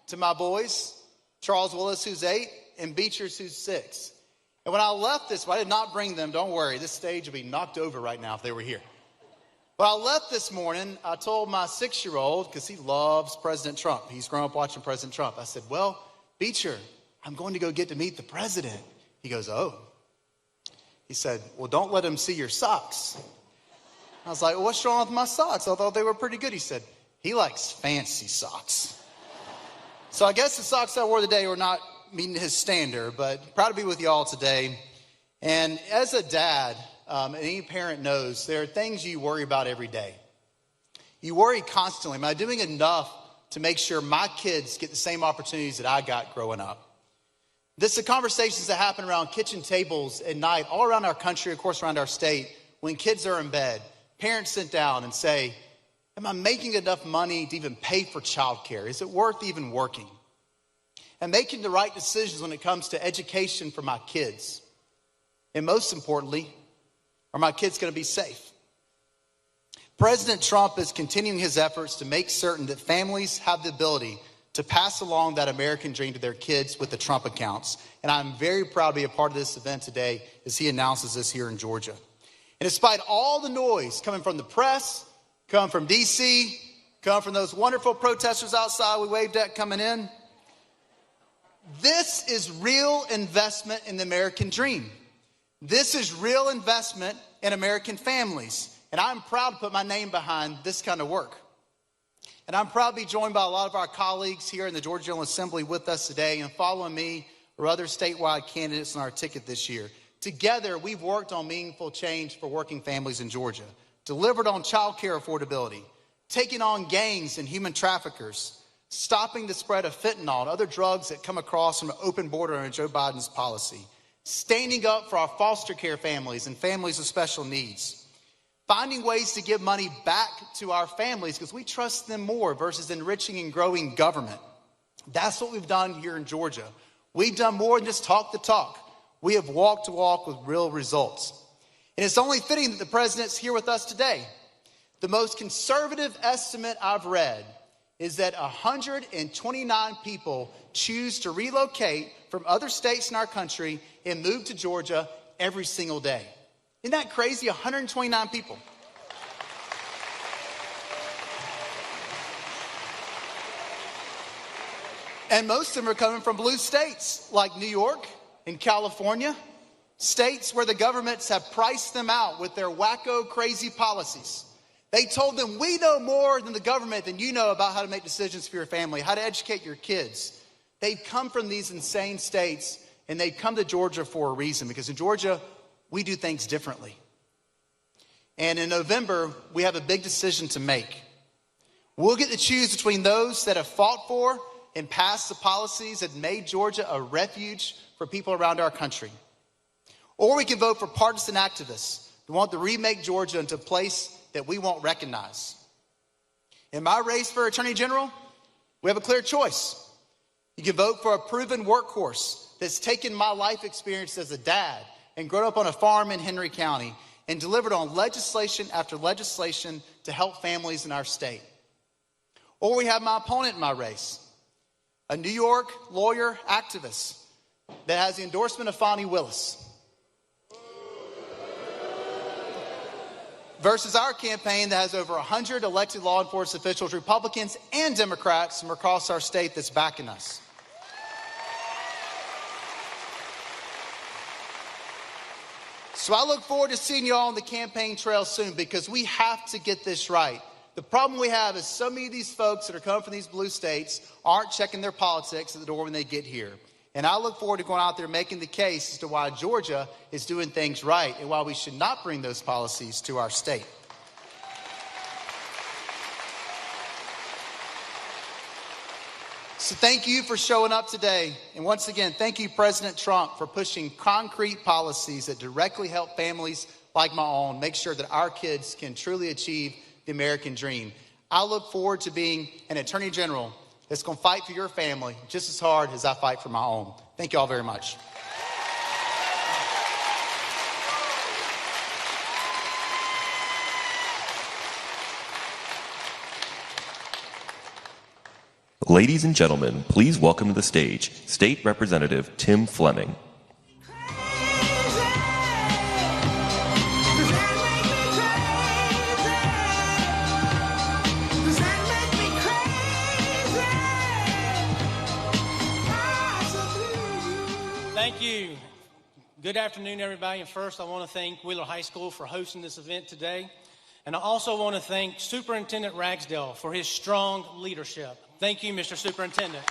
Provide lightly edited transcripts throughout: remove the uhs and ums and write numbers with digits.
to my boys, Charles Willis, who's 8, and Beechers, who's 6. And when I left this, I did not bring them. Don't worry, this stage would be knocked over right now if they were here. But I left this morning, I told my 6-year-old, because he loves President Trump. He's grown up watching President Trump. I said, well, Beecher, I'm going to go get to meet the president. He goes, oh. He said, well, don't let him see your socks. I was like, well, what's wrong with my socks? I thought they were pretty good. He said, he likes fancy socks. So I guess the socks I wore today were not meeting his standard, but proud to be with you all today. And as a dad, and any parent knows, there are things you worry about every day. You worry constantly. Am I doing enough to make sure my kids get the same opportunities that I got growing up? This is the conversations that happen around kitchen tables at night, all around our country, of course, around our state, when kids are in bed. Parents sit down and say, am I making enough money to even pay for childcare? Is it worth even working? And making the right decisions when it comes to education for my kids. And most importantly, are my kids going to be safe? President Trump is continuing his efforts to make certain that families have the ability to pass along that American dream to their kids with the Trump accounts. And I'm very proud to be a part of this event today as he announces this here in Georgia. And despite all the noise coming from the press, coming from D.C., coming from those wonderful protesters outside we waved at coming in, this is real investment in the American dream. This is real investment in American families. And I'm proud to put my name behind this kind of work. And I'm proud to be joined by a lot of our colleagues here in the Georgia General Assembly with us today and following me or other statewide candidates on our ticket this year. Together, we've worked on meaningful change for working families in Georgia, delivered on child care affordability, taking on gangs and human traffickers, stopping the spread of fentanyl and other drugs that come across from an open border under Joe Biden's policy, standing up for our foster care families and families with special needs, finding ways to give money back to our families because we trust them more versus enriching and growing government. That's what we've done here in Georgia. We've done more than just talk the talk. We have walked the walk with real results. And it's only fitting that the president's here with us today. The most conservative estimate I've read is that 129 people choose to relocate from other states in our country and move to Georgia every single day. Isn't that crazy? 129 people. And most of them are coming from blue states like New York and California, states where the governments have priced them out with their wacko, crazy policies. They told them, we know more than the government than you know about how to make decisions for your family, how to educate your kids. They've come from these insane states, and they've come to Georgia for a reason, because in Georgia, we do things differently. And in November, we have a big decision to make. We'll get to choose between those that have fought for and passed the policies that made Georgia a refuge for people around our country. Or we can vote for partisan activists who want to remake Georgia into a place that we won't recognize. In my race for Attorney General, we have a clear choice. You can vote for a proven workhorse that's taken my life experience as a dad and grown up on a farm in Henry County and delivered on legislation after legislation to help families in our state. Or we have my opponent in my race, a New York lawyer activist that has the endorsement of Fani Willis, versus our campaign that has over 100 elected law enforcement officials, Republicans and Democrats from across our state that's backing us. So I look forward to seeing you all on the campaign trail soon, because we have to get this right. The problem we have is so many of these folks that are coming from these blue states aren't checking their politics at the door when they get here. And I look forward to going out there making the case as to why Georgia is doing things right and why we should not bring those policies to our state. So thank you for showing up today. And once again, thank you, President Trump, for pushing concrete policies that directly help families like my own make sure that our kids can truly achieve the American dream. I look forward to being an Attorney General that's going to fight for your family just as hard as I fight for my own. Thank you all very much. Ladies and gentlemen, please welcome to the stage State Representative Tim Fleming. Thank you. Good afternoon, everybody. And first, I want to thank Wheeler High School for hosting this event today. And I also want to thank Superintendent Ragsdale for his strong leadership. Thank you, Mr. Superintendent.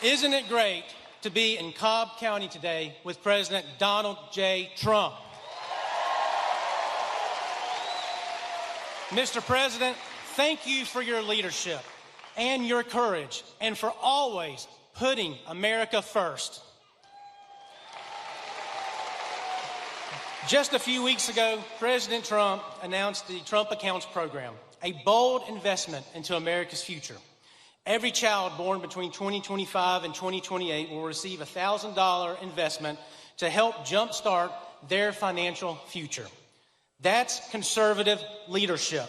Isn't it great to be in Cobb County today with President Donald J. Trump? Mr. President, thank you for your leadership and your courage, and for always putting America first. Just a few weeks ago, President Trump announced the Trump Accounts program, a bold investment into America's future. Every child born between 2025 and 2028 will receive a $1,000 investment to help jumpstart their financial future. That's conservative leadership.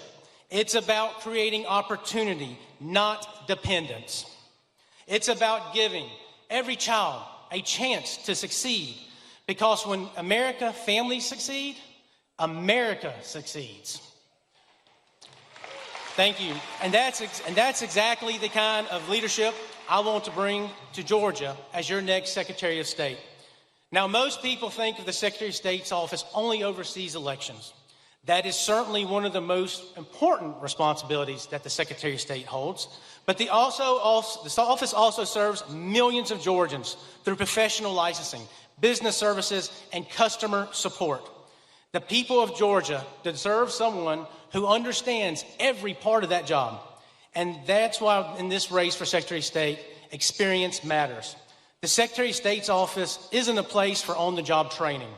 It's about creating opportunity, not dependence. It's about giving every child a chance to succeed, because when families succeed, America succeeds. Thank you. And that's exactly the kind of leadership I want to bring to Georgia as your next Secretary of State. Now, most people think of the Secretary of State's office only oversees elections. That is certainly one of the most important responsibilities that the Secretary of State holds. But this office also serves millions of Georgians through professional licensing, business services, and customer support. The people of Georgia deserve someone who understands every part of that job. And that's why in this race for Secretary of State, experience matters. The Secretary of State's office isn't a place for on-the-job training.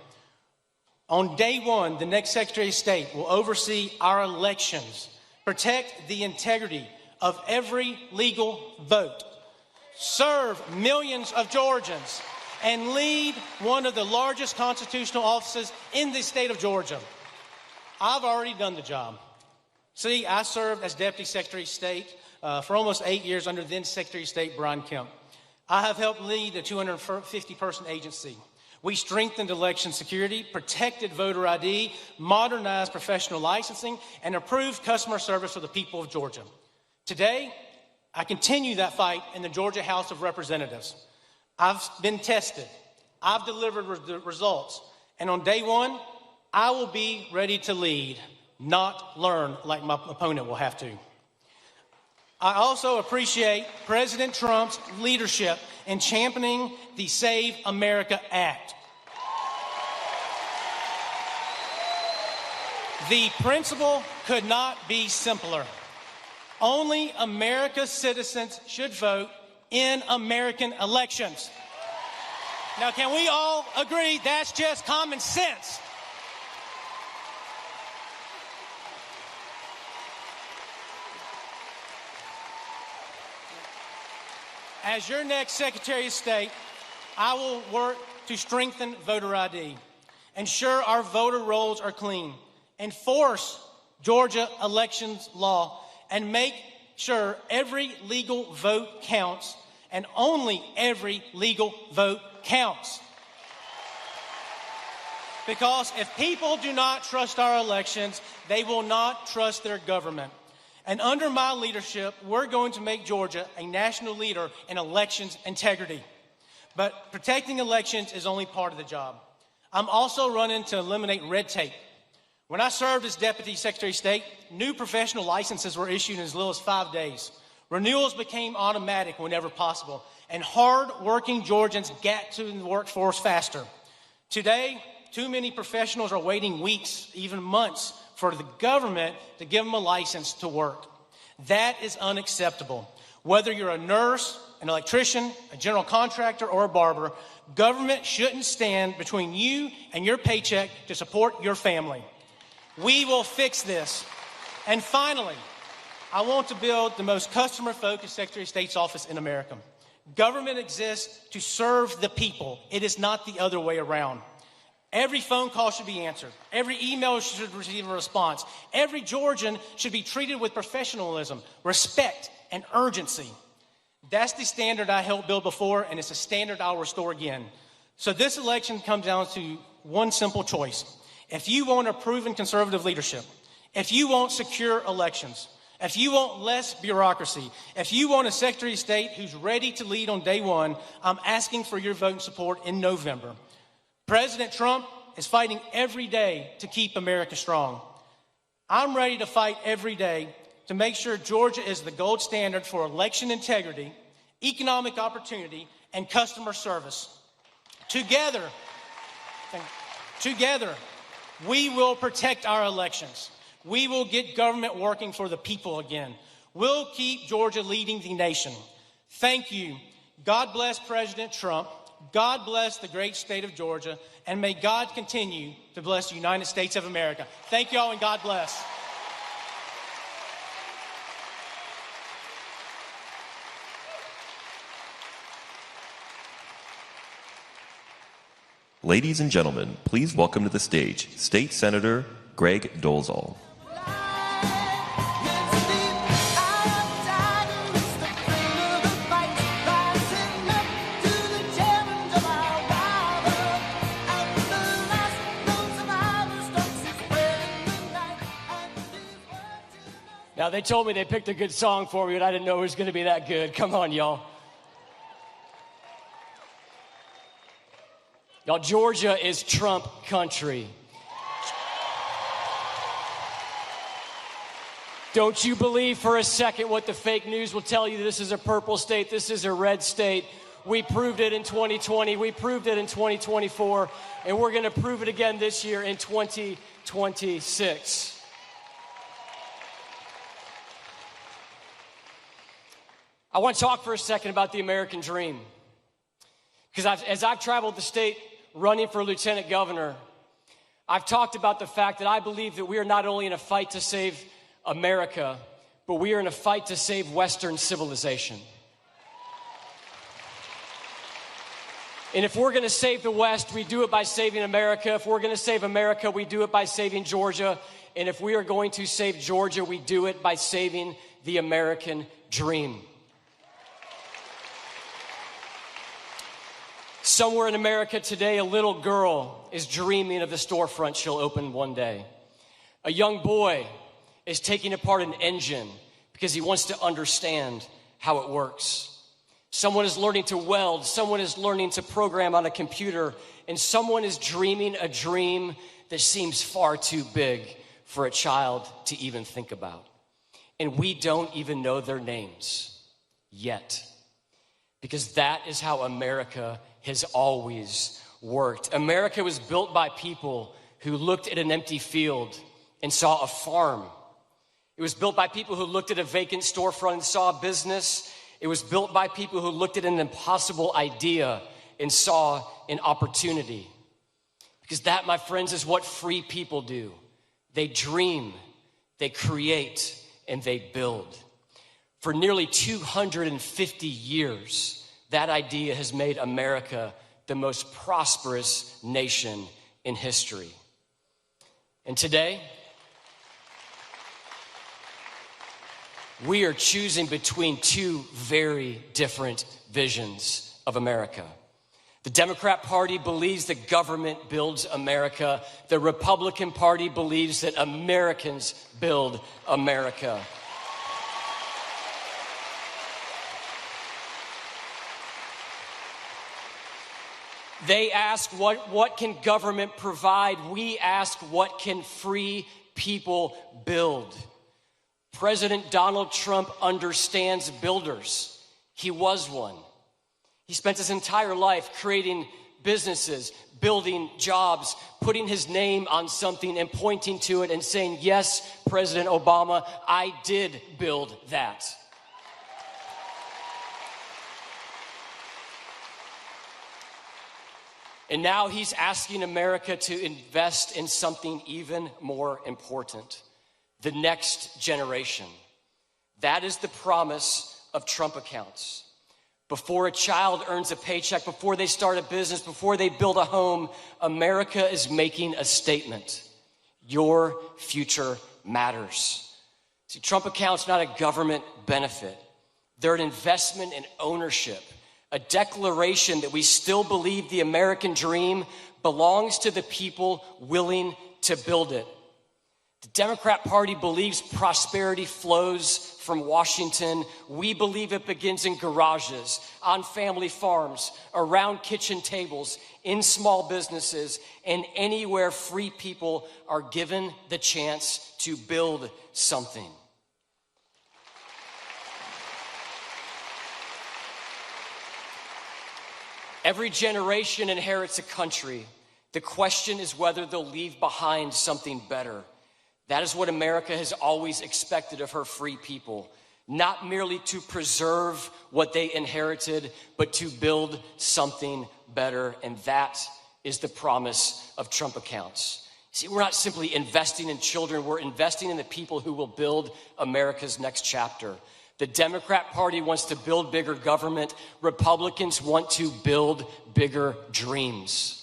On day one, the next Secretary of State will oversee our elections, protect the integrity of every legal vote, serve millions of Georgians, and lead one of the largest constitutional offices in the state of Georgia. I've already done the job. See, I served as Deputy Secretary of State for almost 8 years under then Secretary of State Brian Kemp. I have helped lead a 250-person agency. We strengthened election security, protected voter ID, modernized professional licensing, and improved customer service for the people of Georgia. Today, I continue that fight in the Georgia House of Representatives. I've been tested. I've delivered results. And on day one, I will be ready to lead, not learn like my opponent will have to. I also appreciate President Trump's leadership in championing the Save America Act. The principle could not be simpler. Only America's citizens should vote in American elections. Now, can we all agree that's just common sense? As your next Secretary of State, I will work to strengthen voter ID, ensure our voter rolls are clean, enforce Georgia elections law, and make sure every legal vote counts, and only every legal vote counts. Because if people do not trust our elections, they will not trust their government. And under my leadership, we're going to make Georgia a national leader in elections integrity. But protecting elections is only part of the job. I'm also running to eliminate red tape. When I served as Deputy Secretary of State, new professional licenses were issued in as little as 5 days. Renewals became automatic whenever possible, and hard-working Georgians got to the workforce faster. Today, too many professionals are waiting weeks, even months, for the government to give them a license to work. That is unacceptable. Whether you're a nurse, an electrician, a general contractor, or a barber, government shouldn't stand between you and your paycheck to support your family. We will fix this. And finally, I want to build the most customer-focused Secretary of State's office in America. Government exists to serve the people. It is not the other way around. Every phone call should be answered. Every email should receive a response. Every Georgian should be treated with professionalism, respect, and urgency. That's the standard I helped build before, and it's a standard I'll restore again. So this election comes down to one simple choice. If you want a proven conservative leadership, if you want secure elections, if you want less bureaucracy, if you want a Secretary of State who's ready to lead on day one, I'm asking for your vote and support in November. President Trump is fighting every day to keep America strong. I'm ready to fight every day to make sure Georgia is the gold standard for election integrity, economic opportunity, and customer service. Together, we will protect our elections. We will get government working for the people again. We'll keep Georgia leading the nation. Thank you. God bless President Trump. God bless the great state of Georgia. And may God continue to bless the United States of America. Thank you all, and God bless. Ladies and gentlemen, please welcome to the stage State Senator Greg Dolezal. Now, they told me they picked a good song for me, but I didn't know it was going to be that good. Come on, y'all. Y'all, Georgia is Trump country. Don't you believe for a second what the fake news will tell you. This is a purple state. This is a red state. We proved it in 2020. We proved it in 2024. And we're going to prove it again this year in 2026. I want to talk for a second about the American dream. Because as I've traveled the state running for lieutenant governor, I've talked about the fact that I believe that we are not only in a fight to save America, but we are in a fight to save Western civilization. And if we're going to save the West, we do it by saving America. If we're going to save America, we do it by saving Georgia. And if we are going to save Georgia, we do it by saving the American dream. Somewhere in America today, a little girl is dreaming of the storefront she'll open one day. A young boy is taking apart an engine because he wants to understand how it works. Someone is learning to weld, someone is learning to program on a computer, and someone is dreaming a dream that seems far too big for a child to even think about. And we don't even know their names yet, because that is how America has always worked. America was built by people who looked at an empty field and saw a farm. It was built by people who looked at a vacant storefront and saw a business. It was built by people who looked at an impossible idea and saw an opportunity. Because that, my friends, is what free people do. They dream, they create, and they build. For nearly 250 years, that idea has made America the most prosperous nation in history. And today, we are choosing between two very different visions of America. The Democrat Party believes that government builds America. The Republican Party believes that Americans build America. They ask, what can government provide? We ask, what can free people build? President Donald Trump understands builders. He was one. He spent his entire life creating businesses, building jobs, putting his name on something and pointing to it and saying, yes, President Obama, I did build that. And now he's asking America to invest in something even more important, the next generation. That is the promise of Trump accounts. Before a child earns a paycheck, before they start a business, before they build a home, America is making a statement. Your future matters. See, Trump accounts not a government benefit. They're an investment in ownership, a declaration that we still believe the American dream belongs to the people willing to build it. The Democrat Party believes prosperity flows from Washington. We believe it begins in garages, on family farms, around kitchen tables, in small businesses, and anywhere free people are given the chance to build something. Every generation inherits a country. The question is whether they'll leave behind something better. That is what America has always expected of her free people, not merely to preserve what they inherited, but to build something better. And that is the promise of Trump accounts. See, we're not simply investing in children, we're investing in the people who will build America's next chapter. The Democrat Party wants to build bigger government. Republicans want to build bigger dreams.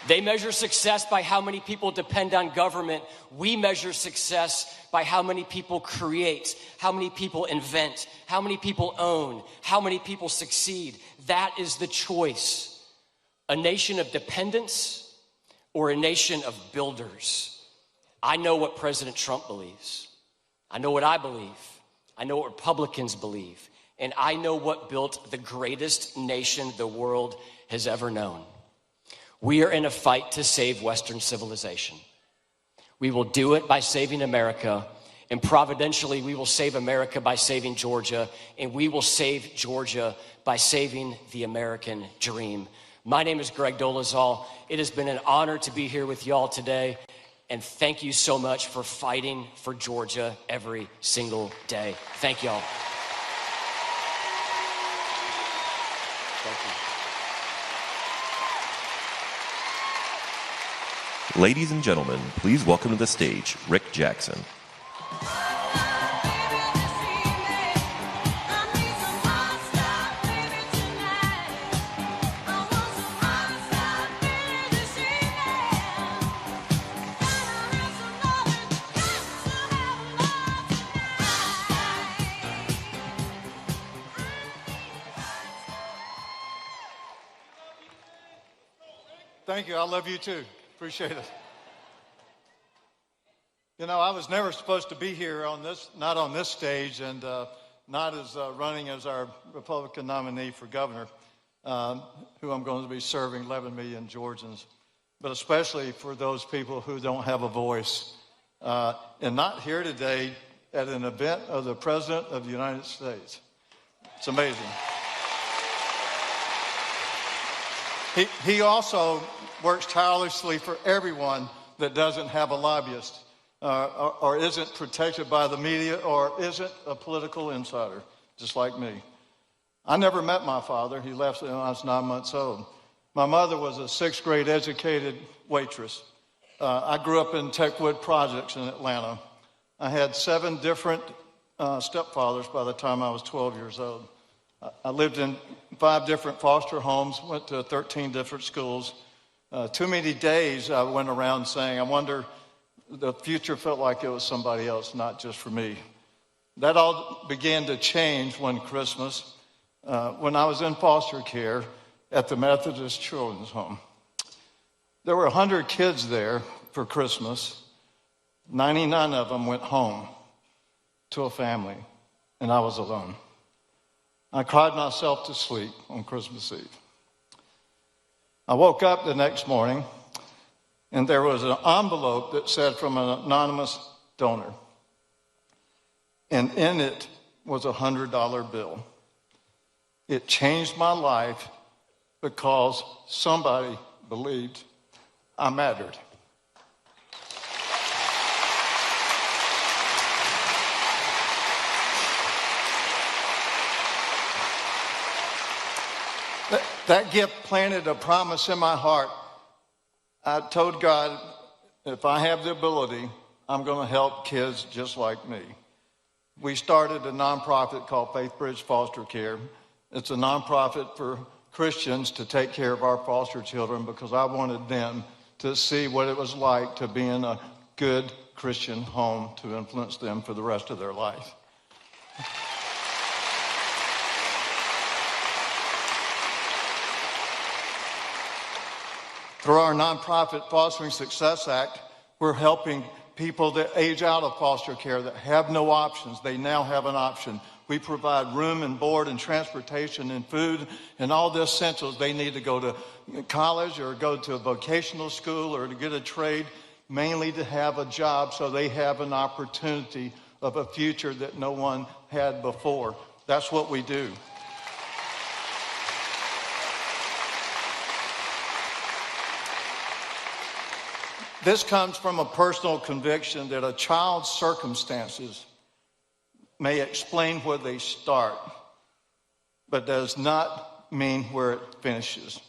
They measure success by how many people depend on government. We measure success by how many people create, how many people invent, how many people own, how many people succeed. That is the choice. A nation of dependence or a nation of builders. I know what President Trump believes. I know what I believe. I know what Republicans believe. And I know what built the greatest nation the world has ever known. We are in a fight to save Western civilization. We will do it by saving America, and providentially, we will save America by saving Georgia, and we will save Georgia by saving the American dream. My name is Greg Dolezal. It has been an honor to be here with y'all today, and thank you so much for fighting for Georgia every single day. Thank y'all. Thank you. Ladies and gentlemen, please welcome to the stage Rick Jackson. Thank you. I love you too. Appreciate it. You know, I was never supposed to be here on this, not on this stage, and not as running as our Republican nominee for governor, who I'm going to be serving 11 million Georgians, but especially for those people who don't have a voice, and not here today at an event of the President of the United States. It's amazing. He also works tirelessly for everyone that doesn't have a lobbyist or isn't protected by the media or isn't a political insider, just like me. I never met my father. He left when I was 9 months old. My mother was a sixth grade educated waitress. I grew up in Techwood Projects in Atlanta. I had 7 different stepfathers by the time I was 12 years old. I lived in 5 different foster homes, went to 13 different schools. Too many days I went around saying, I wonder, the future felt like it was somebody else, not just for me. That all began to change one Christmas when I was in foster care at the Methodist Children's Home. There were 100 kids there for Christmas. 99 of them went home to a family, and I was alone. I cried myself to sleep on Christmas Eve. I woke up the next morning, and there was an envelope that said from an anonymous donor. And in it was a $100 bill. It changed my life because somebody believed I mattered. That gift planted a promise in my heart. I told God, if I have the ability, I'm going to help kids just like me. We started a nonprofit called Faith Bridge Foster Care. It's a nonprofit for Christians to take care of our foster children because I wanted them to see what it was like to be in a good Christian home to influence them for the rest of their life. Through our nonprofit Fostering Success Act, we're helping people that age out of foster care that have no options. They now have an option. We provide room and board and transportation and food and all the essentials they need to go to college or go to a vocational school or to get a trade, mainly to have a job so they have an opportunity of a future that no one had before. That's what we do. This comes from a personal conviction that a child's circumstances may explain where they start, but does not mean where it finishes.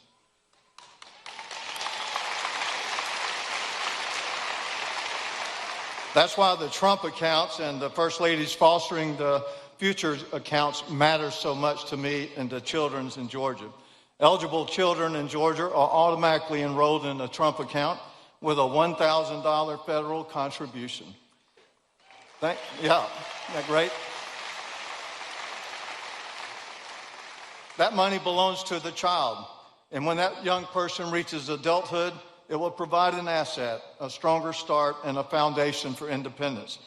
That's why the Trump accounts and the First Lady's Fostering the Future accounts matter so much to me and to children's in Georgia. Eligible children in Georgia are automatically enrolled in a Trump account with a $1,000 federal contribution. Yeah, isn't that great? That money belongs to the child. And when that young person reaches adulthood, it will provide an asset, a stronger start, and a foundation for independence.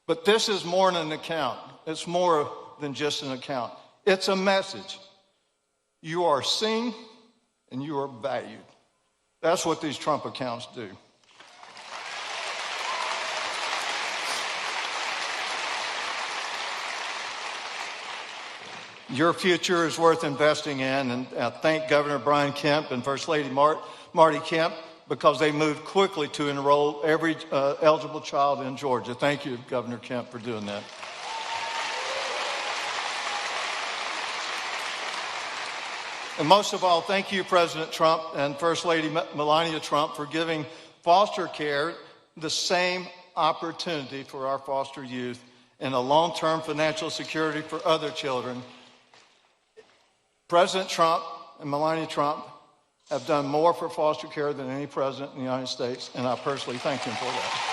But this is more than an account. It's more than just an account. It's a message. You are seen and you are valued. That's what these Trump accounts do. Your future is worth investing in, and I thank Governor Brian Kemp and First Lady Marty Kemp because they moved quickly to enroll every eligible child in Georgia. Thank you, Governor Kemp, for doing that. And most of all, thank you, President Trump and First Lady Melania Trump, for giving foster care the same opportunity for our foster youth and a long-term financial security for other children. President Trump and Melania Trump have done more for foster care than any president in the United States, and I personally thank him for that.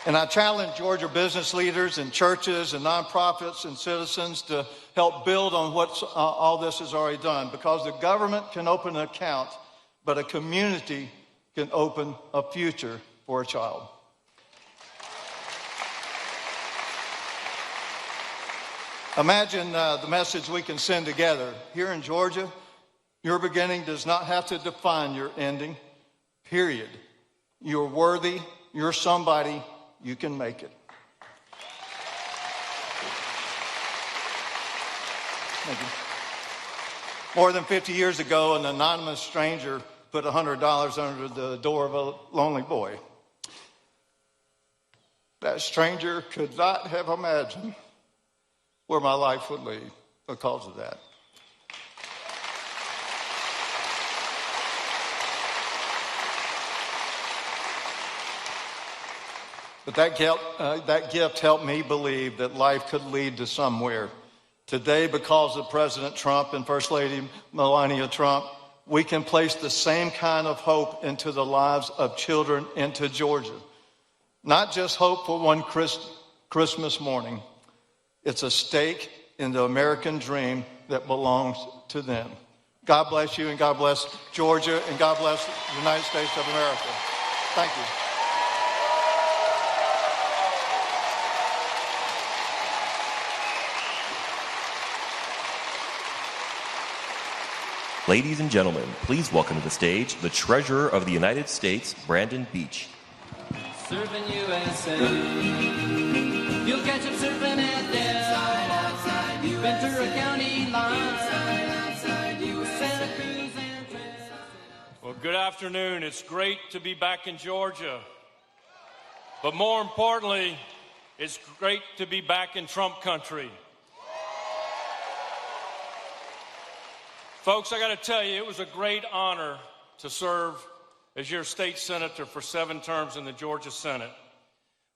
And I challenge Georgia business leaders and churches and nonprofits and citizens to help build on what all this has already done, because the government can open an account, but a community can open a future for a child. Imagine the message we can send together. Here in Georgia, your beginning does not have to define your ending, period. You're worthy, you're somebody, you can make it. Thank you. More than 50 years ago, an anonymous stranger put $100 under the door of a lonely boy. That stranger could not have imagined where my life would lead because of that. But that gift helped me believe that life could lead to somewhere. Today, because of President Trump and First Lady Melania Trump, we can place the same kind of hope into the lives of children into Georgia. Not just hope for one Christmas morning. It's a stake in the American dream that belongs to them. God bless you, and God bless Georgia, and God bless the United States of America. Thank you. Ladies and gentlemen, please welcome to the stage the Treasurer of the United States, Brandon Beach. Surfing USA, you'll catch him surfing at Del, Ventura County line, Santa Cruz and Trail. Well, good afternoon. It's great to be back in Georgia. But more importantly, it's great to be back in Trump country. Folks, I got to tell you, it was a great honor to serve as your state senator for 7 terms in the Georgia Senate.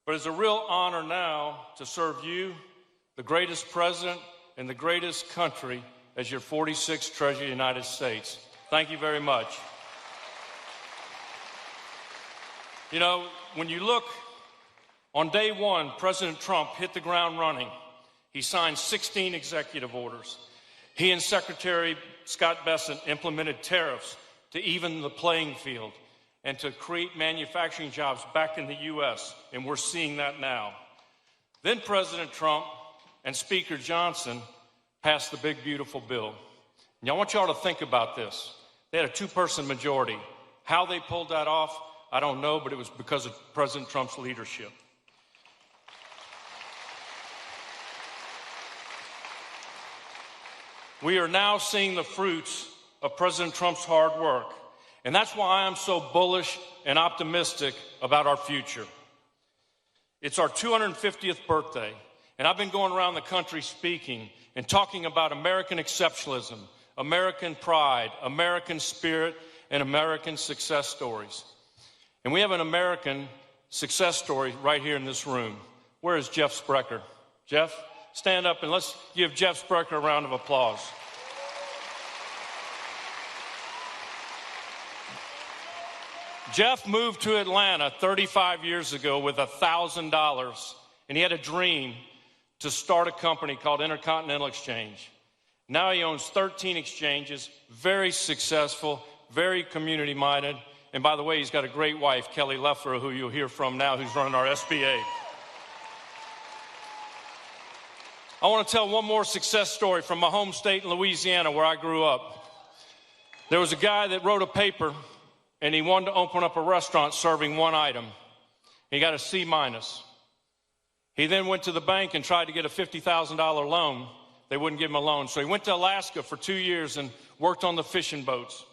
But it's a real honor now to serve you, the greatest president in the greatest country, as your 46th Treasurer of the United States. Thank you very much. You know, when you look, on day one, President Trump hit the ground running. He signed 16 executive orders. He and Secretary Scott Bessent implemented tariffs to even the playing field and to create manufacturing jobs back in the U.S., and we're seeing that now. Then President Trump and Speaker Johnson passed the big, beautiful bill. And I want y'all to think about this. They had a 2-person majority. How they pulled that off, I don't know, but it was because of President Trump's leadership. We are now seeing the fruits of President Trump's hard work, and that's why I'm so bullish and optimistic about our future. It's our 250th birthday, and I've been going around the country speaking and talking about American exceptionalism, American pride, American spirit, and American success stories. And we have an American success story right here in this room. Where is Jeff Sprecher? Jeff, stand up and let's give Jeff Sprecher a round of applause. Jeff moved to Atlanta 35 years ago with $1,000, and he had a dream to start a company called Intercontinental Exchange. Now he owns 13 exchanges, very successful, very community-minded, and by the way, he's got a great wife, Kelly Leffler, who you'll hear from now, who's running our SBA. I want to tell one more success story from my home state in Louisiana, where I grew up. There was a guy that wrote a paper, and he wanted to open up a restaurant serving one item. He got a C-. He then went to the bank and tried to get a $50,000 loan. They wouldn't give him a loan. So he went to Alaska for 2 years and worked on the fishing boats.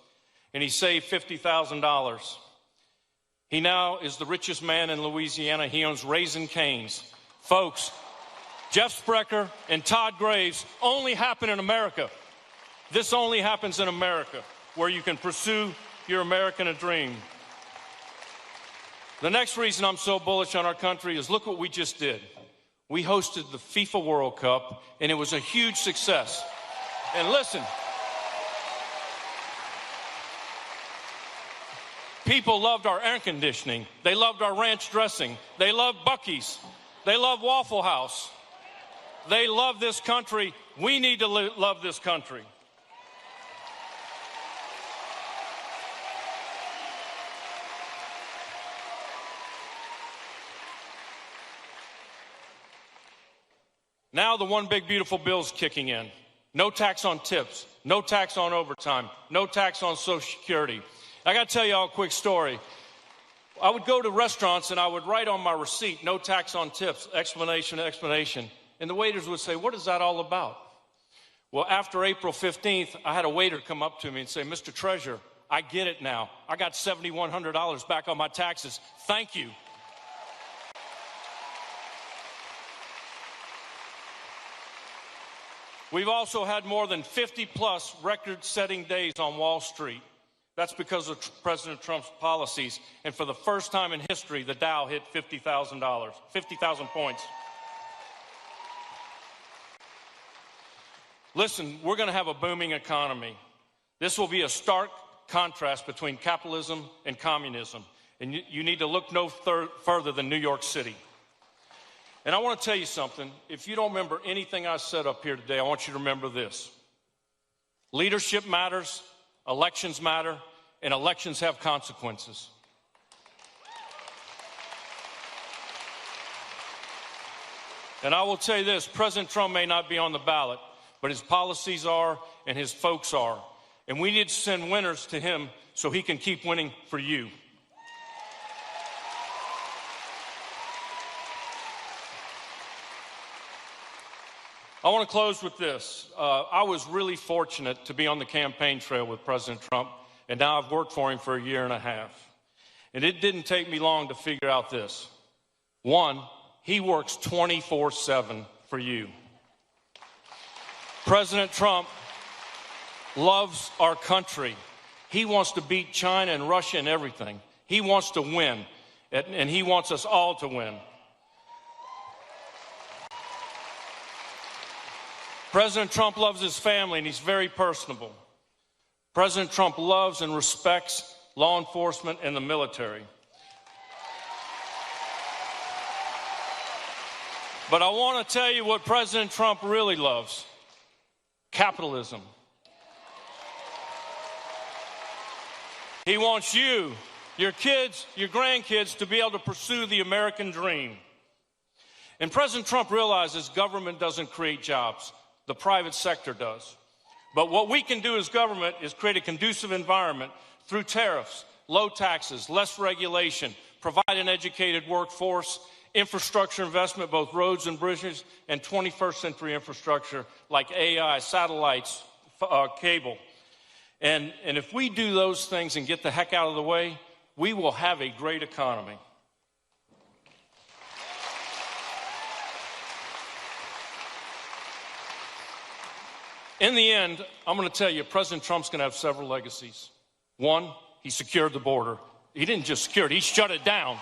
And he saved $50,000. He now is the richest man in Louisiana. He owns Raising Cane's. Folks, Jeff Sprecher and Todd Graves only happen in America. This only happens in America, where you can pursue your American dream. The next reason I'm so bullish on our country is look what we just did. We hosted the FIFA World Cup, and it was a huge success. And listen, people loved our air conditioning. They loved our ranch dressing. They loved Buc-ee's. They loved Waffle House. They love this country. We need to love this country. Now the one big beautiful bill is kicking in. No tax on tips, no tax on overtime, no tax on Social Security. I got to tell you all a quick story. I would go to restaurants and I would write on my receipt, no tax on tips, explanation, explanation. And the waiters would say, what is that all about? Well, after April 15th, I had a waiter come up to me and say, Mr. Treasurer, I get it now. I got $7,100 back on my taxes. Thank you. We've also had more than 50-plus record-setting days on Wall Street. That's because of President Trump's policies. And for the first time in history, the Dow hit $50,000 points. Listen, we're going to have a booming economy. This will be a stark contrast between capitalism and communism. And you need to look no further than New York City. And I want to tell you something. If you don't remember anything I said up here today, I want you to remember this. Leadership matters, elections matter, and elections have consequences. And I will tell you this, President Trump may not be on the ballot, but his policies are and his folks are. And we need to send winners to him so he can keep winning for you. I want to close with this. I was really fortunate to be on the campaign trail with President Trump, and now I've worked for him for a year and a half. And it didn't take me long to figure out this. One, he works 24/7 for you. President Trump loves our country. He wants to beat China and Russia and everything. He wants to win, and he wants us all to win. President Trump loves his family, and he's very personable. President Trump loves and respects law enforcement and the military. But I want to tell you what President Trump really loves: capitalism. He wants you, your kids, your grandkids to be able to pursue the American dream. And President Trump realizes government doesn't create jobs. The private sector does. But what we can do as government is create a conducive environment through tariffs, low taxes, less regulation, provide an educated workforce, infrastructure investment, both roads and bridges, and 21st century infrastructure like AI, satellites, cable. And if we do those things and get the heck out of the way, we will have a great economy. In the end, I'm going to tell you, President Trump's going to have several legacies. One, he secured the border. He didn't just secure it, he shut it down.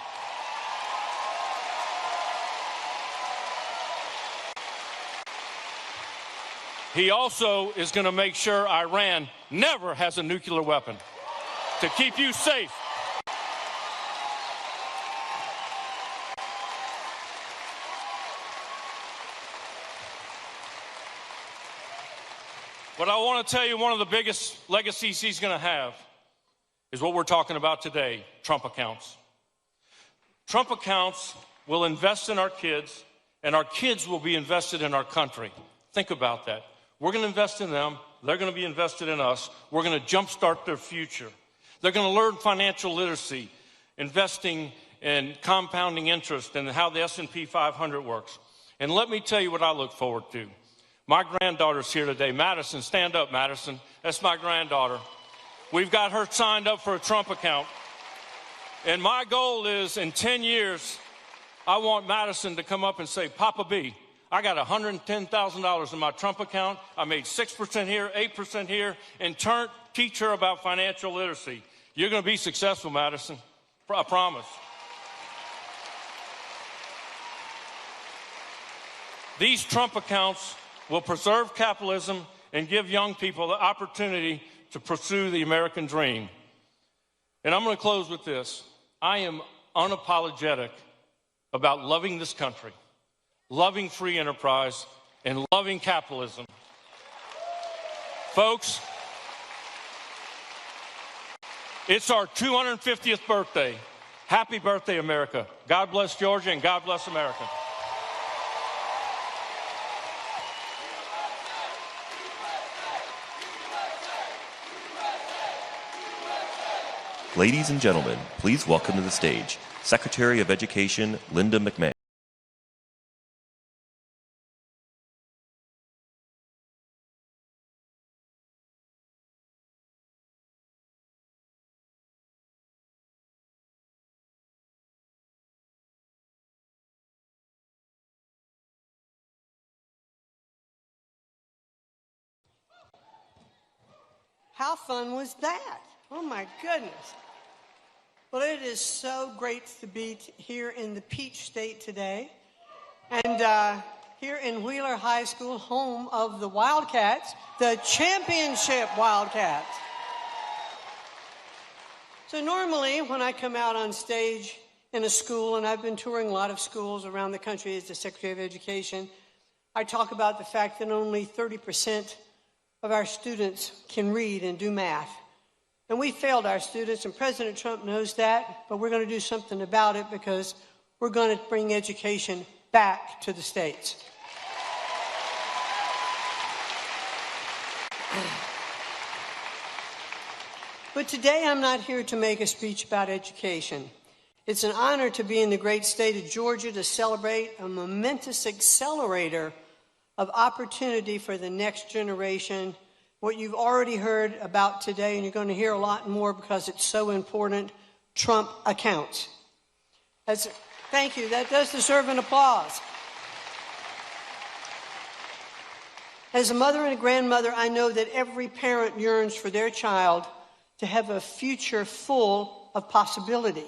He also is going to make sure Iran never has a nuclear weapon to keep you safe. But I want to tell you, one of the biggest legacies he's going to have is what we're talking about today: Trump accounts. Trump accounts will invest in our kids, and our kids will be invested in our country. Think about that. We're going to invest in them. They're going to be invested in us. We're going to jumpstart their future. They're going to learn financial literacy, investing and compounding interest, and how the S&P 500 works. And let me tell you what I look forward to. My granddaughter's here today. Madison, stand up, Madison. That's my granddaughter. We've got her signed up for a Trump account. And my goal is, in 10 years, I want Madison to come up and say, "Papa B, I got $110,000 in my Trump account. I made 6% here, 8% here," and teach her about financial literacy. You're going to be successful, Madison. I promise. These Trump accounts will preserve capitalism and give young people the opportunity to pursue the American dream. And I'm going to close with this. I am unapologetic about loving this country, loving free enterprise, and loving capitalism. Folks, it's our 250th birthday. Happy birthday, America. God bless Georgia, and God bless America. Ladies and gentlemen, please welcome to the stage Secretary of Education Linda McMahon. How fun was that? Oh my goodness. Well, it is so great to be here in the Peach State today. And here in Wheeler High School, home of the Wildcats, the championship Wildcats. So normally when I come out on stage in a school, and I've been touring a lot of schools around the country as the Secretary of Education, I talk about the fact that only 30% of our students can read and do math. And we failed our students, and President Trump knows that, but we're going to do something about it because we're going to bring education back to the states. But today I'm not here to make a speech about education. It's an honor to be in the great state of Georgia to celebrate a momentous accelerator of opportunity for the next generation. What you've already heard about today, and you're going to hear a lot more because it's so important, Trump accounts. Thank you. That does deserve an applause. As a mother and a grandmother, I know that every parent yearns for their child to have a future full of possibility.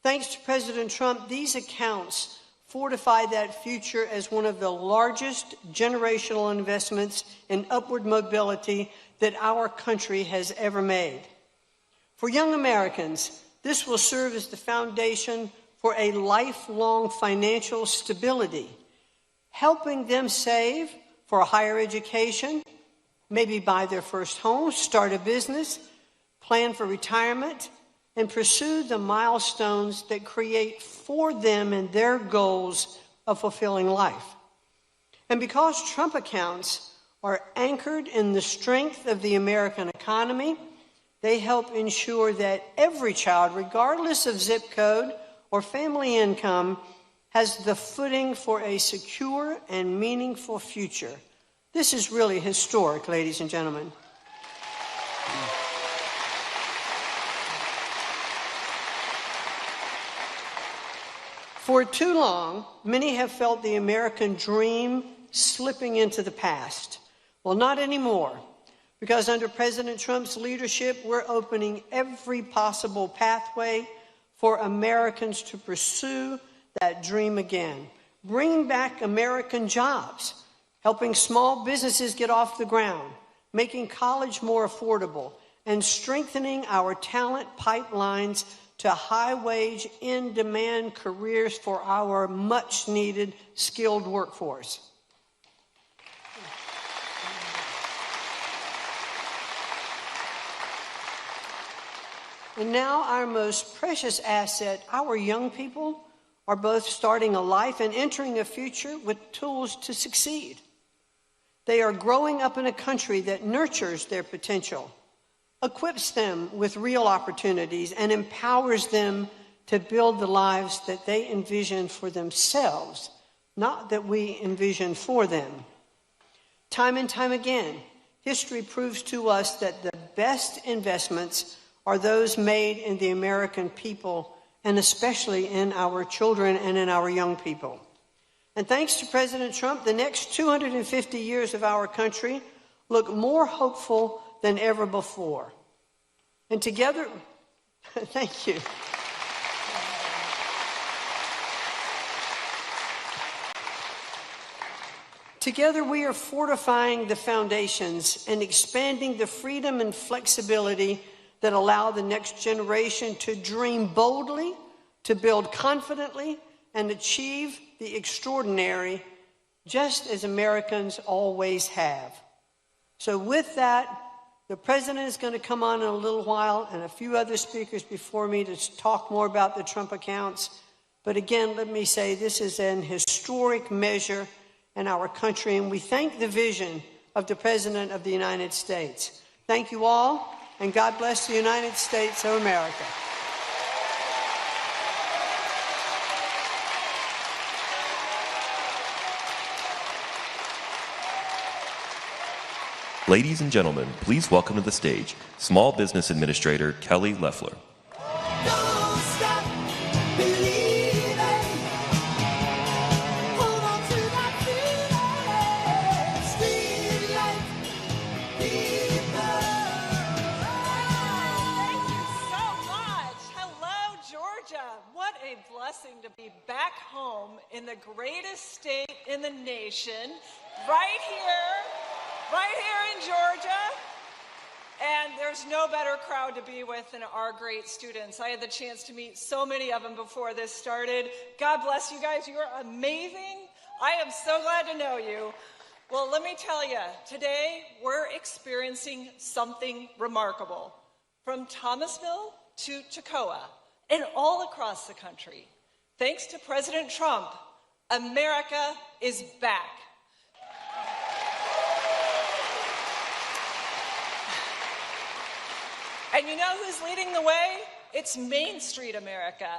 Thanks to President Trump, these accounts fortify that future as one of the largest generational investments in upward mobility that our country has ever made. For young Americans, this will serve as the foundation for a lifelong financial stability, helping them save for a higher education, maybe buy their first home, start a business, plan for retirement, and pursue the milestones that create for them and their goals of fulfilling life. And because Trump accounts are anchored in the strength of the American economy, they help ensure that every child, regardless of zip code or family income, has the footing for a secure and meaningful future. This is really historic, ladies and gentlemen. For too long, many have felt the American dream slipping into the past. Well, not anymore, because under President Trump's leadership, we're opening every possible pathway for Americans to pursue that dream again, bringing back American jobs, helping small businesses get off the ground, making college more affordable, and strengthening our talent pipelines to high-wage, in-demand careers for our much-needed skilled workforce. And now our most precious asset, our young people, are both starting a life and entering a future with tools to succeed. They are growing up in a country that nurtures their potential, equips them with real opportunities, and empowers them to build the lives that they envision for themselves, not that we envision for them. Time and time again, history proves to us that the best investments are those made in the American people, and especially in our children and in our young people. And thanks to President Trump, the next 250 years of our country look more hopeful than ever before. And together, thank you. Together, we are fortifying the foundations and expanding the freedom and flexibility that allow the next generation to dream boldly, to build confidently, and achieve the extraordinary, just as Americans always have. So with that, the President is going to come on in a little while, and a few other speakers before me to talk more about the Trump accounts. But again, let me say this is an historic measure in our country, and we thank the vision of the President of the United States. Thank you all. And God bless the United States of America. Ladies and gentlemen, please welcome to the stage Small Business Administrator Kelly Loeffler. Don't stop believing. Hold on to that feeling. Street life, people. Thank you so much. Hello, Georgia. What a blessing to be back home in the greatest state in the nation, right here in Georgia. And there's no better crowd to be with than our great students. I had the chance to meet so many of them before this started. God bless you guys. You are amazing. I am so glad to know you. Well, let me tell you, today we're experiencing something remarkable. From Thomasville to Toccoa and all across the country, thanks to President Trump, America is back. And you know who's leading the way? It's Main Street America.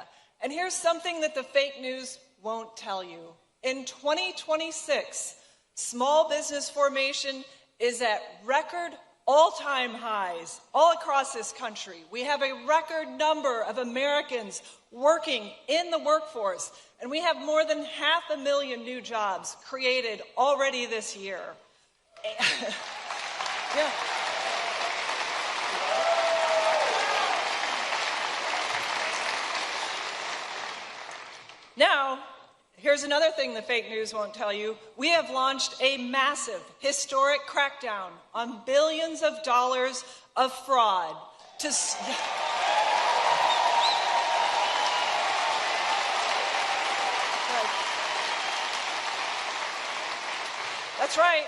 And here's something that the fake news won't tell you. In 2026, small business formation is at record all-time highs all across this country. We have a record number of Americans working in the workforce, and we have more than 500,000 new jobs created already this year. Yeah. Now, here's another thing the fake news won't tell you. We have launched a massive, historic crackdown on billions of dollars of fraud to. That's right.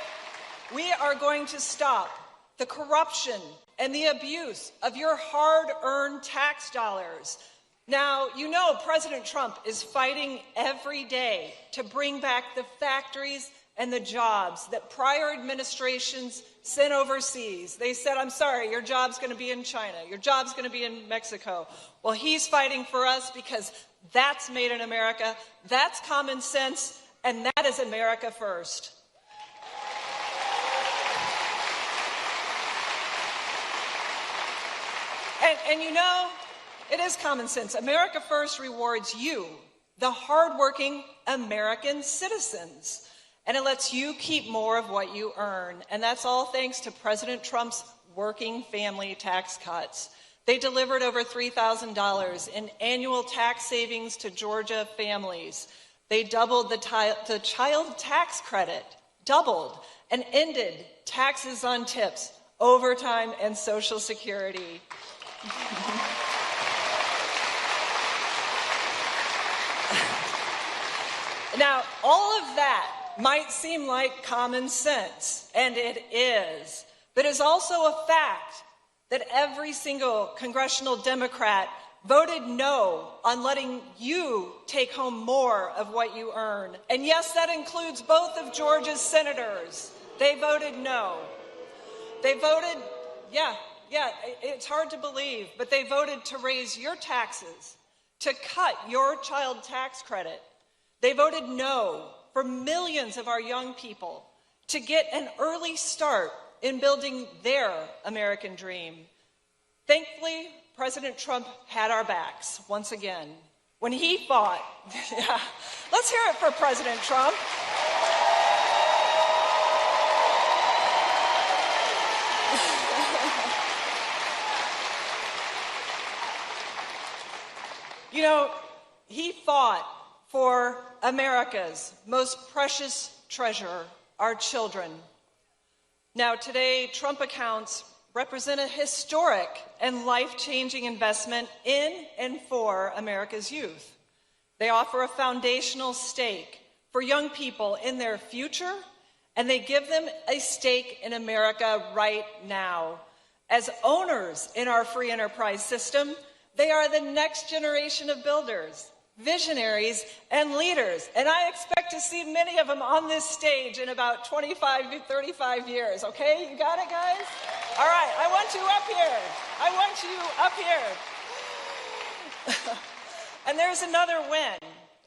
We are going to stop the corruption and the abuse of your hard-earned tax dollars. Now, you know President Trump is fighting every day to bring back the factories and the jobs that prior administrations sent overseas. They said, I'm sorry, your job's going to be in China. Your job's going to be in Mexico. Well, he's fighting for us because that's made in America, that's common sense, and that is America first. And you know, it is common sense. America First rewards you, the hardworking American citizens, and it lets you keep more of what you earn. And that's all thanks to President Trump's working family tax cuts. They delivered over $3,000 in annual tax savings to Georgia families. They doubled the child tax credit, doubled, and ended taxes on tips, overtime, and Social Security. Now, all of that might seem like common sense, and it is, but it's also a fact that every single congressional Democrat voted no on letting you take home more of what you earn. And yes, that includes both of Georgia's senators. They voted no. They voted, yeah, it's hard to believe, but they voted to raise your taxes, to cut your child tax credit. They voted no for millions of our young people to get an early start in building their American dream. Thankfully, President Trump had our backs once again when he fought. Yeah, let's hear it for President Trump. You know, he fought for America's most precious treasure, our children. Now, today, Trump accounts represent a historic and life-changing investment in and for America's youth. They offer a foundational stake for young people in their future, and they give them a stake in America right now. As owners in our free enterprise system, they are the next generation of builders, visionaries, and leaders. And I expect to see many of them on this stage in about 25 to 35 years. Okay, you got it, guys? All right, I want you up here. I want you up here. And there's another win.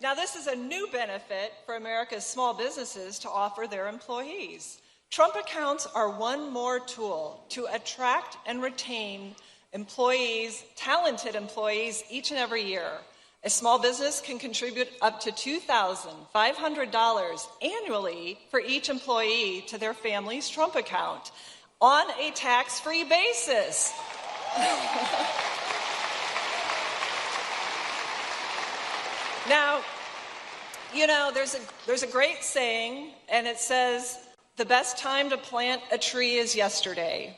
Now, this is a new benefit for America's small businesses to offer their employees. Trump accounts are one more tool to attract and retain employees, talented employees, each and every year. A small business can contribute up to $2,500 annually for each employee to their family's Trump account on a tax-free basis. Now, you know, there's a great saying, and it says, the best time to plant a tree is yesterday.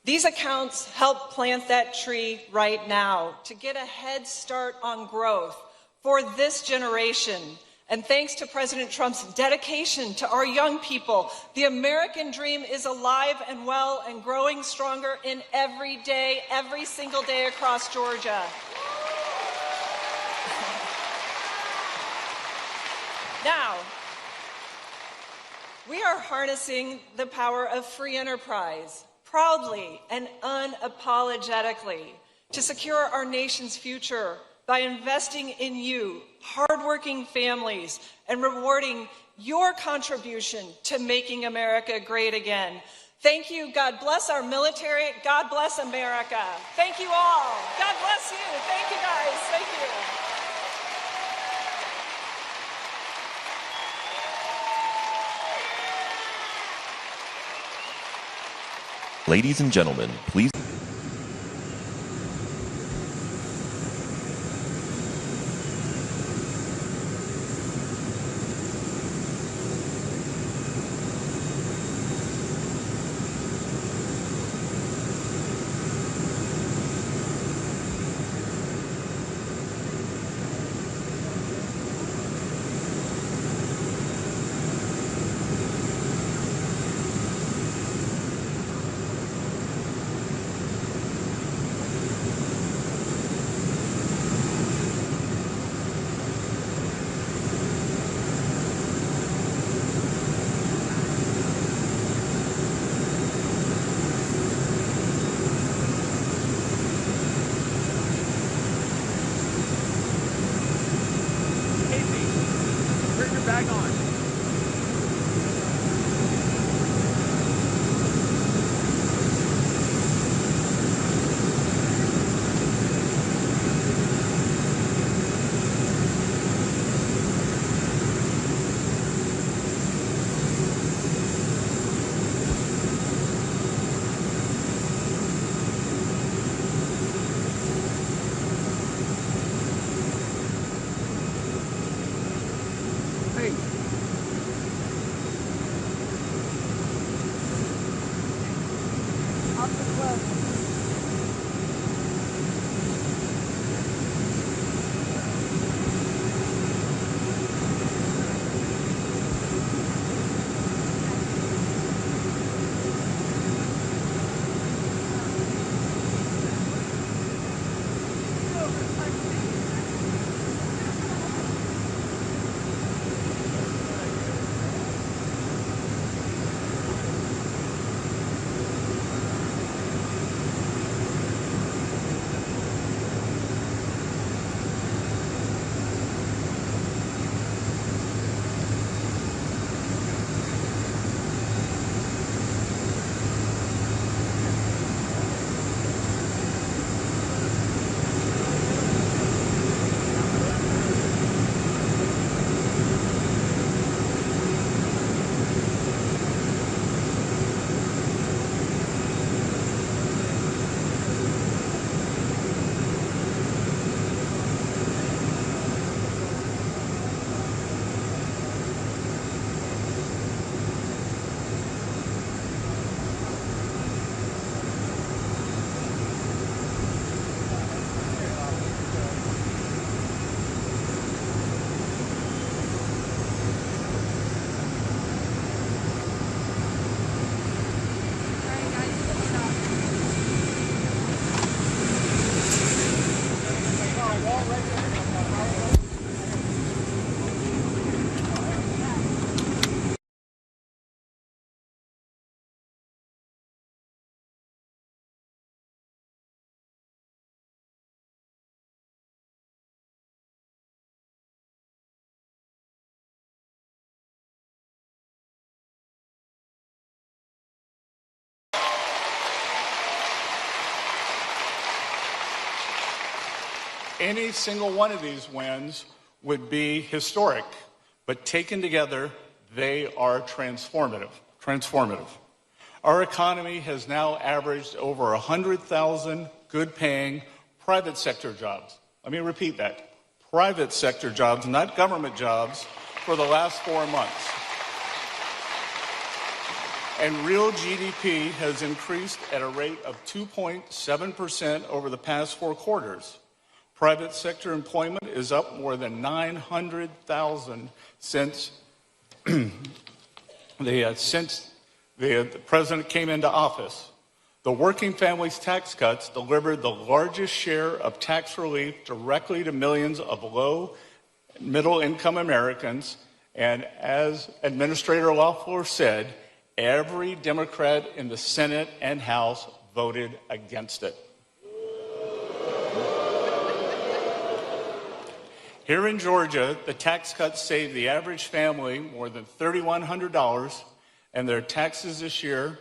These accounts help plant that tree right now to get a head start on growth for this generation. And thanks to President Trump's dedication to our young people, the American dream is alive and well and growing stronger in every day, every single day across Georgia. Now, we are harnessing the power of free enterprise proudly and unapologetically to secure our nation's future by investing in you, hardworking families, and rewarding your contribution to making America great again. Thank you. God bless our military. God bless America. Thank you all. God bless you. Thank you, guys. Thank you. Ladies and gentlemen, please. Any single one of these wins would be historic, but taken together, they are transformative. Our economy has now averaged over 100,000 good-paying private sector jobs. Let me repeat that. Private sector jobs, not government jobs, for the last 4 months. And real GDP has increased at a rate of 2.7% over the past 4 quarters. Private sector employment is up more than 900,000 since the president came into office. The Working Families Tax Cuts delivered the largest share of tax relief directly to millions of low and middle income Americans. And as Administrator Loeffler said, every Democrat in the Senate and House voted against it. Here in Georgia, the tax cuts saved the average family more than $3,100 and their taxes this year,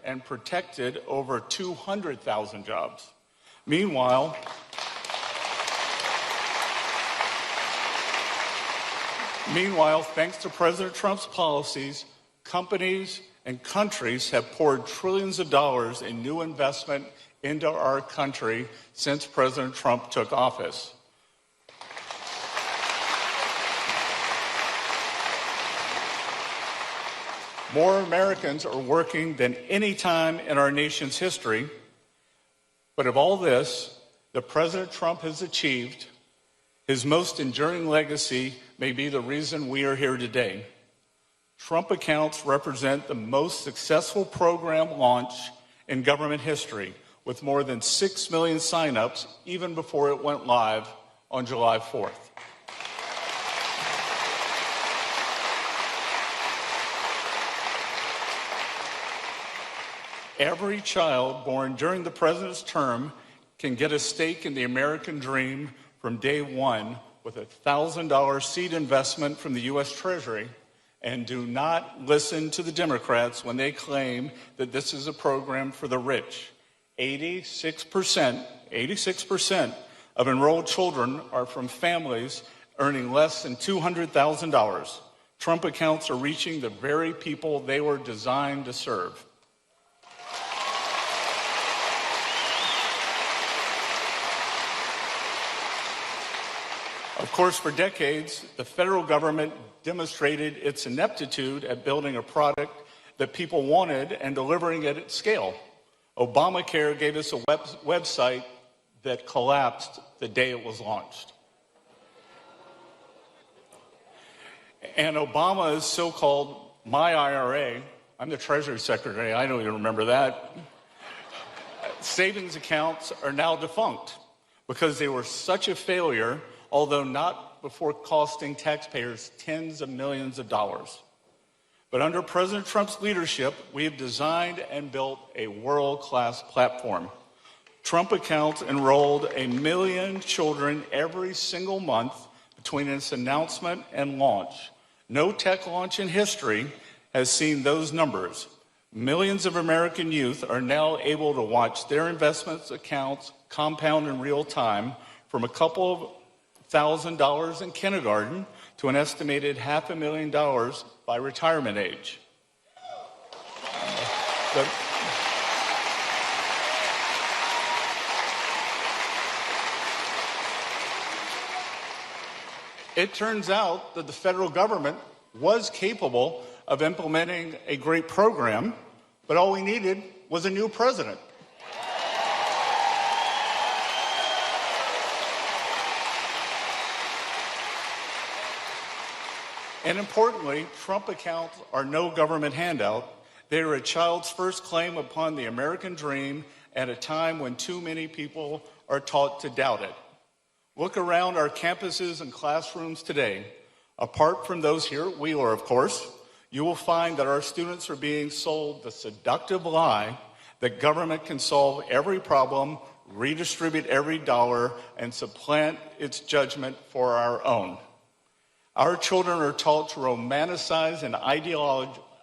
and protected over 200,000 jobs. Meanwhile, thanks to President Trump's policies, companies and countries have poured trillions of dollars in new investment into our country since President Trump took office. More Americans are working than any time in our nation's history. But of all this that President Trump has achieved, his most enduring legacy may be the reason we are here today. Trump accounts represent the most successful program launch in government history, with more than 6 million signups even before it went live on July 4th. Every child born during the president's term can get a stake in the American dream from day one with a $1,000 seed investment from the U.S. Treasury. And do not listen to the Democrats when they claim that this is a program for the rich. 86% of enrolled children are from families earning less than $200,000. Trump accounts are reaching the very people they were designed to serve. Of course, for decades, the federal government demonstrated its ineptitude at building a product that people wanted and delivering it at scale. Obamacare gave us a website that collapsed the day it was launched. And Obama's so-called My IRA, I'm the Treasury Secretary, I don't even remember that, savings accounts are now defunct because they were such a failure, although not before costing taxpayers tens of millions of dollars. But under President Trump's leadership, we have designed and built a world-class platform. Trump accounts enrolled 1 million children every single month between its announcement and launch. No tech launch in history has seen those numbers. Millions of American youth are now able to watch their investments accounts compound in real time from a couple of $1,000 in kindergarten to an estimated $500,000 by retirement age. It turns out that the federal government was capable of implementing a great program, but all we needed was a new president. And importantly, Trump accounts are no government handout. They are a child's first claim upon the American dream at a time when too many people are taught to doubt it. Look around our campuses and classrooms today. Apart from those here at Wheeler, of course, you will find that our students are being sold the seductive lie that government can solve every problem, redistribute every dollar, and supplant its judgment for our own. Our children are taught to romanticize an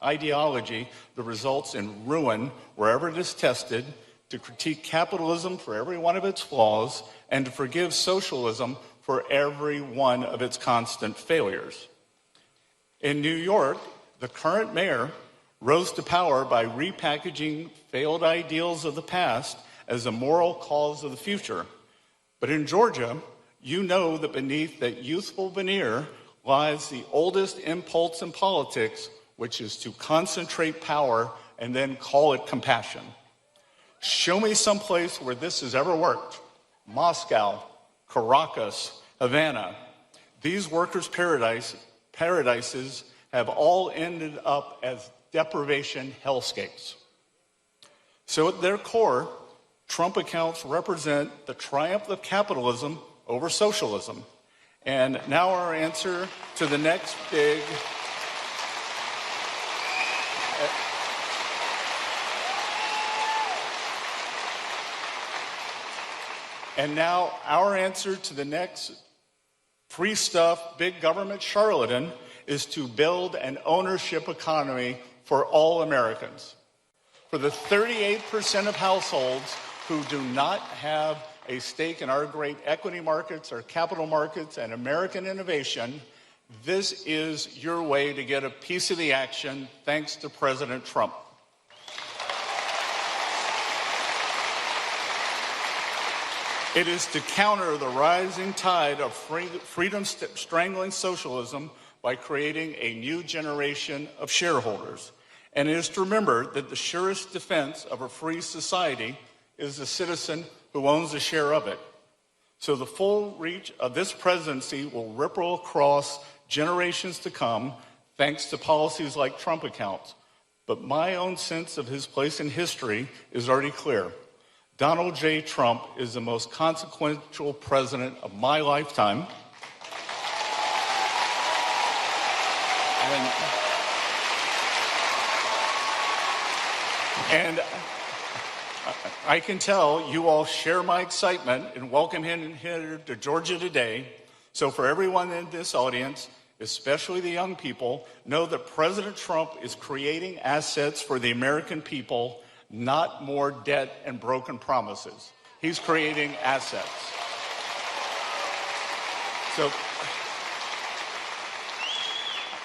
ideology that results in ruin wherever it is tested, to critique capitalism for every one of its flaws, and to forgive socialism for every one of its constant failures. In New York, the current mayor rose to power by repackaging failed ideals of the past as a moral cause of the future. But in Georgia, you know that beneath that youthful veneer lies the oldest impulse in politics, which is to concentrate power and then call it compassion. Show me some place where this has ever worked. Moscow, Caracas, Havana. These workers' paradises have all ended up as deprivation hellscapes. So at their core, Trump accounts represent the triumph of capitalism over socialism. And now our answer to the next big free stuff, big government charlatan is to build an ownership economy for all Americans. For the 38% of households who do not have a stake in our great equity markets, our capital markets, and American innovation, This is your way to get a piece of the action thanks to President Trump. It is to counter the rising tide of freedom-strangling socialism by creating a new generation of shareholders. And it is to remember that the surest defense of a free society is the citizen who owns a share of it. So the full reach of this presidency will ripple across generations to come, thanks to policies like Trump accounts. But my own sense of his place in history is already clear. Donald J. Trump is the most consequential president of my lifetime. And I can tell you all share my excitement in welcoming him here to Georgia today. So for everyone in this audience, especially the young people, know that President Trump is creating assets for the American people, not more debt and broken promises. He's creating assets. So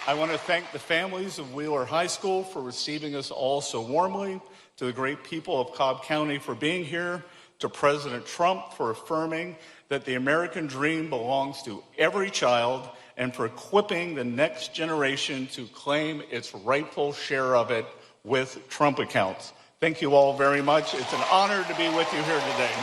I want to thank the families of Wheeler High School for receiving us all so warmly, to the great people of Cobb County for being here, to President Trump for affirming that the American dream belongs to every child, and for equipping the next generation to claim its rightful share of it with Trump accounts. Thank you all very much. It's an honor to be with you here today.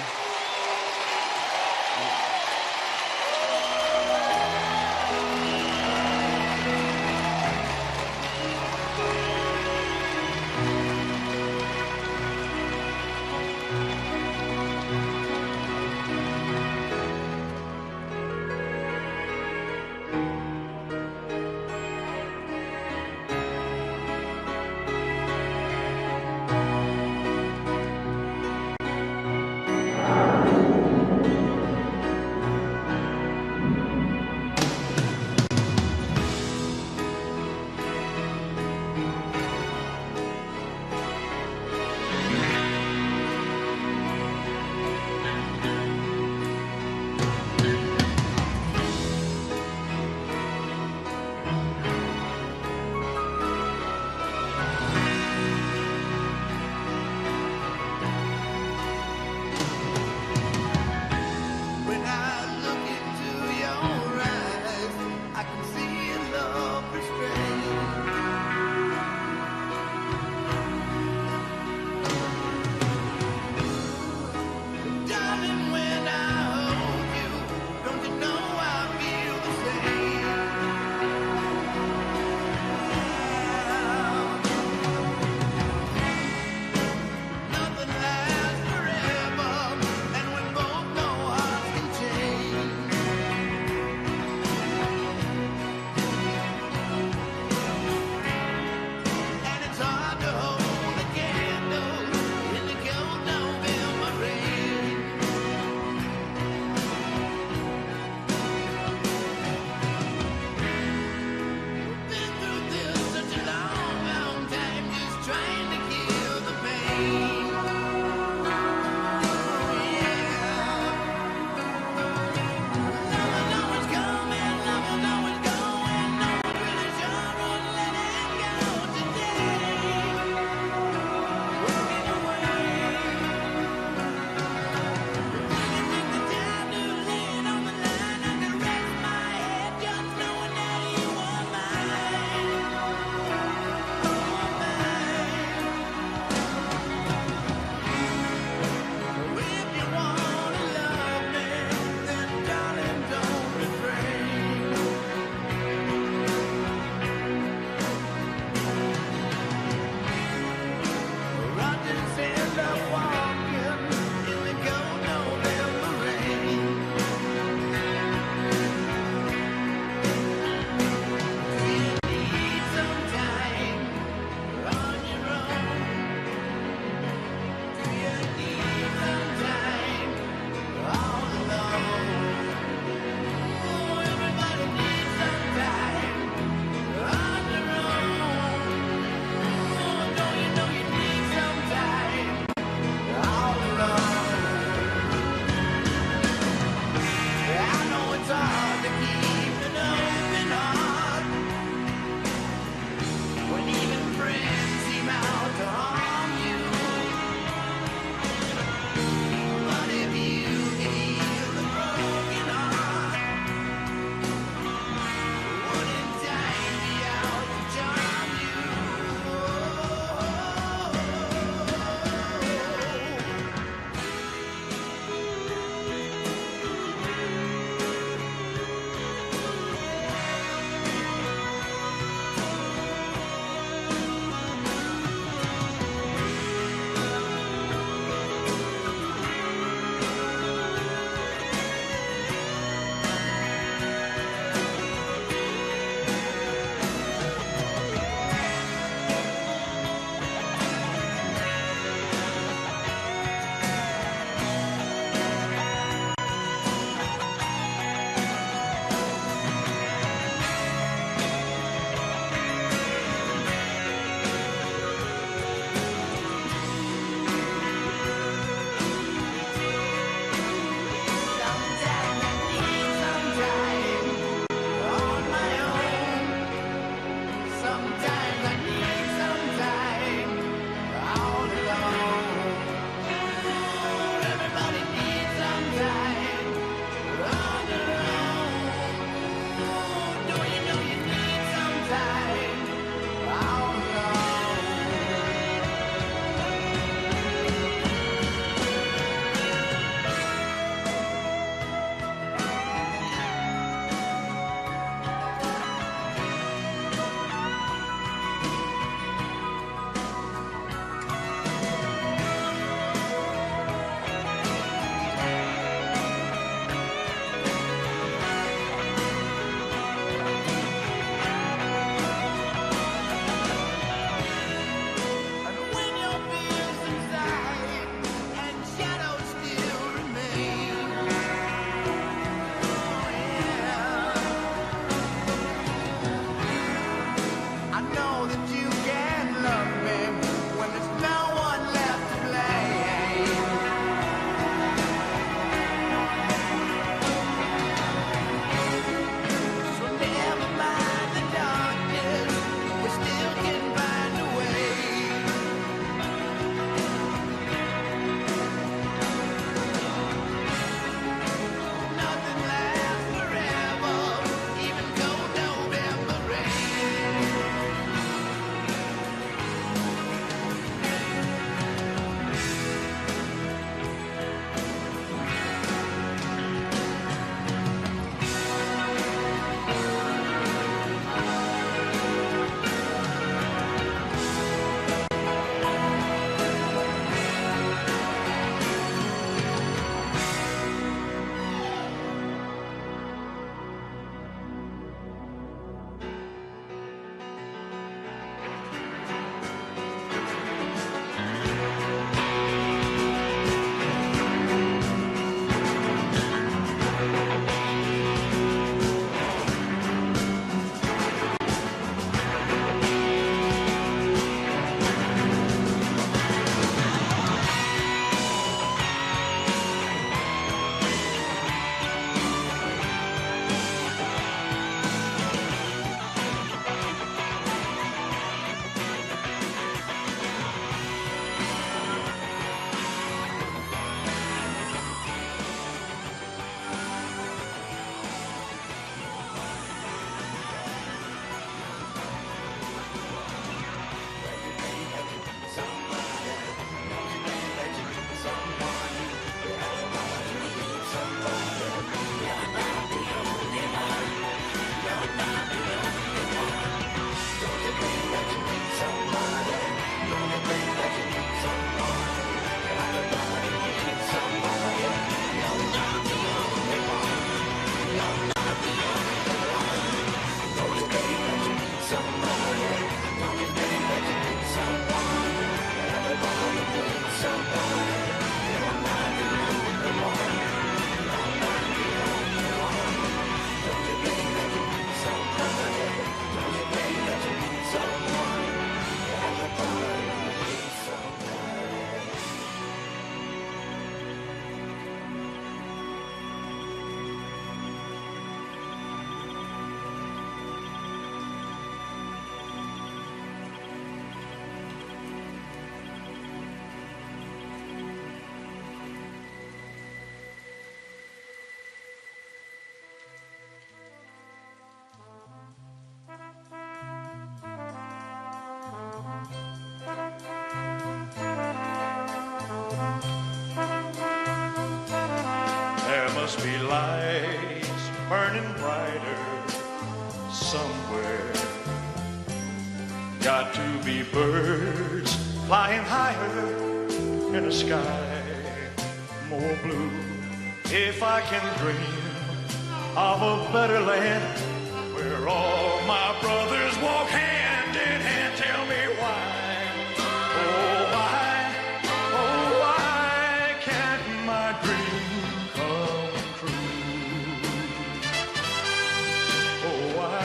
must be lights burning brighter somewhere. Got to be birds flying higher in a sky more blue. If I can dream of a better land where all my brothers walk hand in hand, tell me why, oh why can't my dream come true? Oh why?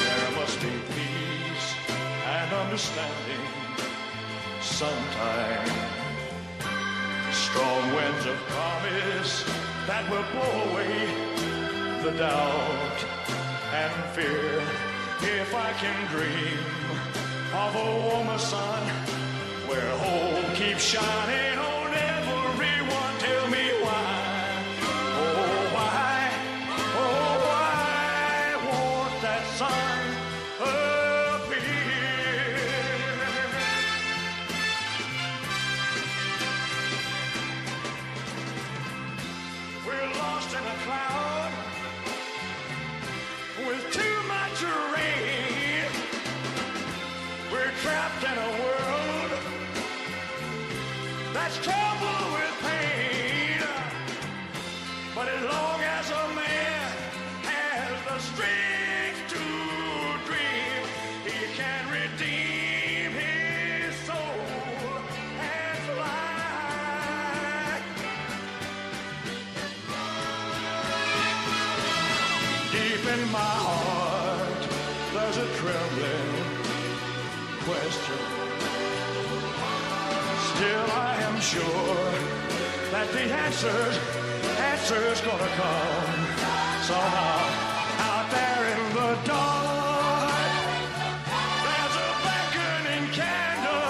There must be peace and understanding sometime. Strong winds of promise that will blow away the doubt and fear. If I can dream of a warmer sun where hope keeps shining on everyone, tell me why, oh why won't that sun appear? We're lost in a cloud with too much rain. We're trapped in a world that's troubled with pain. But as long as a man has the strength to dream, he can redeem his soul and fly. Deep in my heart, there's a trembling question. Still I am sure that the answer's gonna come somehow. Out there in the dark, there's a beckoning candle,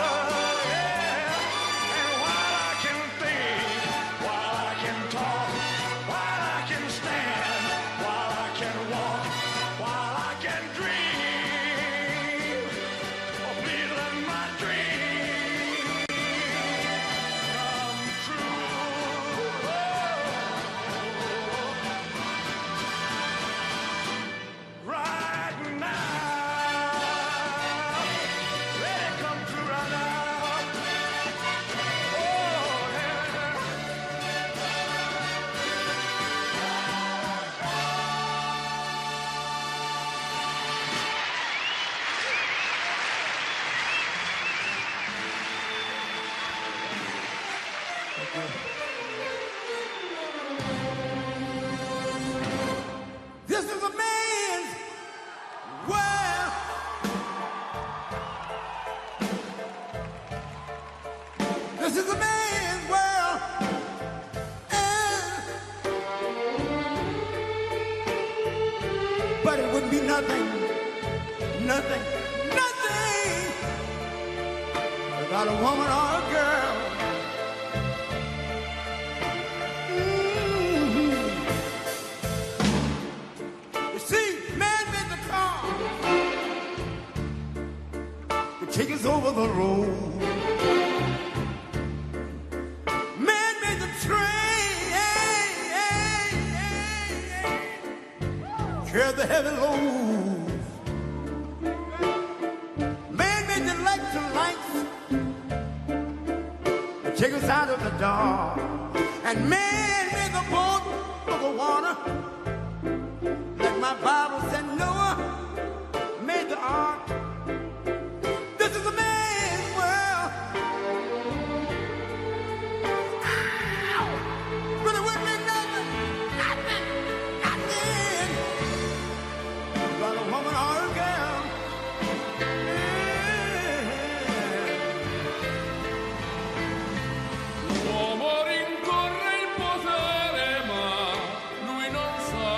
yeah. And while I can think, while I can talk, while I can stand, while I can walk, while I can dream, oh, please let my dream come true. Right now, let it come true right now. Oh, yeah. This is a man's world. This is a man's world. But it would be nothing without a woman or a girl. You see, man made the car, to take us over the road. Man made the train, carry the heavy load. Man made the lights, to take us out of the dark. And man made the boat of the water. Like my Bible said, Noah made the ark. This is a man's world. Ow! But it wouldn't be nothing but a woman or a girl. L'uomo rincorre il potere, ma lui non sa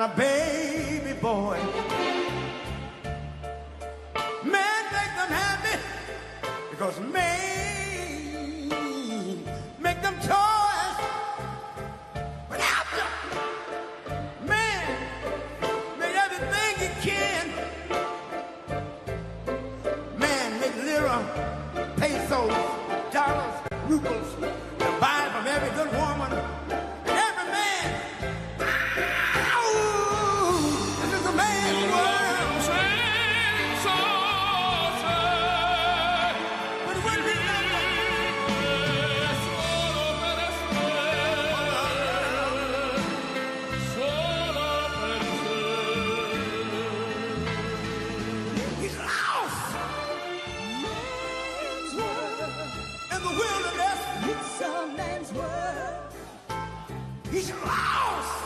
a baby boy. Man make them happy because man make them toys. But after man made everything he can, man make lira, pesos, dollars, rubles, to buy from every good woman. He's lost.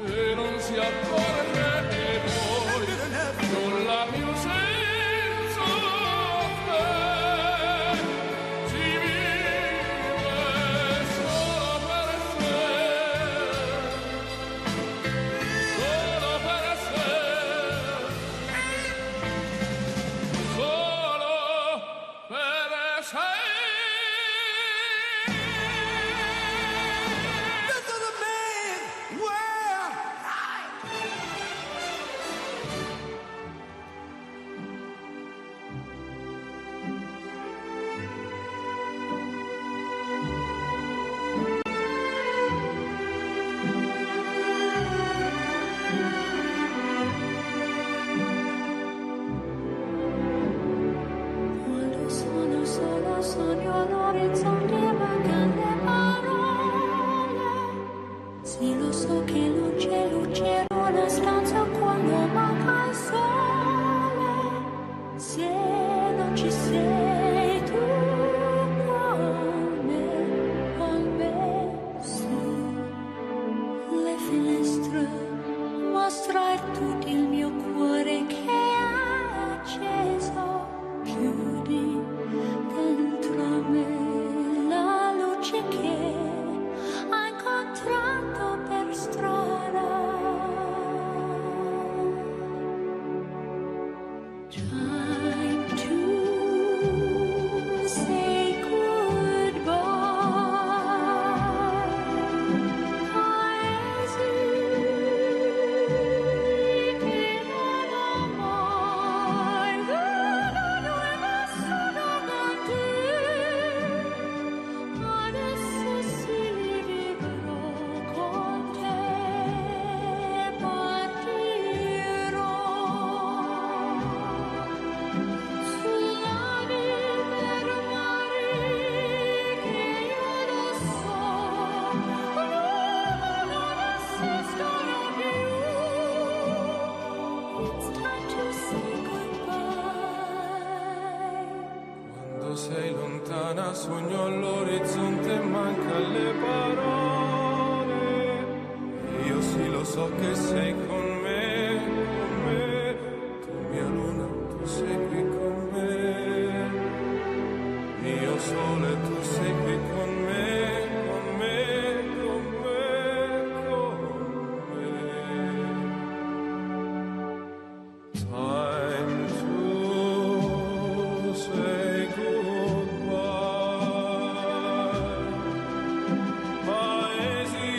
E non si accorge che poi nulla più senza te si vive solo per sé, solo per sé, solo per sé. Sogno all'orizzonte mancano le parole. Sì, lo so che non c'è luce in una stanza quando manca il sole. Se non ci sei tu con me sì. Le finestre mostra tutto il mio cuore che è acceso. Chiudi dentro me la luce che hai incontrato per strada. Time to say goodbye. Paesi che non ho mai veduto e nessuno con te. Adesso sì vivrò con te, partirò sulla vita per mare che io lo so, non esistono più. It's time to say goodbye. Quando sei lontana sogno all'orizzonte manca le parole. Io sì lo so che sei con me, tu mia luna, tu sei qui con me. Mio sole, tu sei qui con me, con me, con me, con me. Time to say goodbye. Paesi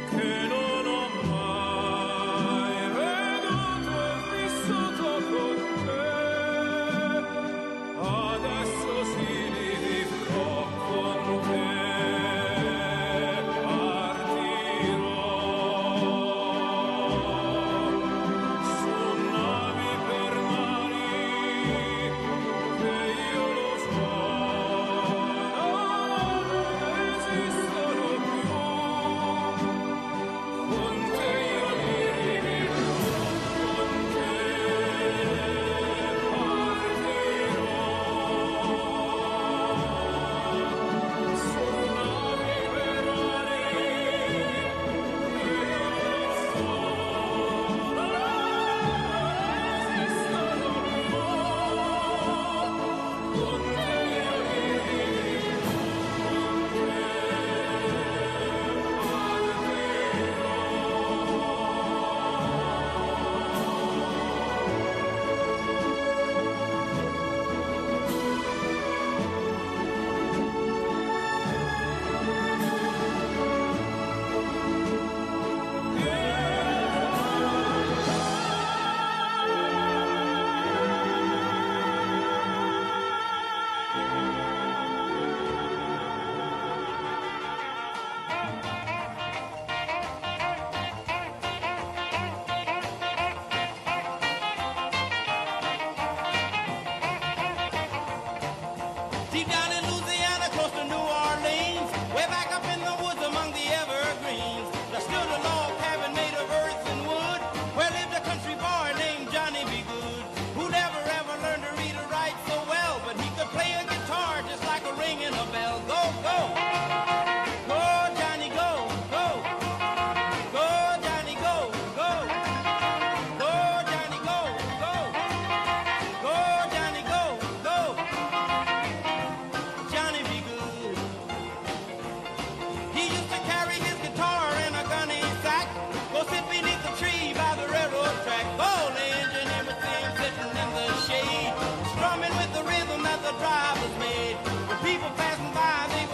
che ringing a bell. Go, go. Go, Johnny, go, go. Go, Johnny, go, go. Go, Johnny, go, go. Go, Johnny, go, go. Johnny be good. He used to carry his guitar in a gunny sack. Go sit beneath the tree by the railroad track. Oh, the engine in with him sitting in the shade, strumming with the rhythm that the drivers made. When people passing by, they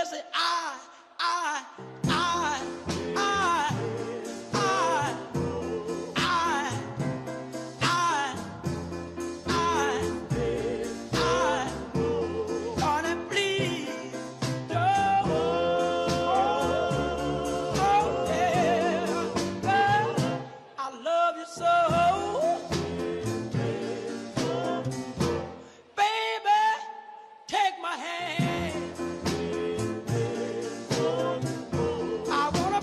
say, I, honey, please, don't, oh, yeah, I love you so, baby, take my hand, I wanna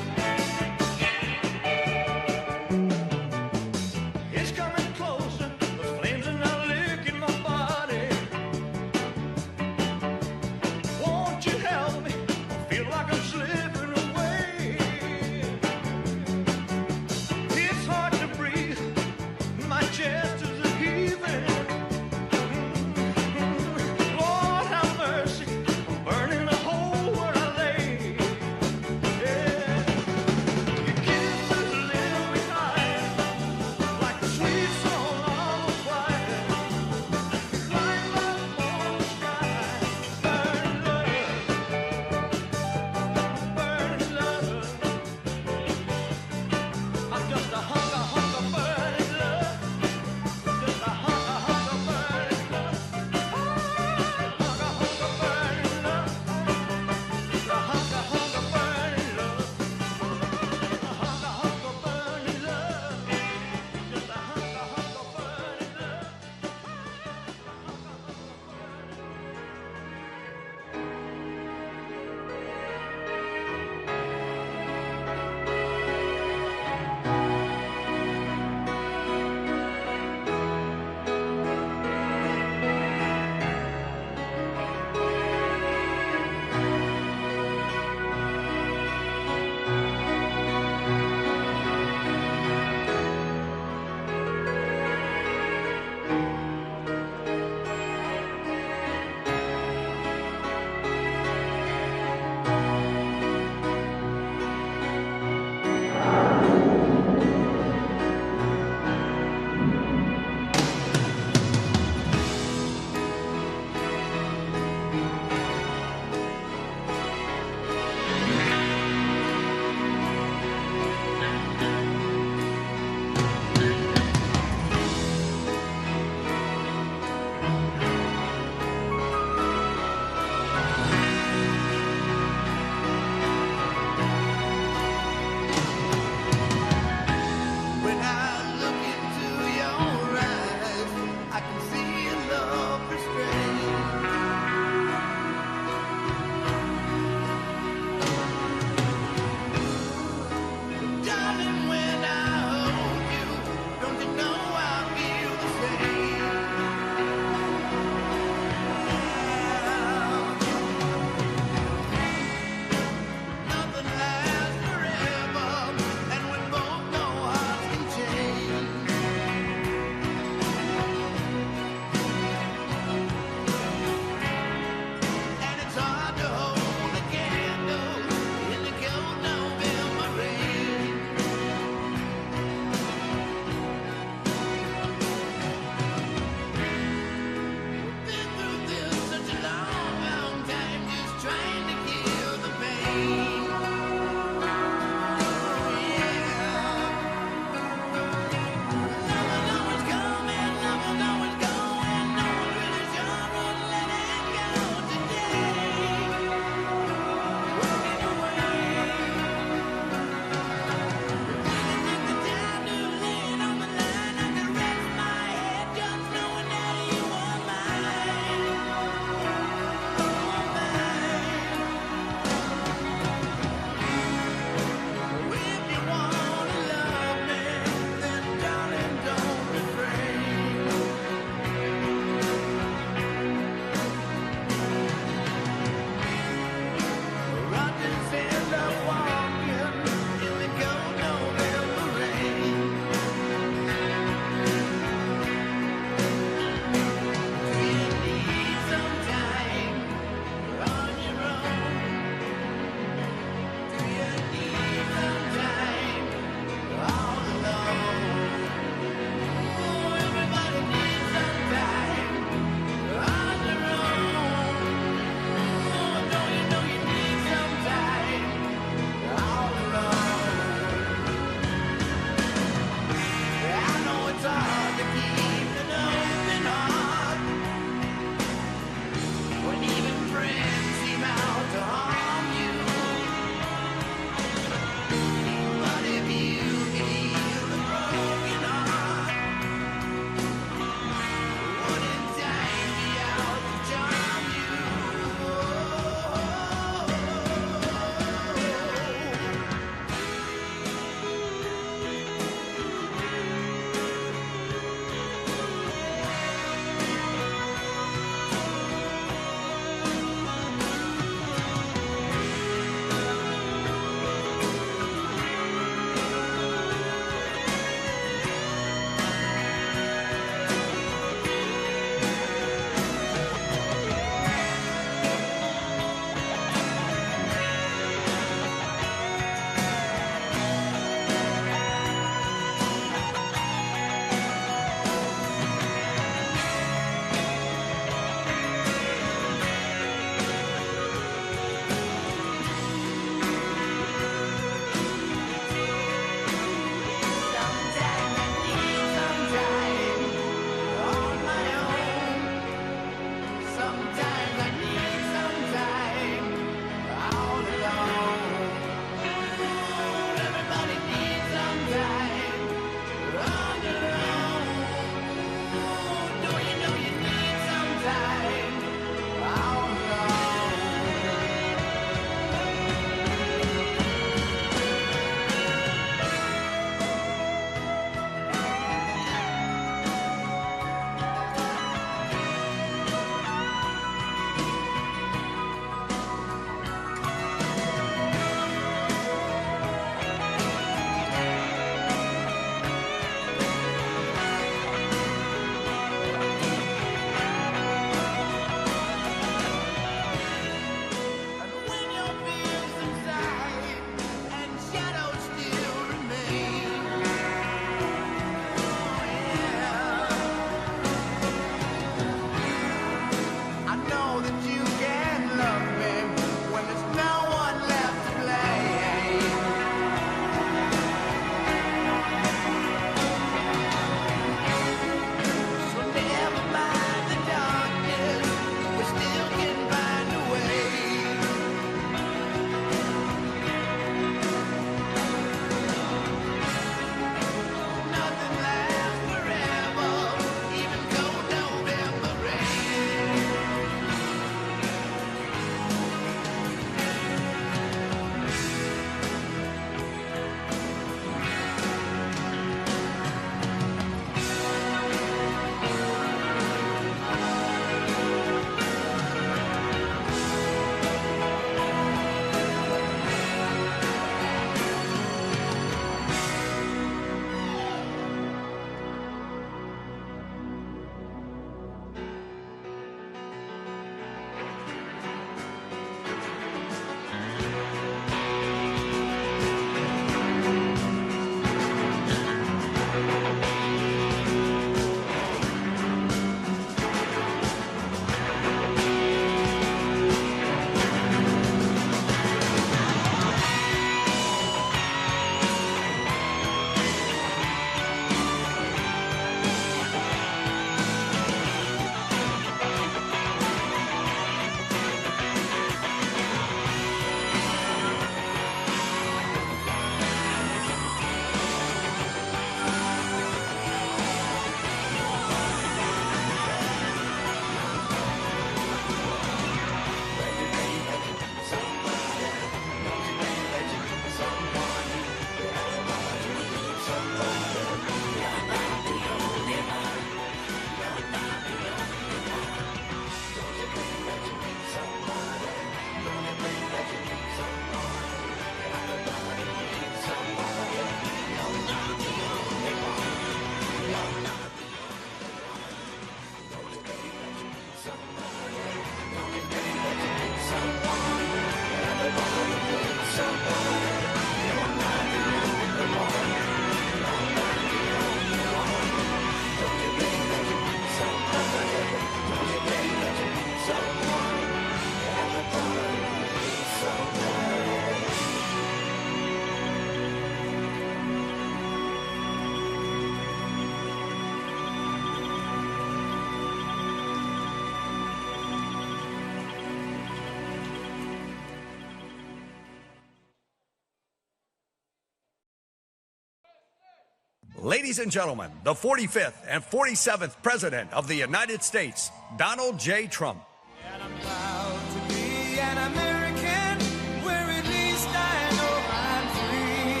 Ladies and gentlemen, the 45th and 47th President of the United States, Donald J. Trump. And I'm proud to be an American, where at least I know I'm free.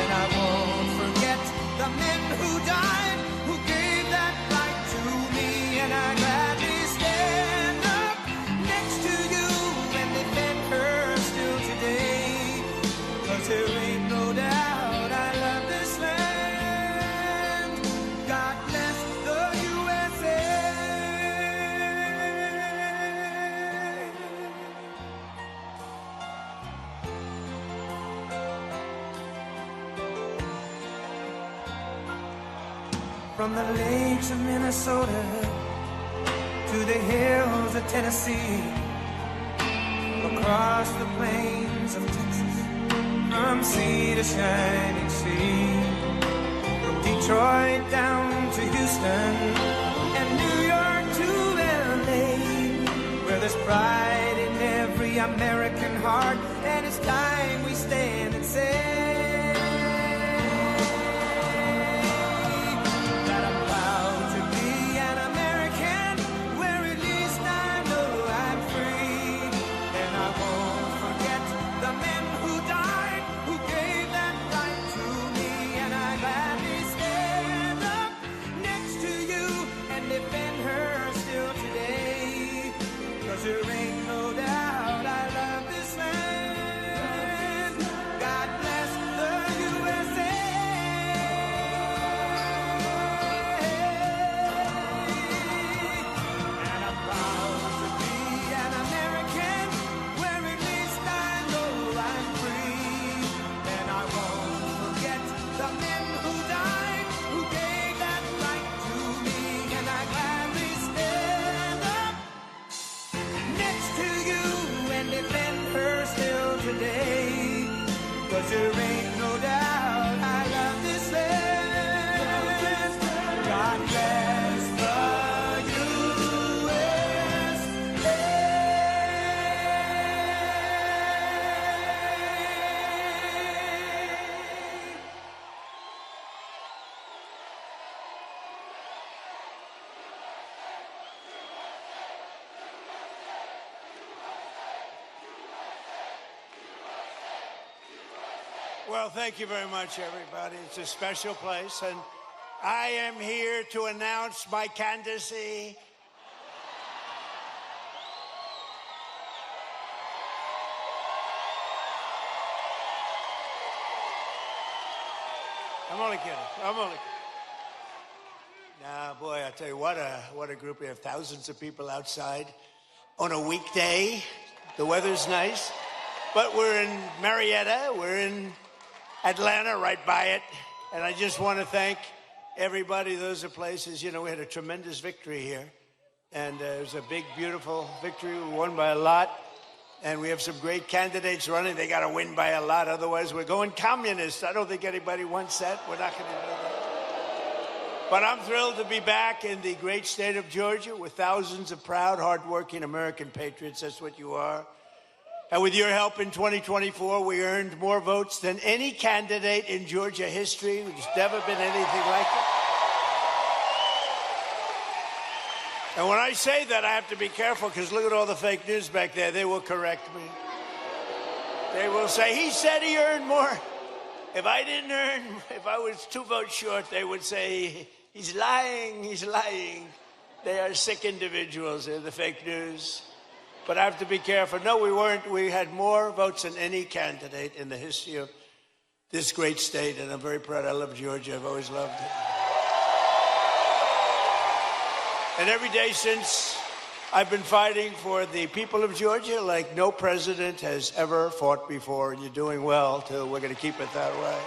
And I won't forget the men who died, who gave that right to me. And I gladly stand up next to you and defend her still today. 'Cause there ain't no doubt I love this land. God bless the USA. From the lakes of Minnesota to the hills of Tennessee, across the plains of Texas, from sea to shining sea, from Detroit down to Houston and New York to LA, where there's pride in every American heart, and it's time we stand and say that I'm proud to be an American, where at least I know I'm free. And I won't forget the men who died, who gave that right to me. And I gladly stand up next to you and defend her still today. 'Cause there ain't no doubt I love this land. God bless the USA. And I'm proud to be an American, where at least I know I'm free. And I won't forget the men who died, who gave that right to me. And I gladly stand up next to you and defend her still today. 'Cause there ain't no doubt I love this land. God bless the USA. Well, thank you very much, everybody. It's a special place, and I am here to announce my candidacy. I'm only kidding. Nah, boy, I tell you what a group. We have thousands of people outside on a weekday. The weather's nice, but we're in Marietta. We're in Atlanta, right by it. And I just want to thank everybody. Those are places, you know, we had a tremendous victory here. And it was a big, beautiful victory. We won by a lot. And we have some great candidates running. They got to win by a lot. Otherwise, we're going communist. I don't think anybody wants that. We're not going to do that. But I'm thrilled to be back in the great state of Georgia with thousands of proud, hardworking American patriots. That's what you are. And with your help in 2024, we earned more votes than any candidate in Georgia history. There's never been anything like it. And when I say that, I have to be careful, because look at all the fake news back there. They will correct me. They will say, he said he earned more. If I didn't earn, if I was 2 votes short, they would say, he's lying, he's lying. They are sick individuals. They're the fake news. But I have to be careful. No, we weren't. We had more votes than any candidate in the history of this great state, and I'm very proud. I love Georgia. I've always loved it. And every day since, I've been fighting for the people of Georgia like no president has ever fought before, and you're doing well, too. We're going to keep it that way.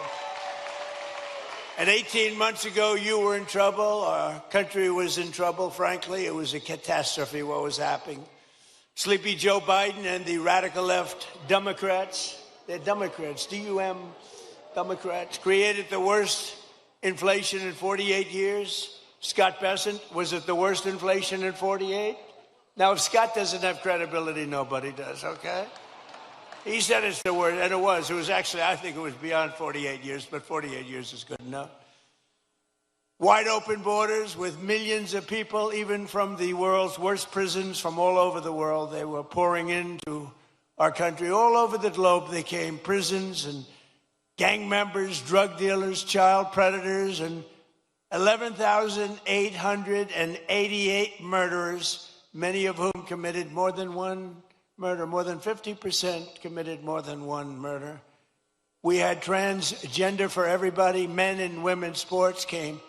And 18 months ago, you were in trouble. Our country was in trouble, frankly. It was a catastrophe what was happening. Sleepy Joe Biden and the radical left Democrats, they're Democrats, D-U-M, Democrats, created the worst inflation in 48 years. Scott Bessent, was it the worst inflation in 48? Now, if Scott doesn't have credibility, nobody does, okay? He said it's the worst, and it was. It was actually, I think it was beyond 48 years, but 48 years is good enough. wide open borders with millions of people, even from the world's worst prisons from all over the world. They were pouring into our country. All over the globe they came, prisons and gang members, drug dealers, child predators, and 11,888 murderers, many of whom committed more than one murder. More than 50% committed more than one murder. We had transgender for everybody. Men and women's sports came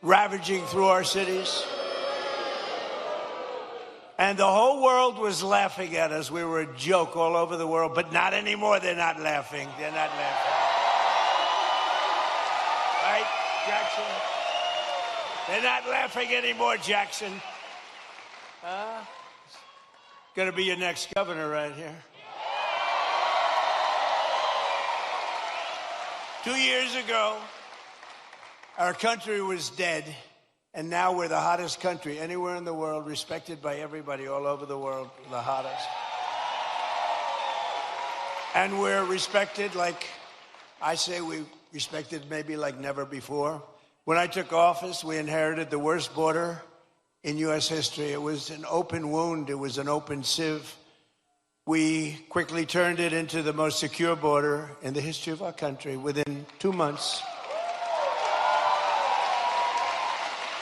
ravaging through our cities. And the whole world was laughing at us. We were a joke all over the world, but not anymore. They're not laughing. They're not laughing. Right, Jackson? They're not laughing anymore, Jackson. Gonna be your next governor right here. 2 years ago, our country was dead, and now we're the hottest country anywhere in the world, respected by everybody all over the world, the hottest. And we're respected like, I say we respected maybe like never before. When I took office, we inherited the worst border in U.S. history. It was an open wound. It was an open sieve. We quickly turned it into the most secure border in the history of our country within 2 months.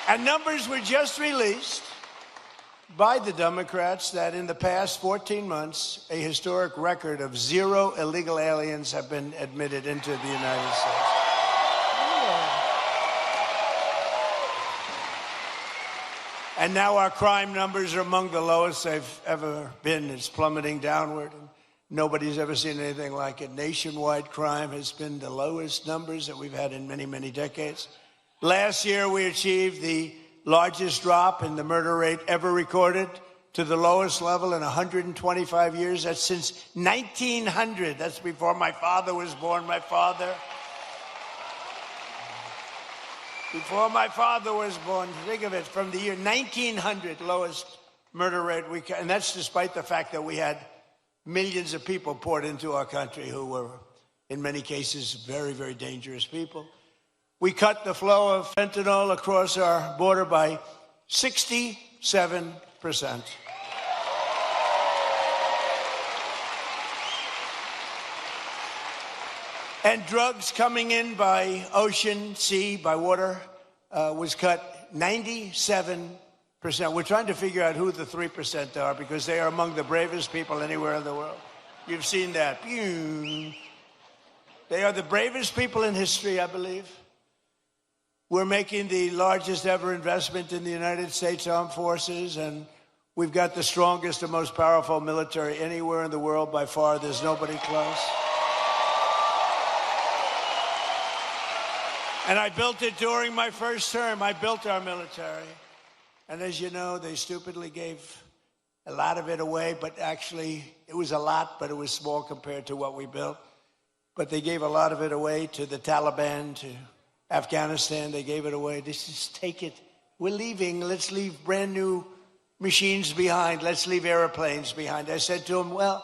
And numbers were just released by the Democrats that in the past 14 months, a historic record of 0 illegal aliens have been admitted into the United States. And now our crime numbers are among the lowest they've ever been. It's plummeting downward, and nobody's ever seen anything like it. Nationwide crime has been the lowest numbers that we've had in many, many decades. Last year, we achieved the largest drop in the murder rate ever recorded to the lowest level in 125 years. That's since 1900. That's before my father was born. Before my father was born, think of it, from the year 1900, lowest murder rate and that's despite the fact that we had millions of people poured into our country who were, in many cases, very, very dangerous people. We cut the flow of fentanyl across our border by 67%. And drugs coming in by ocean, sea, by water was cut 97%. We're trying to figure out who the 3% are because they are among the bravest people anywhere in the world. You've seen that. They are the bravest people in history, I believe. We're making the largest ever investment in the United States Armed Forces, and we've got the strongest and most powerful military anywhere in the world by far. There's nobody close. And I built it during my first term. I built our military. And as you know, they stupidly gave a lot of it away, but actually it was a lot, but it was small compared to what we built. But they gave a lot of it away to the Taliban, to Afghanistan. They gave it away. They just take it. We're leaving. Let's leave brand new machines behind. Let's leave airplanes behind. I said to them, well,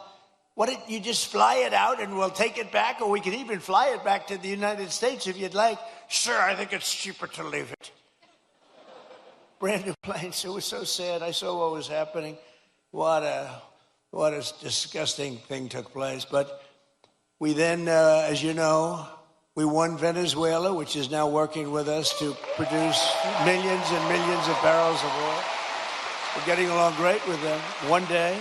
why don't you just fly it out and we'll take it back, or we can even fly it back to the United States if you'd like. Sure, I think it's cheaper to leave it. Brand new planes. It was so sad. I saw what was happening. What a disgusting thing took place. But we then, as you know, we won Venezuela, which is now working with us to produce millions and millions of barrels of oil. We're getting along great with them. One day.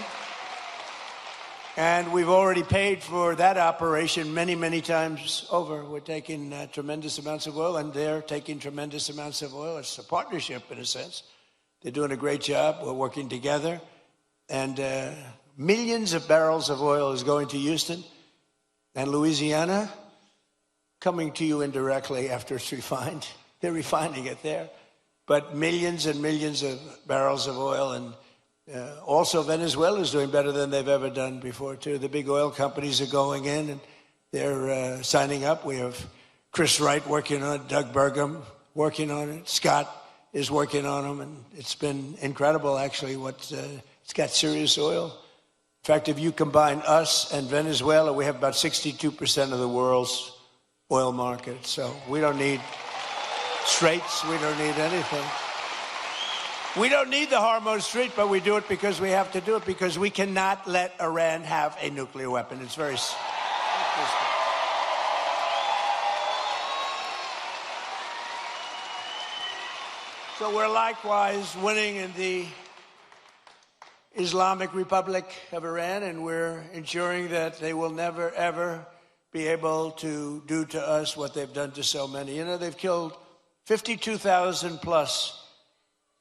And we've already paid for that operation many, many times over. We're taking tremendous amounts of oil, and they're taking tremendous amounts of oil. It's a partnership, in a sense. They're doing a great job. We're working together. And millions of barrels of oil is going to Houston and Louisiana, coming to you indirectly after it's refined. They're refining it there. But millions and millions of barrels of oil, and also, Venezuela is doing better than they've ever done before, too. The big oil companies are going in, and they're signing up. We have Chris Wright working on it, Doug Burgum working on it, Scott is working on them, and it's been incredible, actually. It's got serious oil. In fact, if you combine us and Venezuela, we have about 62% of the world's oil market. So we don't need straits. We don't need anything. We don't need the Hormuz Strait, but we do it because we have to do it, because we cannot let Iran have a nuclear weapon. It's very simple. So we're likewise winning in the Islamic Republic of Iran, and we're ensuring that they will never, ever be able to do to us what they've done to so many. You know, they've killed 52,000 plus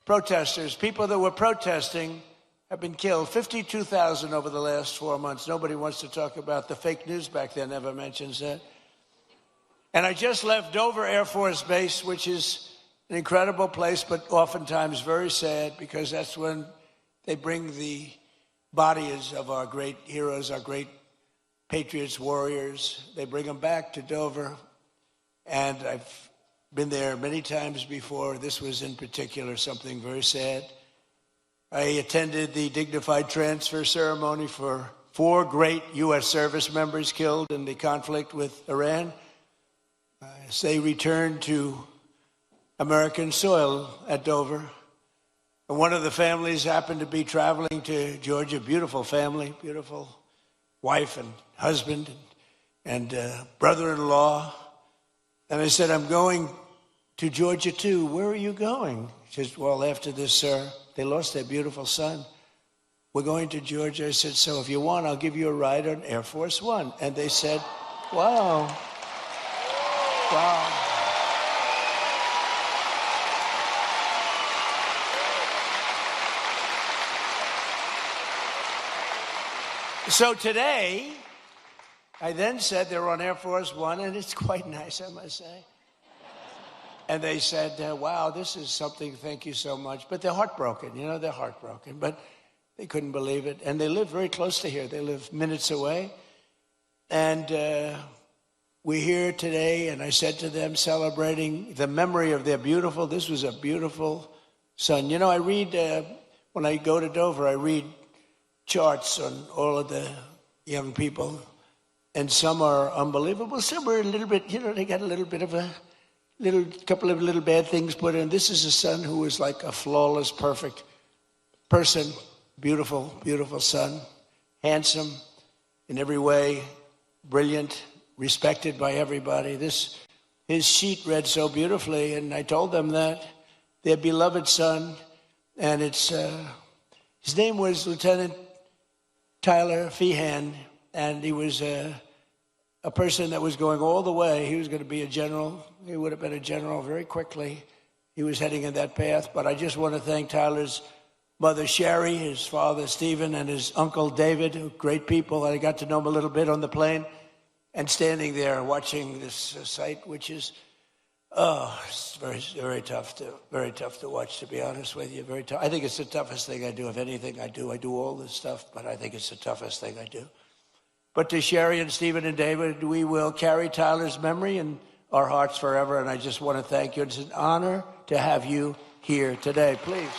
protesters. People that were protesting have been killed. 52,000 over the last 4 months. Nobody wants to talk about the fake news back there, never mentions that. And I just left Dover Air Force Base, which is an incredible place, but oftentimes very sad, because that's when they bring the bodies of our great heroes, our great patriots, warriors. They bring them back to Dover. And I've been there many times before. This was in particular something very sad. I attended the dignified transfer ceremony for 4 great U.S. service members killed in the conflict with Iran. As they returned to American soil at Dover. And one of the families happened to be traveling to Georgia. Beautiful family, beautiful wife and husband and brother-in-law. And I said, I'm going to Georgia too. Where are you going? She says, well, after this, sir, they lost their beautiful son. We're going to Georgia. I said, so if you want, I'll give you a ride on Air Force One. And they said, wow. Wow. So today, I then said they were on Air Force One, and it's quite nice, I must say. And they said, wow, this is something, thank you so much. But they're heartbroken, you know, they're heartbroken. But they couldn't believe it. And they live very close to here. They live minutes away. And we're here today, and I said to them, celebrating the memory of their beautiful, this was a beautiful son. You know, I read, when I go to Dover, I read charts on all of the young people, and some are unbelievable. Some are a little bit, you know, they got a little bit of a couple of little bad things put in. This is a son who is like a flawless, perfect person, beautiful, beautiful son, handsome in every way, brilliant, respected by everybody. His sheet read so beautifully, and I told them that their beloved son, and his name was Lieutenant Tyler Feehan, and he was a person that was going all the way. He was going to be a general. He would have been a general very quickly. He was heading in that path. But I just want to thank Tyler's mother, Sherry, his father, Stephen, and his uncle, David, great people. I got to know them a little bit on the plane, and standing there watching this sight, which is, it's very, very tough to watch, to be honest with you. Very tough. I think it's the toughest thing I do. If anything I do all this stuff, but I think it's the toughest thing I do. But to Sherry and Stephen and David, we will carry Tyler's memory in our hearts forever. And I just want to thank you. It's an honor to have you here today. Please.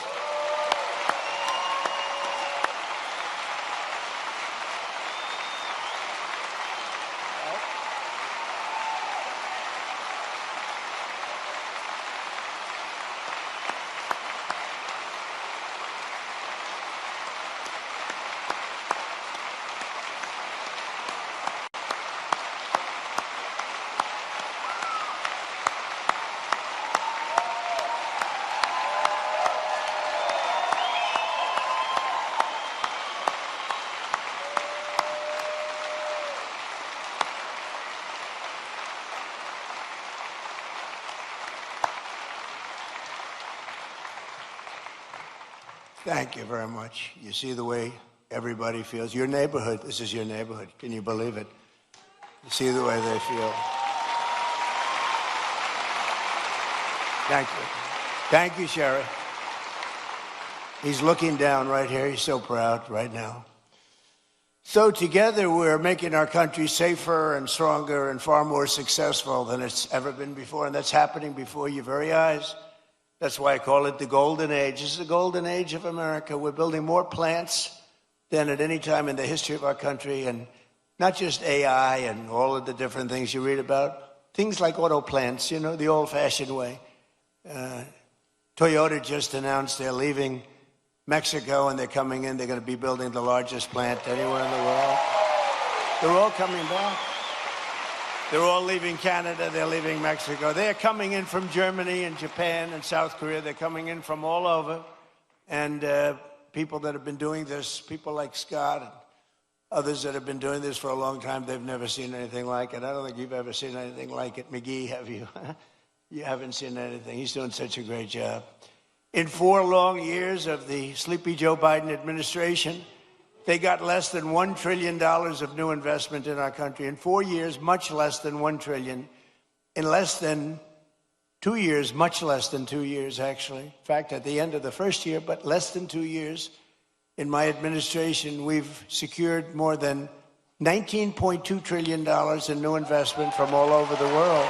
Thank you very much. You see the way everybody feels. Your neighborhood, this is your neighborhood. Can you believe it? You see the way they feel. Thank you. Thank you, Sherry. He's looking down right here. He's so proud right now. So together we're making our country safer and stronger and far more successful than it's ever been before. And that's happening before your very eyes. That's why I call it the golden age. This is the golden age of America. We're building more plants than at any time in the history of our country. And not just AI and all of the different things you read about. Things like auto plants, you know, the old-fashioned way. Toyota just announced they're leaving Mexico and they're coming in. They're going to be building the largest plant anywhere in the world. They're all coming back. They're all leaving Canada. They're leaving Mexico. They're coming in from Germany and Japan and South Korea. They're coming in from all over. And people that have been doing this, people like Scott and others that have been doing this for a long time, they've never seen anything like it. I don't think you've ever seen anything like it. McGee, have you? You haven't seen anything. He's doing such a great job. In 4 long years of the sleepy Joe Biden administration, they got less than $1 trillion of new investment in our country. In 4 years, much less than $1 trillion. In less than 2 years, much less than 2 years, actually. In fact, at the end of the first year, but less than 2 years, in my administration, we've secured more than $19.2 trillion in new investment from all over the world.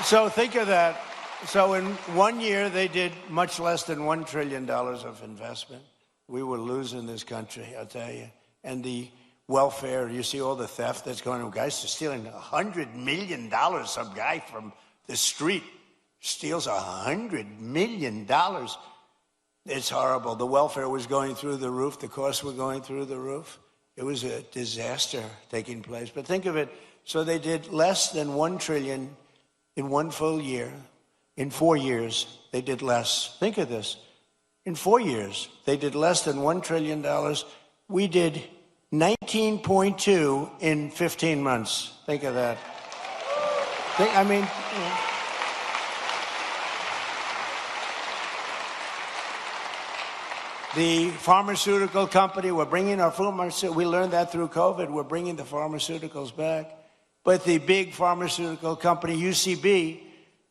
So think of that. So in 1 year, they did much less than $1 trillion of investment. We were losing this country, I'll tell you. And the welfare, you see all the theft that's going on. Guys are stealing $100 million. Some guy from the street steals $100 million. It's horrible. The welfare was going through the roof. The costs were going through the roof. It was a disaster taking place. But think of it. So they did less than $1 trillion in 1 full year. In 4 years, they did less. Think of this. In 4 years, they did less than $1 trillion. We did 19.2 in 15 months. Think of that. The pharmaceutical company, we're bringing our pharmaceuticals, we learned that through COVID, we're bringing the pharmaceuticals back. But the big pharmaceutical company, UCB,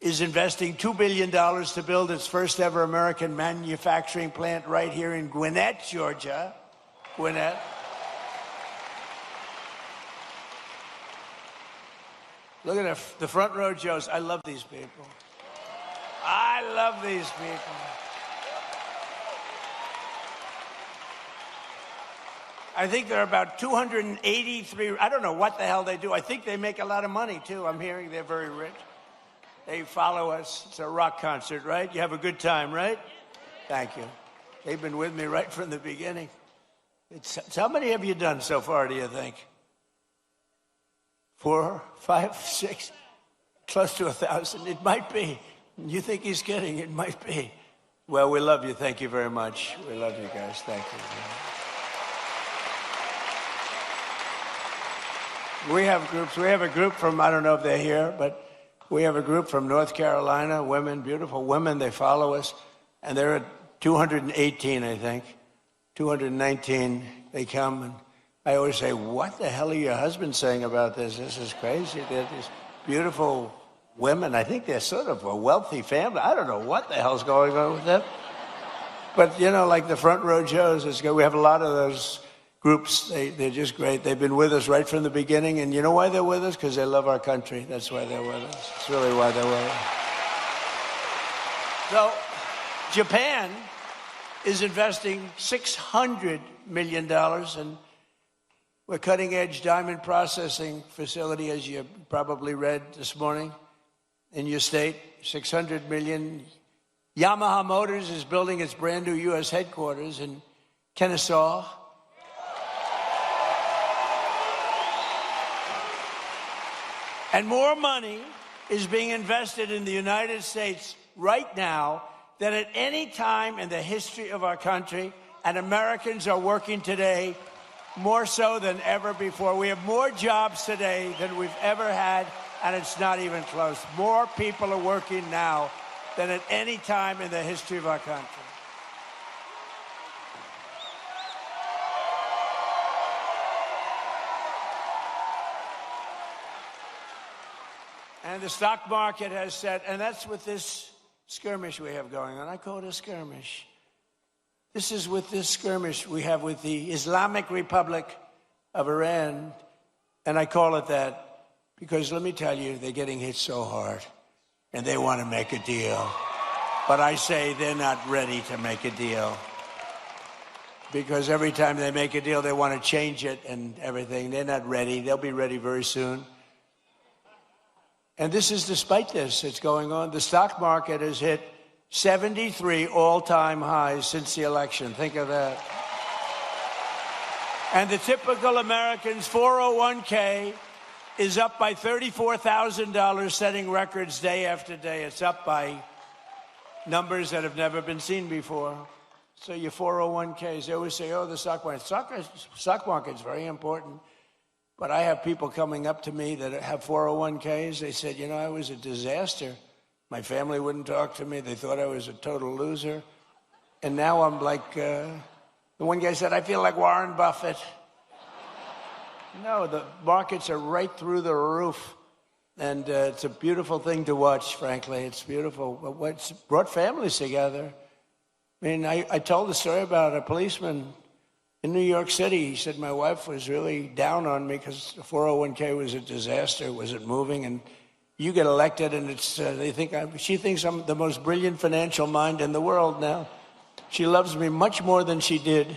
is investing $2 billion to build its first ever American manufacturing plant right here in Gwinnett, Georgia. Gwinnett. Look at the front row Joes. I love these people. I love these people. I think there are about 283. I don't know what the hell they do. I think they make a lot of money, too. I'm hearing they're very rich. They follow us. It's a rock concert, right? You have a good time, right? Thank you. They've been with me right from the beginning. How many have you done so far, do you think? 4, 5, 6, close to 1,000. It might be. You think he's kidding? It might be. Well, we love you. Thank you very much. We love you guys. Thank you. We have groups. We have a group from, I don't know if they're here, but we have a group from North Carolina, women, beautiful women. They follow us, and they're at 218, I think. 219, they come, and I always say, what the hell are your husbands saying about this? This is crazy. They're these beautiful women. I think they're sort of a wealthy family. I don't know what the hell's going on with them. But, you know, like the front row Joes, we have a lot of those groups. They're just great. They've been with us right from the beginning. And you know why they're with us? Because they love our country. That's why they're with us. It's really why they're with us. So Japan is investing $600 million in a cutting-edge diamond processing facility, as you probably read this morning in your state. $600 million. Yamaha Motors is building its brand new U.S. headquarters in Kennesaw. And more money is being invested in the United States right now than at any time in the history of our country. And Americans are working today more so than ever before. We have more jobs today than we've ever had, and it's not even close. More people are working now than at any time in the history of our country. And the stock market has said, and that's with this skirmish we have going on. I call it a skirmish. This is with this skirmish we have with the Islamic Republic of Iran. And I call it that because, let me tell you, they're getting hit so hard. And they want to make a deal. But I say they're not ready to make a deal. Because every time they make a deal, they want to change it and everything. They're not ready. They'll be ready very soon. And this is despite this, it's going on. The stock market has hit 73 all-time highs since the election. Think of that. And the typical American's 401k is up by $34,000, setting records day after day. It's up by numbers that have never been seen before. So your 401ks, they always say, oh, the stock market. Stock market's very important. But I have people coming up to me that have 401ks. They said, you know, I was a disaster. My family wouldn't talk to me. They thought I was a total loser. And now I'm like, the one guy said, I feel like Warren Buffett. No, the markets are right through the roof. And it's a beautiful thing to watch, frankly. It's beautiful. What's brought families together. I mean, I told the story about a policeman in New York City. He said, my wife was really down on me because the 401k was a disaster. It wasn't moving. And you get elected, and it's she thinks I'm the most brilliant financial mind in the world now. She loves me much more than she did.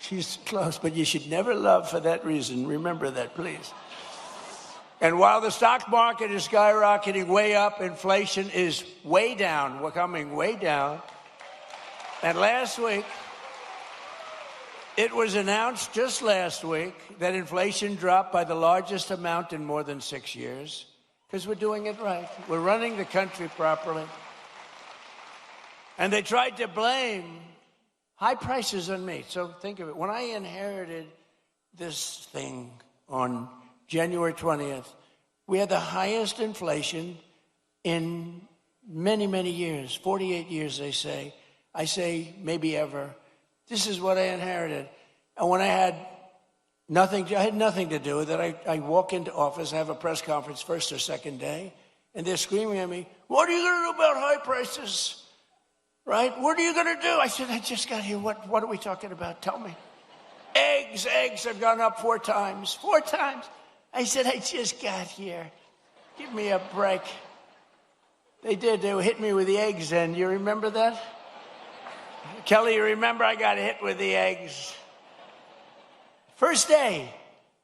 She's close, but you should never love for that reason. Remember that, please. And while the stock market is skyrocketing way up, inflation is way down. We're coming way down. And last week, it was announced just last week that inflation dropped by the largest amount in more than 6 years, because we're doing it right. We're running the country properly. And they tried to blame high prices on me. So think of it. When I inherited this thing on January 20th, we had the highest inflation in many, many years, 48 years, they say. I say maybe ever. This is what I inherited. And when I had nothing to do with it. I walk into office, I have a press conference first or second day, and they're screaming at me, what are you going to do about high prices? Right? What are you going to do? I said, I just got here. What are we talking about? Tell me. Eggs have gone up 4 times. 4 times. I said, I just got here. Give me a break. They did. They hit me with the eggs, and you remember that? Kelly, you remember I got hit with the eggs. First day,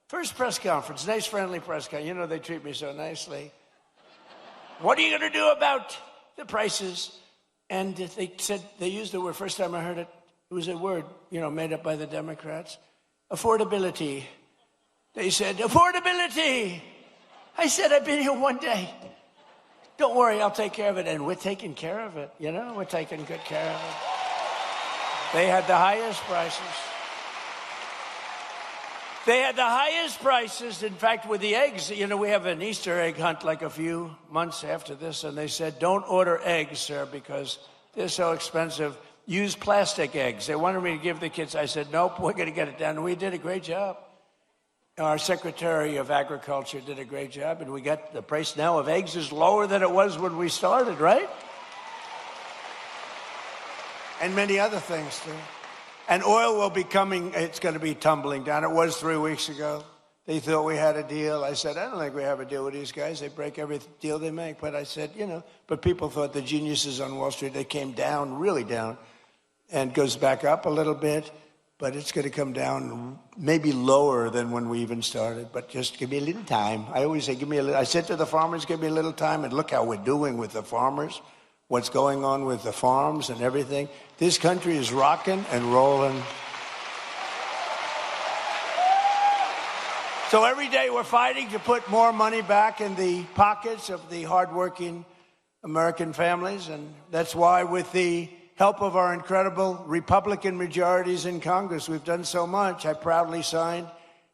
first press conference, nice friendly press conference. You know, they treat me so nicely. What are you going to do about the prices? And they said, they used the word, first time I heard it, it was a word, made up by the Democrats. Affordability. They said, affordability. I said, I've been here 1 day. Don't worry, I'll take care of it. And we're taking care of it, we're taking good care of it. They had the highest prices. They had the highest prices. In fact, with the eggs, we have an Easter egg hunt like a few months after this, and they said, don't order eggs, sir, because they're so expensive. Use plastic eggs. They wanted me to give the kids. I said, nope, we're going to get it done. And we did a great job. Our Secretary of Agriculture did a great job, and we got the price now of eggs is lower than it was when we started, right? And many other things, too. And oil will be coming, it's going to be tumbling down. It was 3 weeks ago. They thought we had a deal. I said, I don't think we have a deal with these guys. They break every deal they make. But I said, but people thought the geniuses on Wall Street, they came down, really down, and goes back up a little bit. But it's going to come down maybe lower than when we even started. But just give me a little time. I always say, I said to the farmers, give me a little time. And look how we're doing with the farmers. What's going on with the farms and everything. This country is rocking and rolling. So every day we're fighting to put more money back in the pockets of the hardworking American families. And that's why, with the help of our incredible Republican majorities in Congress, we've done so much. I proudly signed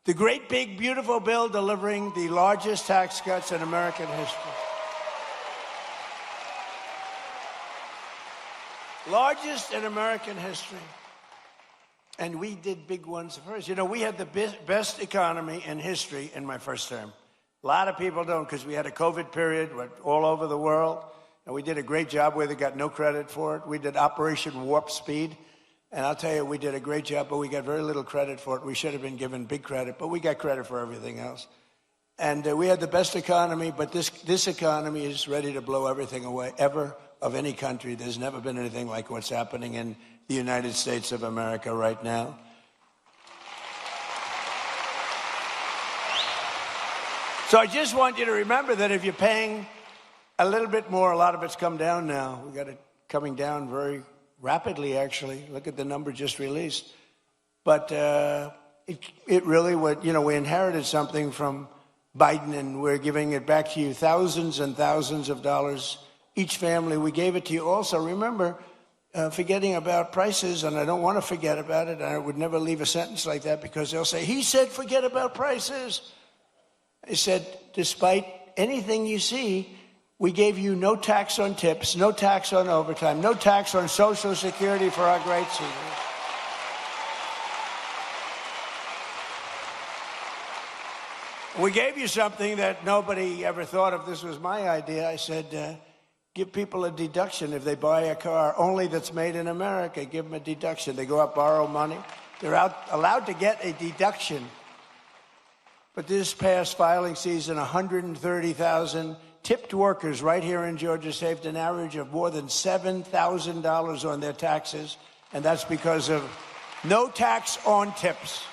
the great, big, beautiful bill delivering the largest tax cuts in American history. Largest in American history. And we did big ones first. We had the best economy in history in my first term. A lot of people don't, because we had a COVID period, went all over the world. And we did a great job where they got no credit for it. We did Operation Warp Speed. And I'll tell you, we did a great job, but we got very little credit for it. We should have been given big credit, but we got credit for everything else. And we had the best economy, but this economy is ready to blow everything away, ever, of any country. There's never been anything like what's happening in the United States of America right now. So I just want you to remember that if you're paying a little bit more, a lot of it's come down now. We got it coming down very rapidly, actually. Look at the number just released. But it really would, we inherited something from Biden, and we're giving it back to you, thousands and thousands of dollars each family. We gave it to you also. Remember, forgetting about prices, and I don't want to forget about it. I would never leave a sentence like that because they'll say, he said forget about prices. I said, despite anything you see, we gave you no tax on tips, no tax on overtime, no tax on Social Security for our great seniors. We gave you something that nobody ever thought of. This was my idea. I said, give people a deduction if they buy a car only that's made in America. Give them a deduction. They go out, borrow money. They're allowed to get a deduction. But this past filing season, 130,000 tipped workers right here in Georgia saved an average of more than $7,000 on their taxes, and that's because of no tax on tips.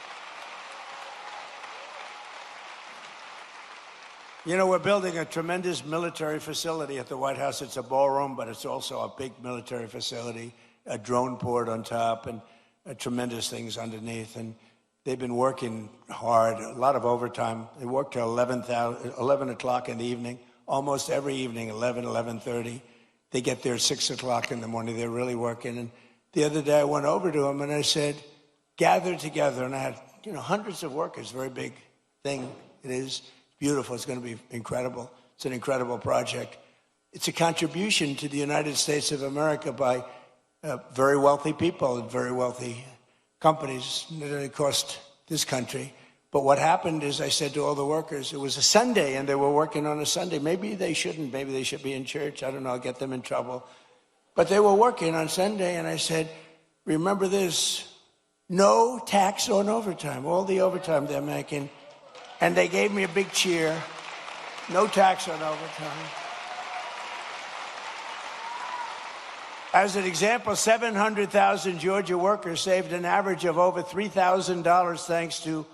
We're building a tremendous military facility at the White House. It's a ballroom, but it's also a big military facility, a drone port on top, and tremendous things underneath. And they've been working hard, a lot of overtime. They work till 11 o'clock in the evening, almost every evening, 11:30. They get there at 6 o'clock in the morning. They're really working. And the other day I went over to them and I said, gather together. And I had, hundreds of workers, very big thing it is. Beautiful. It's going to be incredible. It's an incredible project. It's a contribution to the United States of America by very wealthy people and very wealthy companies that cost this country. But what happened is I said to all the workers, it was a Sunday and they were working on a Sunday. Maybe they shouldn't. Maybe they should be in church. I don't know. I'll get them in trouble. But they were working on Sunday and I said, remember this, no tax on overtime, all the overtime they're making. And they gave me a big cheer. No tax on overtime. As an example, 700,000 Georgia workers saved an average of over $3,000 thanks to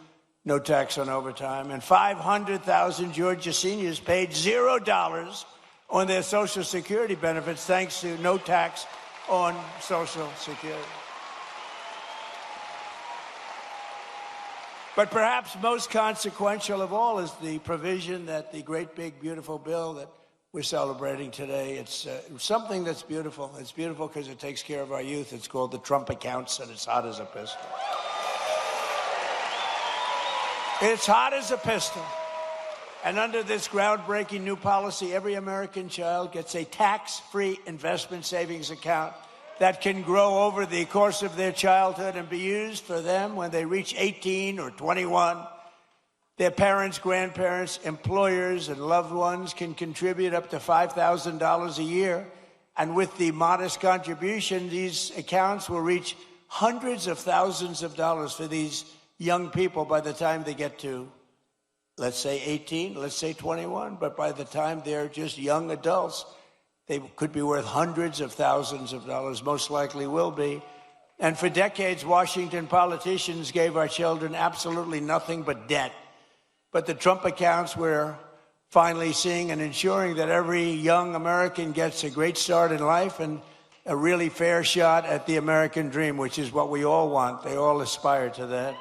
no tax on overtime. And 500,000 Georgia seniors paid $0 on their Social Security benefits thanks to no tax on Social Security. But perhaps most consequential of all is the provision that the great, big, beautiful bill that we're celebrating today. It's something that's beautiful. It's beautiful because it takes care of our youth. It's called the Trump accounts, and it's hot as a pistol. It's hot as a pistol. And under this groundbreaking new policy, every American child gets a tax-free investment savings account that can grow over the course of their childhood and be used for them when they reach 18 or 21. Their parents, grandparents, employers, and loved ones can contribute up to $5,000 a year. And with the modest contribution, these accounts will reach hundreds of thousands of dollars for these young people by the time they get to, let's say 18, let's say 21. But by the time they're just young adults, they could be worth hundreds of thousands of dollars, most likely will be. And for decades, Washington politicians gave our children absolutely nothing but debt. But the Trump accounts, we're finally seeing and ensuring that every young American gets a great start in life and a really fair shot at the American dream, which is what we all want. They all aspire to that.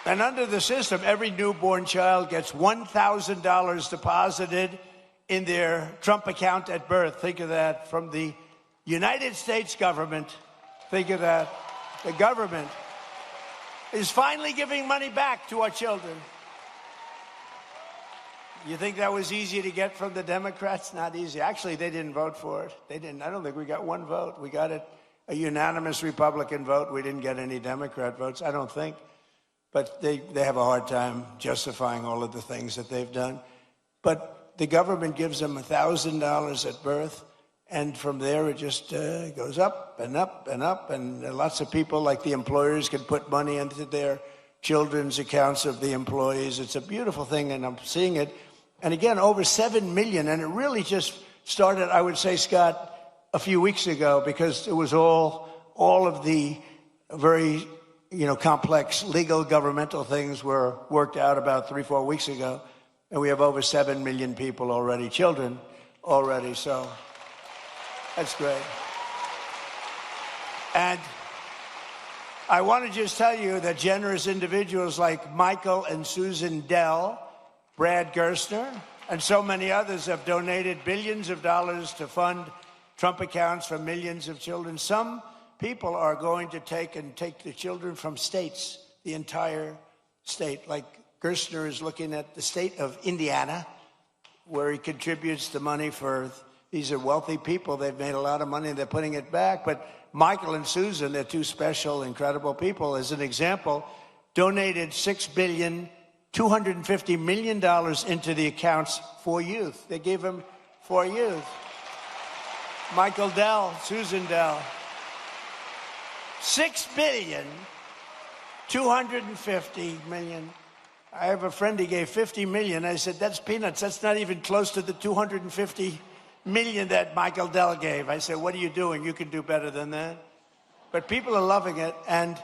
And under the system, every newborn child gets $1,000 deposited in their Trump account at birth. Think of that. From the United States government. Think of that. The government is finally giving money back to our children. You think that was easy to get from the Democrats? Not easy. Actually, they didn't vote for it. They didn't. I don't think we got one vote. We got a unanimous Republican vote. We didn't get any Democrat votes, I don't think. But they have a hard time justifying all of the things that they've done. But the government gives them $1,000 at birth, and from there it just goes up and up and up. And lots of people, like the employers, can put money into their children's accounts of the employees. It's a beautiful thing, and I'm seeing it. And again, over 7 million, and it really just started, I would say, Scott, a few weeks ago, because it was all all of the very, complex legal governmental things were worked out about 3-4 weeks ago. And we have over 7 million people already, children already. So that's great. And I want to just tell you that generous individuals like Michael and Susan Dell, Brad Gerstner, and so many others have donated billions of dollars to fund Trump accounts for millions of children. Some people are going to take the children from states, the entire state. Like Gerstner is looking at the state of Indiana, where he contributes the money for, these are wealthy people. They've made a lot of money. They're putting it back. But Michael and Susan, they're two special, incredible people. As an example, donated $6.25 billion into the accounts for youth. They gave them for youth. Michael Dell, Susan Dell. $6.25 billion. I have a friend, he gave $50 million. I said, that's peanuts. That's not even close to the $250 million that Michael Dell gave. I said, what are you doing? You can do better than that. But people are loving it. And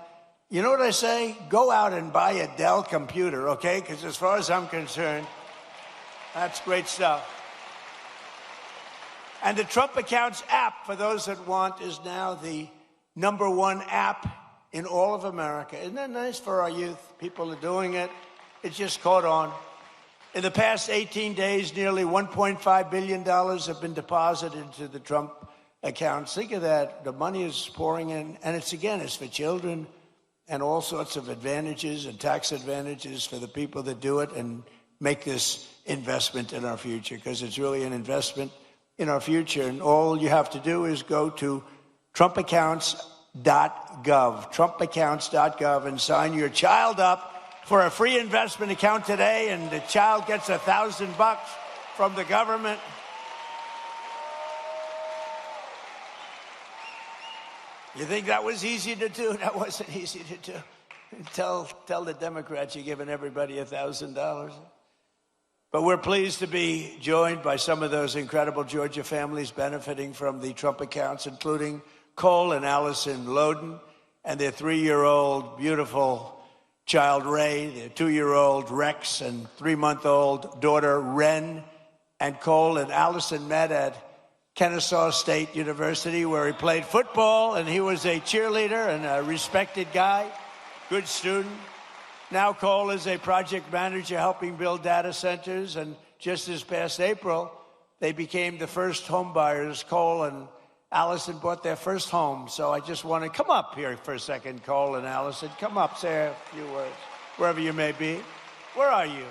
you know what I say? Go out and buy a Dell computer, okay? Because as far as I'm concerned, that's great stuff. And the Trump Accounts app, for those that want, is now the #1 app in all of America. Isn't that nice for our youth? People are doing it. It just caught on. In the past 18 days, nearly $1.5 billion have been deposited into the Trump accounts. Think of that. The money is pouring in. And it's for children and all sorts of advantages and tax advantages for the people that do it and make this investment in our future, because it's really an investment in our future. And all you have to do is go to trumpaccounts.gov, trumpaccounts.gov, and sign your child up for a free investment account today, and the child gets $1,000 from the government. You think that was easy to do? That wasn't easy to do. Tell the Democrats you're giving everybody $1,000. But we're pleased to be joined by some of those incredible Georgia families benefiting from the Trump accounts, including Cole and Allison Loden and their 3-year-old beautiful child Ray, their 2-year-old Rex, and 3-month-old daughter Ren. And Cole and Allison met at Kennesaw State University, where he played football, and he was a cheerleader and a respected guy, good student. Now Cole is a project manager helping build data centers, and just this past April, they became the first home buyers. Cole and Allison bought their first home. So I just want to come up here for a second, Cole and Allison. Come up, say a few words, wherever you may be. Where are you?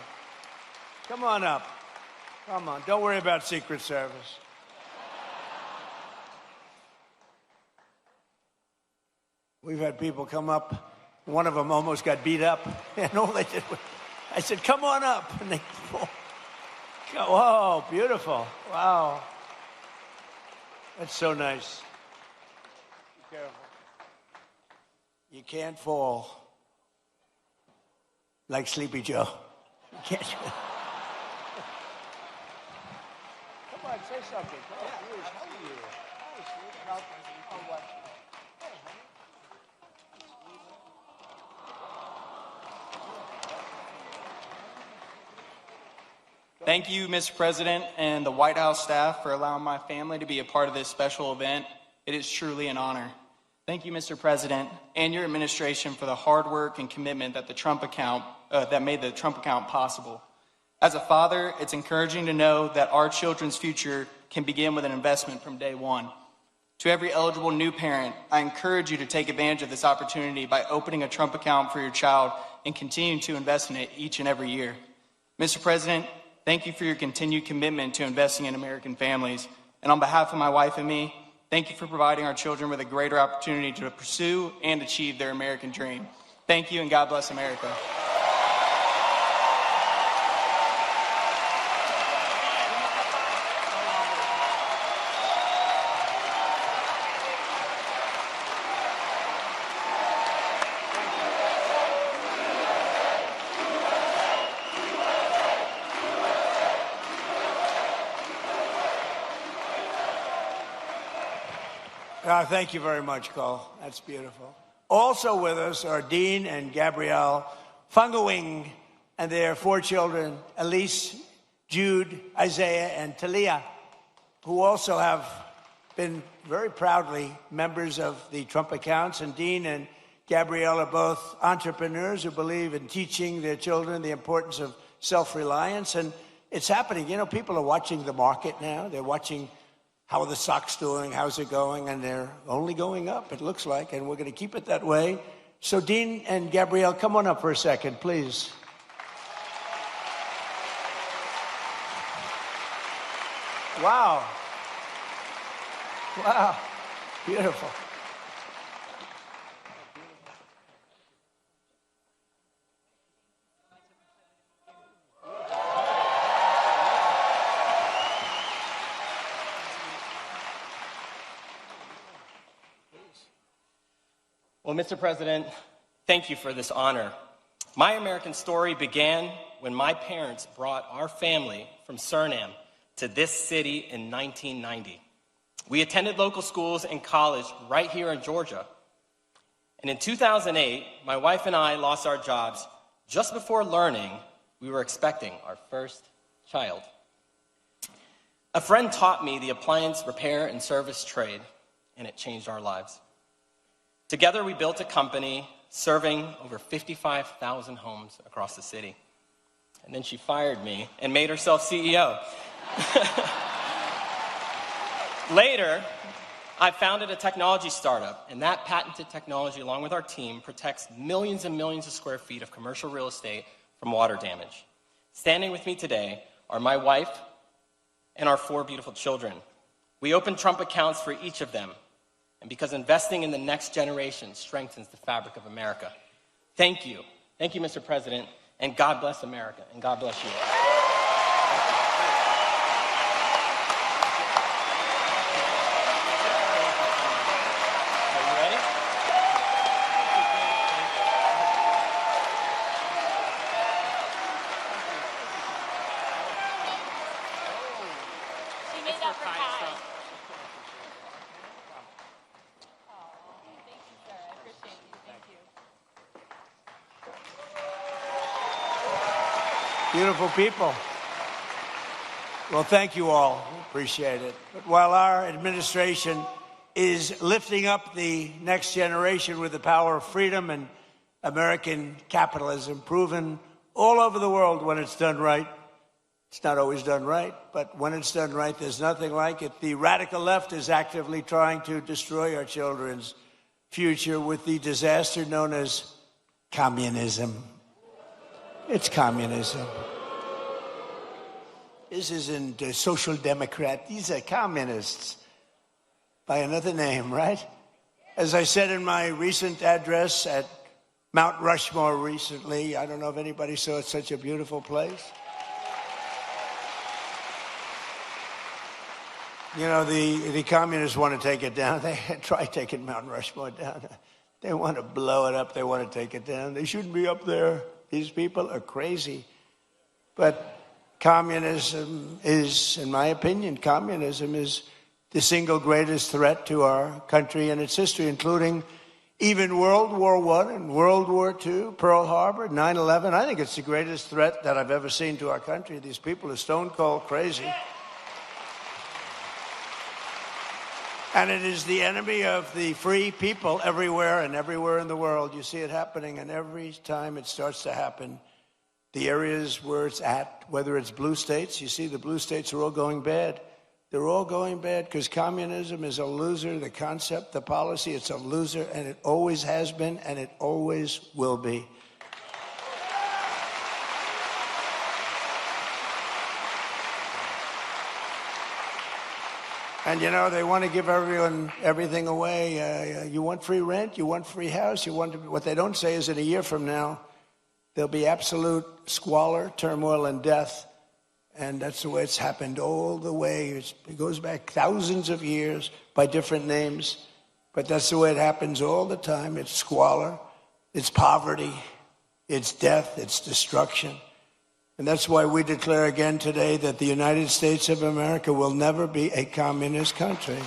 Come on up. Come on. Don't worry about Secret Service. We've had people come up. One of them almost got beat up. And all they did was, I said, come on up. And they, oh, beautiful. Wow. That's so nice. Be careful. You can't fall like Sleepy Joe. You can't. Come on, say something. Come on, please. How are you? How are you? Thank you, Mr. President, and the White House staff for allowing my family to be a part of this special event. It is truly an honor. Thank you, Mr. President, and your administration for the hard work and commitment that that made the Trump account possible. As a father, it's encouraging to know that our children's future can begin with an investment from day one. To every eligible new parent, I encourage you to take advantage of this opportunity by opening a Trump account for your child and continuing to invest in it each and every year. Mr. President, thank you for your continued commitment to investing in American families. And on behalf of my wife and me, thank you for providing our children with a greater opportunity to pursue and achieve their American dream. Thank you, and God bless America. Thank you very much, Cole. That's beautiful. Also with us are Dean and Gabrielle Fungawing and their 4 children, Elise, Jude, Isaiah, and Talia, who also have been very proudly members of the Trump accounts. And Dean and Gabrielle are both entrepreneurs who believe in teaching their children the importance of self-reliance. And it's happening. You know, people are watching the market now. They're watching how are the stocks doing, how's it going, and they're only going up, it looks like, and we're going to keep it that way. So Dean and Gabrielle, come on up for a second, please. Wow. Wow. Beautiful. Well, Mr. President, thank you for this honor. My American story began when my parents brought our family from Suriname to this city in 1990. We attended local schools and college right here in Georgia. And in 2008, my wife and I lost our jobs just before learning we were expecting our first child. A friend taught me the appliance repair and service trade, and it changed our lives. Together, we built a company serving over 55,000 homes across the city. And then she fired me and made herself CEO. Later, I founded a technology startup, and that patented technology, along with our team, protects millions and millions of square feet of commercial real estate from water damage. Standing with me today are my wife and our 4 beautiful children. We opened Trump accounts for each of them, and because investing in the next generation strengthens the fabric of America. Thank you. Thank you, Mr. President, and God bless America, and God bless you. Are you ready? She made that for Kai. Beautiful people. Well, thank you all. Appreciate it. But while our administration is lifting up the next generation with the power of freedom and American capitalism, proven all over the world when it's done right, it's not always done right, but when it's done right, there's nothing like it. The radical left is actively trying to destroy our children's future with the disaster known as communism. It's communism. This isn't a social democrat. These are communists by another name, right? As I said in my recent address at Mount Rushmore recently, I don't know if anybody saw it, such a beautiful place. You know, the communists want to take it down. They try taking Mount Rushmore down. They want to blow it up. They want to take it down. They shouldn't be up there. These people are crazy. But communism is, in my opinion, communism is the single greatest threat to our country and its history, including even World War I and World War II, Pearl Harbor, 9/11. I think it's the greatest threat that I've ever seen to our country. These people are stone cold crazy. And it is the enemy of the free people everywhere and everywhere in the world. You see it happening, and every time it starts to happen, the areas where it's at, whether it's blue states, you see the blue states are all going bad. They're all going bad because communism is a loser. The concept, the policy, it's a loser, and it always has been, and it always will be. And, you know, they want to give everyone everything away. You want free rent? You want free house? What they don't say is in a year from now, there'll be absolute squalor, turmoil, and death. And that's the way it's happened all the way. It goes back thousands of years by different names. But that's the way it happens all the time. It's squalor, it's poverty, it's death, it's destruction. And that's why we declare again today that the United States of America will never be a communist country.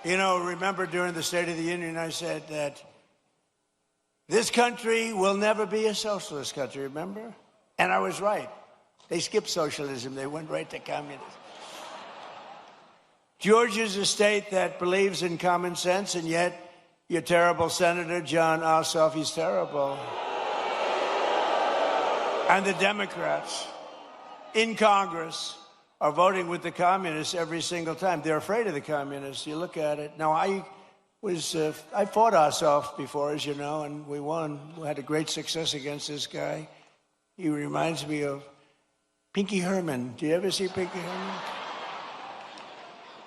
You know, remember during the State of the Union, I said that this country will never be a socialist country, remember? And I was right. They skipped socialism. They went right to communism. Georgia's a state that believes in common sense, and yet your terrible Senator, John Ossoff, he's terrible. And the Democrats in Congress are voting with the communists every single time. They're afraid of the communists. You look at it. Now, I fought Ossoff before, as you know, and we won. We had a great success against this guy. He reminds me of Pinky Herman. Do you ever see Pinky Herman?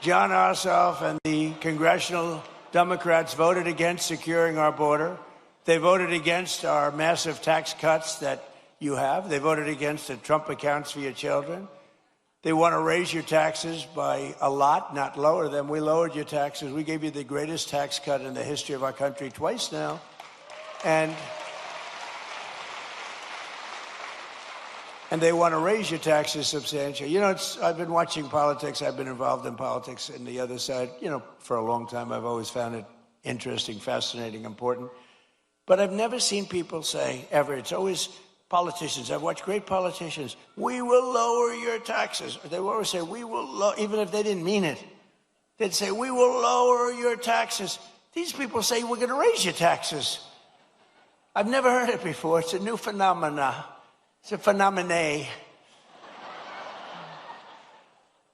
John Ossoff and the congressional Democrats voted against securing our border. They voted against our massive tax cuts that you have. They voted against the Trump accounts for your children. They want to raise your taxes by a lot, not lower them. We lowered your taxes. We gave you the greatest tax cut in the history of our country twice now. And they want to raise your taxes substantially. You know, I've been watching politics. I've been involved in politics in the other side, you know, for a long time. I've always found it interesting, fascinating, important. But I've never seen people say, ever, it's always politicians. I've watched great politicians. We will lower your taxes. They will always say, we will, even if they didn't mean it. They'd say, we will lower your taxes. These people say, we're going to raise your taxes. I've never heard it before. It's a new phenomena. It's a phenomenon.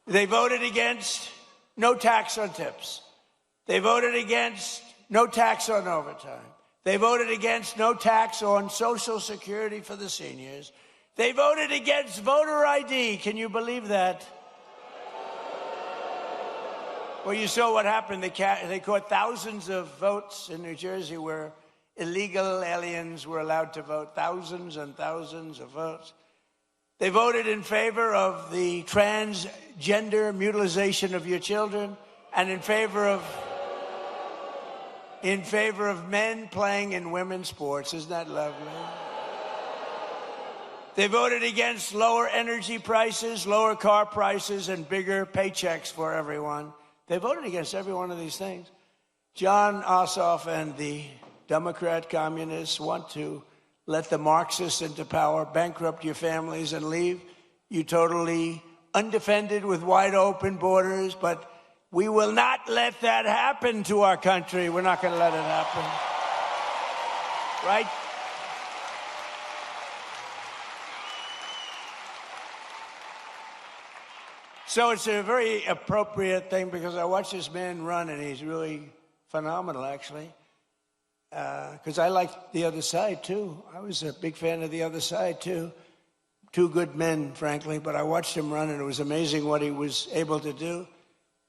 They voted against no tax on tips. They voted against no tax on overtime. They voted against no tax on Social Security for the seniors. They voted against voter ID. Can you believe that? Well, you saw what happened. They caught thousands of votes in New Jersey where illegal aliens were allowed to vote, thousands and thousands of votes. They voted in favor of the transgender mutilization of your children and in favor of men playing in women's sports. Isn't that lovely? They voted against lower energy prices, lower car prices, and bigger paychecks for everyone. They voted against every one of these things. John Ossoff and the Democrat communists want to let the Marxists into power, bankrupt your families, and leave you totally undefended with wide open borders. But we will not let that happen to our country. We're not going to let it happen. Right? So it's a very appropriate thing because I watch this man run, and he's really phenomenal, actually. Because I like the other side, too. I was a big fan of the other side, too. Two good men, frankly, but I watched him run, and it was amazing what he was able to do.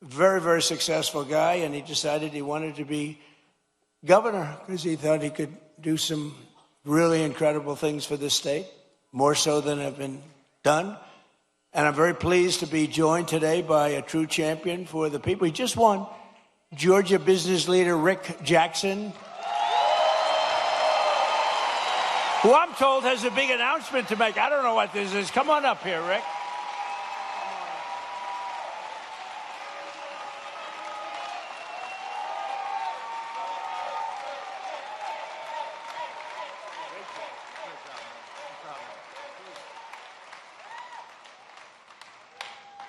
Very, very successful guy, and he decided he wanted to be governor because he thought he could do some really incredible things for this state, more so than have been done. And I'm very pleased to be joined today by a true champion for the people. He just won. Georgia business leader Rick Jackson, who I'm told has a big announcement to make. I don't know what this is. Come on up here, Rick.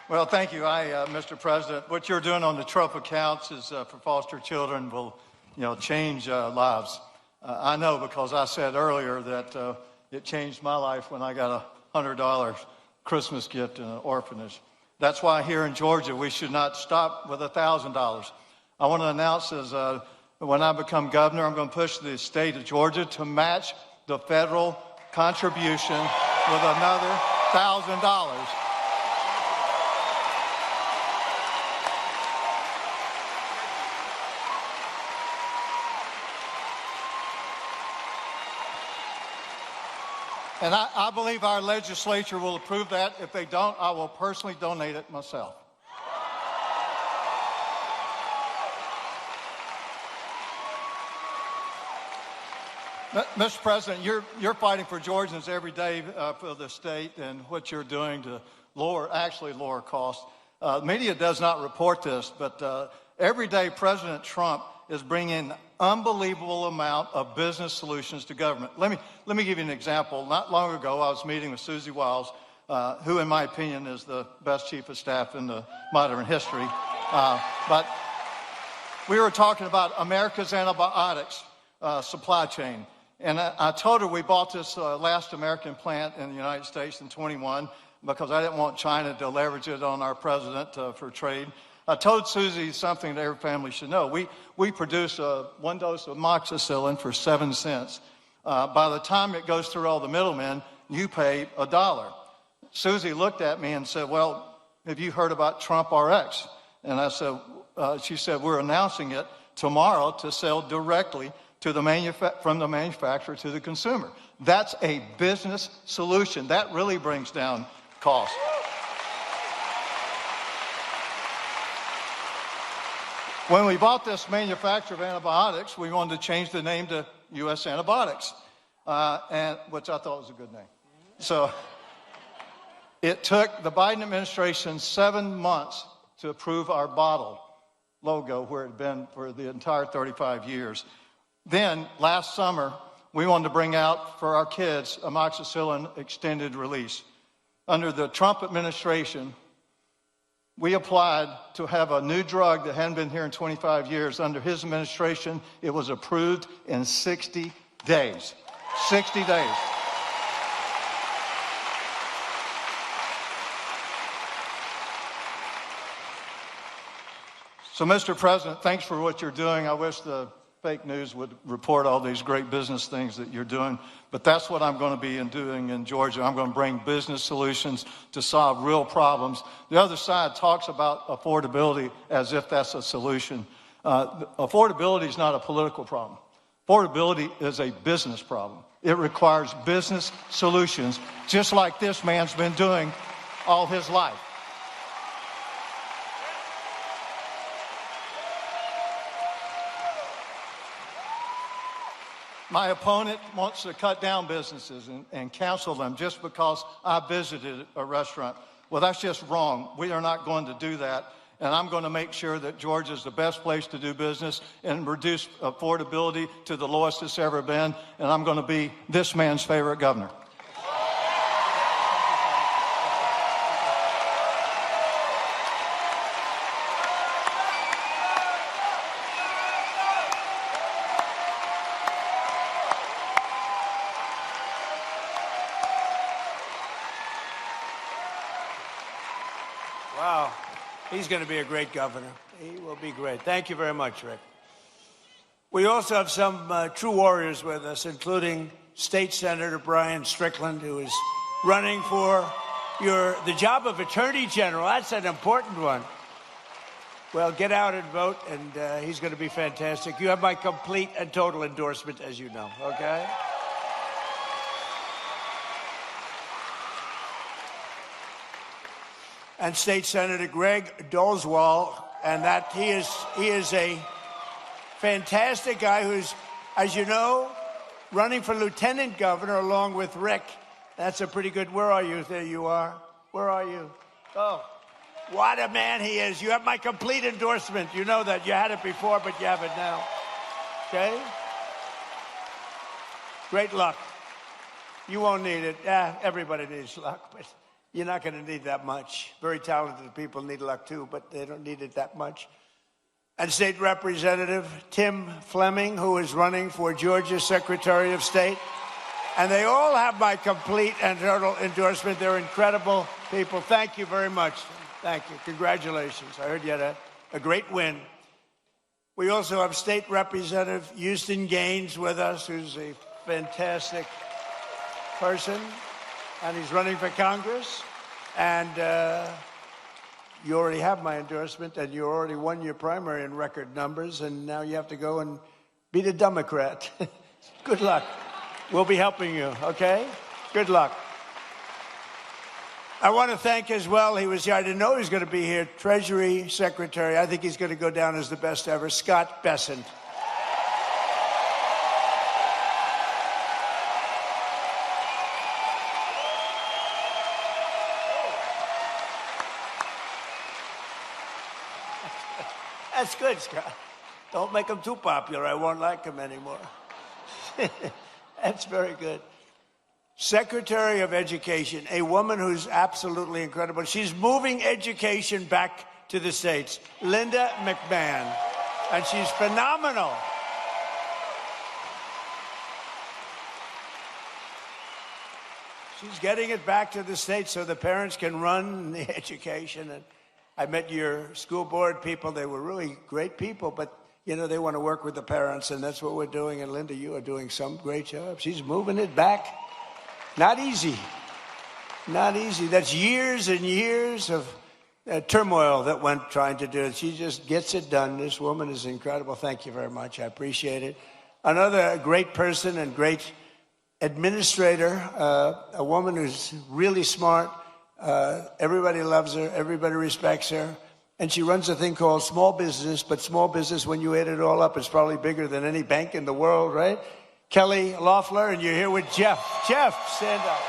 Well, thank you, Mr. President. What you're doing on the Trump accounts is for foster children will, change lives. I know because I said earlier that it changed my life when I got a $100 Christmas gift in an orphanage. That's why here in Georgia we should not stop with $1,000. I want to announce when I become governor, I'm going to push the state of Georgia to match the federal contribution with another $1,000. And I believe our legislature will approve that. If they don't, I will personally donate it myself. Mr. President, you're fighting for Georgians every day for the state and what you're doing to lower costs. Media does not report this, but Every day, President Trump is bringing an unbelievable amount of business solutions to government. Let me give you an example. Not long ago, I was meeting with Susie Wiles, who, in my opinion, is the best chief of staff in the modern history. But we were talking about America's antibiotics supply chain. And I told her we bought this last American plant in the United States in 21 because I didn't want China to leverage it on our president for trade. I told Susie something that every family should know. We produce one dose of amoxicillin for 7 cents. By the time it goes through all the middlemen, you pay $1. Susie looked at me and said, well, have you heard about Trump RX? And I said, she said, we're announcing it tomorrow to sell directly to the from the manufacturer to the consumer. That's a business solution. That really brings down costs. When we bought this manufacturer of antibiotics, we wanted to change the name to U.S. Antibiotics, which I thought was a good name. So it took the Biden administration 7 months to approve our bottle logo where it had been for the entire 35 years. Then, last summer, we wanted to bring out for our kids amoxicillin extended release. Under the Trump administration, we applied to have a new drug that hadn't been here in 25 years. Under his administration, it was approved in 60 days. 60 days. So, Mr. President, thanks for what you're doing. I wish the fake news would report all these great business things that you're doing, but that's what I'm going to be doing in Georgia. I'm going to bring business solutions to solve real problems. The other side talks about affordability as if that's a solution. Affordability is not a political problem. Affordability is a business problem. It requires business solutions, just like this man's been doing all his life. My opponent wants to cut down businesses and cancel them just because I visited a restaurant. Well, that's just wrong. We are not going to do that. And I'm going to make sure that Georgia is the best place to do business and reduce affordability to the lowest it's ever been. And I'm going to be this man's favorite governor. Wow. He's going to be a great governor. He will be great. Thank you very much, Rick. We also have some true warriors with us, including State Senator Brian Strickland, who is running for the job of Attorney General. That's an important one. Well, get out and vote, and he's going to be fantastic. You have my complete and total endorsement, as you know, okay? And State Senator Greg Dolzwall, and that he is a fantastic guy who's, as you know, running for lieutenant governor along with Rick. That's a pretty good. Where are you? There you are. Where are you? Oh, what a man he is. You have my complete endorsement. You know that. You had it before, but you have it now. Okay? Great luck. You won't need it. Yeah, everybody needs luck, but you're not going to need that much. Very talented people need luck too, but they don't need it that much. And State Representative Tim Fleming, who is running for Georgia Secretary of State. And they all have my complete and total endorsement. They're incredible people. Thank you very much. Thank you. Congratulations. I heard you had a great win. We also have State Representative Houston Gaines with us, who's a fantastic person. And he's running for Congress. And you already have my endorsement, and you already won your primary in record numbers, and now you have to go and beat a Democrat. Good luck. We'll be helping you, okay? Good luck. I want to thank as well, he was here, I didn't know he was going to be here, Treasury Secretary, I think he's going to go down as the best ever, Scott Bessent. That's good, Scott. Don't make them too popular. I won't like them anymore. That's very good. Secretary of Education, a woman who's absolutely incredible. She's moving education back to the States. Linda McMahon. And she's phenomenal. She's getting it back to the States so the parents can run the education. And I met your school board people. They were really great people, but you know, they want to work with the parents, and that's what we're doing. And Linda, you are doing some great job. She's moving it back. Not easy. Not easy. That's years and years of turmoil that went trying to do it. She just gets it done. This woman is incredible. Thank you very much. I appreciate it. Another great person and great administrator, a woman who's really smart. Everybody loves her. Everybody respects her. And she runs a thing called small business, but small business, when you add it all up, is probably bigger than any bank in the world, right? Kelly Loeffler, and you're here with Jeff. Jeff, stand up.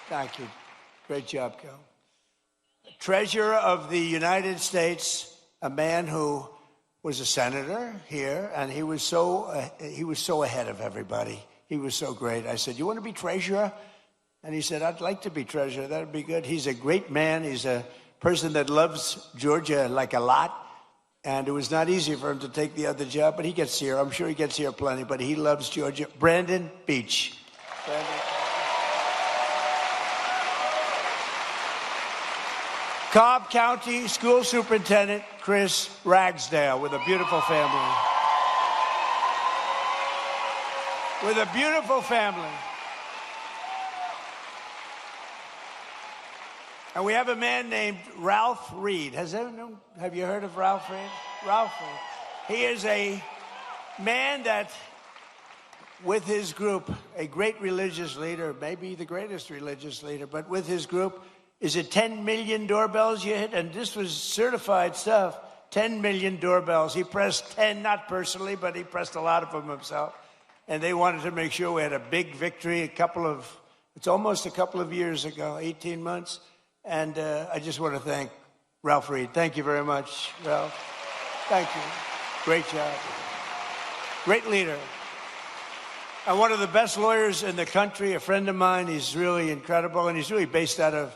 Thank you. Great job, Kel. Treasurer of the United States, a man who was a senator here, and he was so ahead of everybody. He was so great. I said, "You want to be treasurer?" And he said, "I'd like to be treasurer. That'd be good." He's a great man. He's a person that loves Georgia like a lot. And it was not easy for him to take the other job, but he gets here. I'm sure he gets here plenty, but he loves Georgia. Brandon Beach. Brandon. Cobb County School Superintendent Chris Ragsdale with a beautiful family. With a beautiful family. And we have a man named Ralph Reed. Have you heard of Ralph Reed? Ralph Reed. He is a man that, with his group, a great religious leader, maybe the greatest religious leader, but with his group, is it 10 million doorbells you hit? And this was certified stuff. 10 million doorbells. He pressed 10, not personally, but he pressed a lot of them himself. And they wanted to make sure we had a big victory it's almost a couple of years ago, 18 months. And I just want to thank Ralph Reed. Thank you very much, Ralph. Thank you. Great job. Great leader. And one of the best lawyers in the country, a friend of mine. He's really incredible, and he's really based out of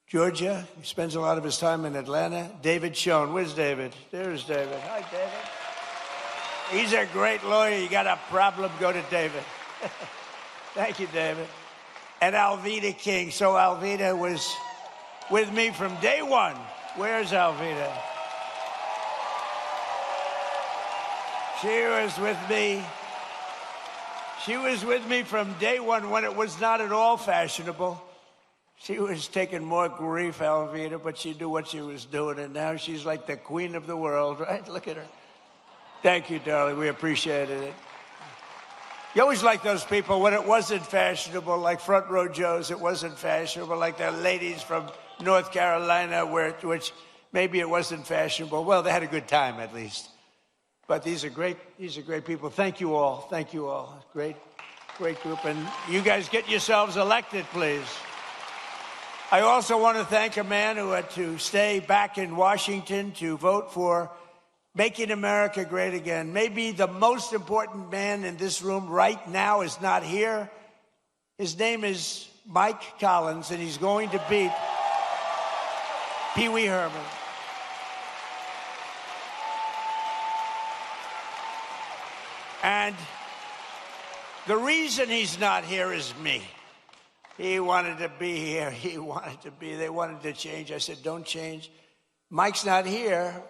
Georgia. He spends a lot of his time in Atlanta. David Schoen. Where's David? There's David. Hi, David. He's a great lawyer. You got a problem, go to David. Thank you, David. And Alveda King. So Alveda was with me from day one. Where's Alveda? She was with me. She was with me from day one when it was not at all fashionable. She was taking more grief, Alveda, but she knew what she was doing, and now she's like the queen of the world, right? Look at her. Thank you, darling. We appreciated it. You always like those people when it wasn't fashionable, like Front Row Joe's. It wasn't fashionable, like the ladies from North Carolina, which maybe it wasn't fashionable. Well, they had a good time at least. But these are great people. Thank you all. Thank you all. Great group. And you guys get yourselves elected, please. I also want to thank a man who had to stay back in Washington to vote for Making America Great Again. Maybe the most important man in this room right now is not here. His name is Mike Collins, and he's going to beat Pee Wee Herman. And the reason he's not here is me. He wanted to be here. They wanted to change. I said, don't change. Mike's not here.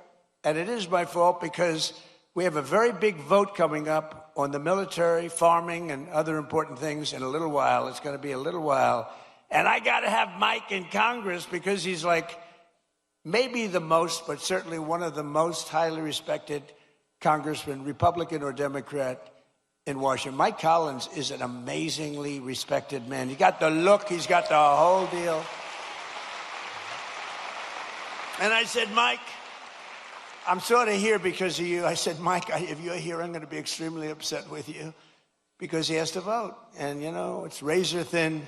And it is my fault because we have a very big vote coming up on the military, farming, and other important things in a little while. It's going to be a little while. And I got to have Mike in Congress because he's like maybe the most, but certainly one of the most highly respected congressmen, Republican or Democrat, in Washington. Mike Collins is an amazingly respected man. He got the look. He's got the whole deal. And I said, Mike, I'm sort of here because of you. I said, Mike, if you're here, I'm going to be extremely upset with you because he has to vote. And, you know, it's razor thin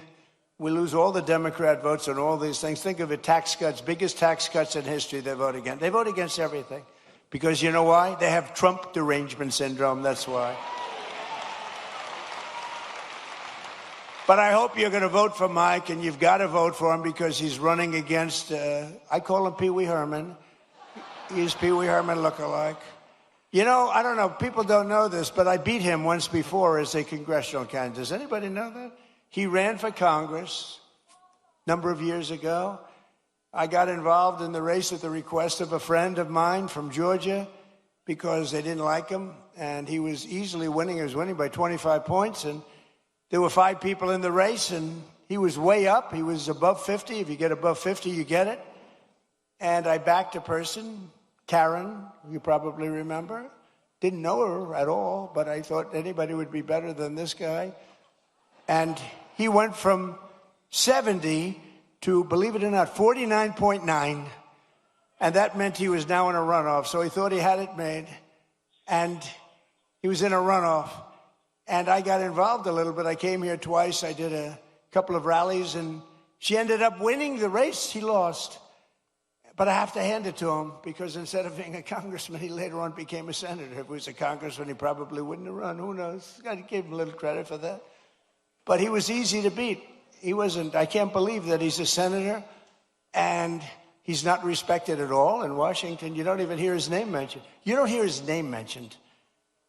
We lose all the Democrat votes on all these things. Think of it, tax cuts, biggest tax cuts in history they vote against. They vote against everything. Because you know why? They have Trump derangement syndrome, that's why. But I hope you're going to vote for Mike, and you've got to vote for him because he's running against, I call him Pee Wee Herman. He's Pee Wee Herman lookalike. You know, I don't know, people don't know this, but I beat him once before as a congressional candidate. Does anybody know that? He ran for Congress a number of years ago. I got involved in the race at the request of a friend of mine from Georgia because they didn't like him, and he was easily winning. He was winning by 25 points, and there were 5 people in the race, and he was way up. He was above 50. If you get above 50, you get it. And I backed a person, Karen, you probably remember. Didn't know her at all, but I thought anybody would be better than this guy. And he went from 70 to, believe it or not, 49.9. And that meant he was now in a runoff. So he thought he had it made. And he was in a runoff. And I got involved a little bit. I came here twice. I did a couple of rallies. And she ended up winning the race. He lost. But I have to hand it to him because instead of being a congressman, he later on became a senator. If he was a congressman, he probably wouldn't have run. Who knows? I gave him a little credit for that. But he was easy to beat. He wasn't, I can't believe that he's a senator and he's not respected at all in Washington. You don't even hear his name mentioned. You don't hear his name mentioned.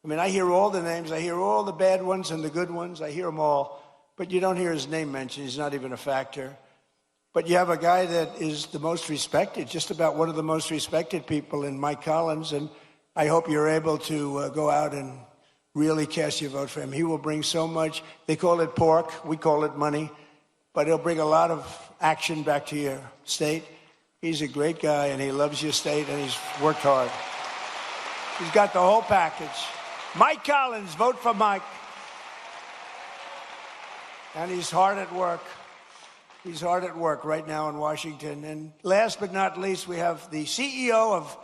I mean, I hear all the names. I hear all the bad ones and the good ones. I hear them all. But you don't hear his name mentioned. He's not even a factor. But you have a guy that is the most respected, just about one of the most respected people in Mike Collins. And I hope you're able to go out and really cast your vote for him. He will bring so much. They call it pork. We call it money. But he'll bring a lot of action back to your state. He's a great guy, and he loves your state, and he's worked hard. He's got the whole package. Mike Collins, vote for Mike. And he's hard at work. He's hard at work right now in Washington. And last but not least, we have the CEO of...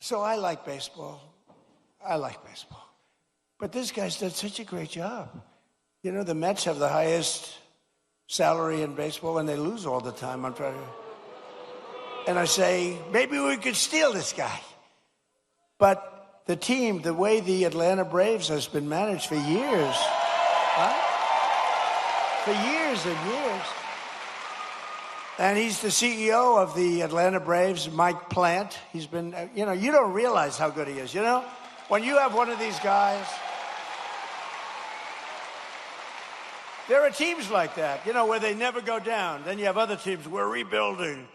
So I like baseball. I like baseball. But this guy's done such a great job. You know, the Mets have the highest salary in baseball, and they lose all the time. I'm trying to... And I say, maybe we could steal this guy. But the team, the way the Atlanta Braves has been managed for years, huh? For years and years. And he's the CEO of the Atlanta Braves, Mike Plant. He's been, you know, you don't realize how good he is, you know? When you have one of these guys... There are teams like that, you know, where they never go down. Then you have other teams, we're rebuilding.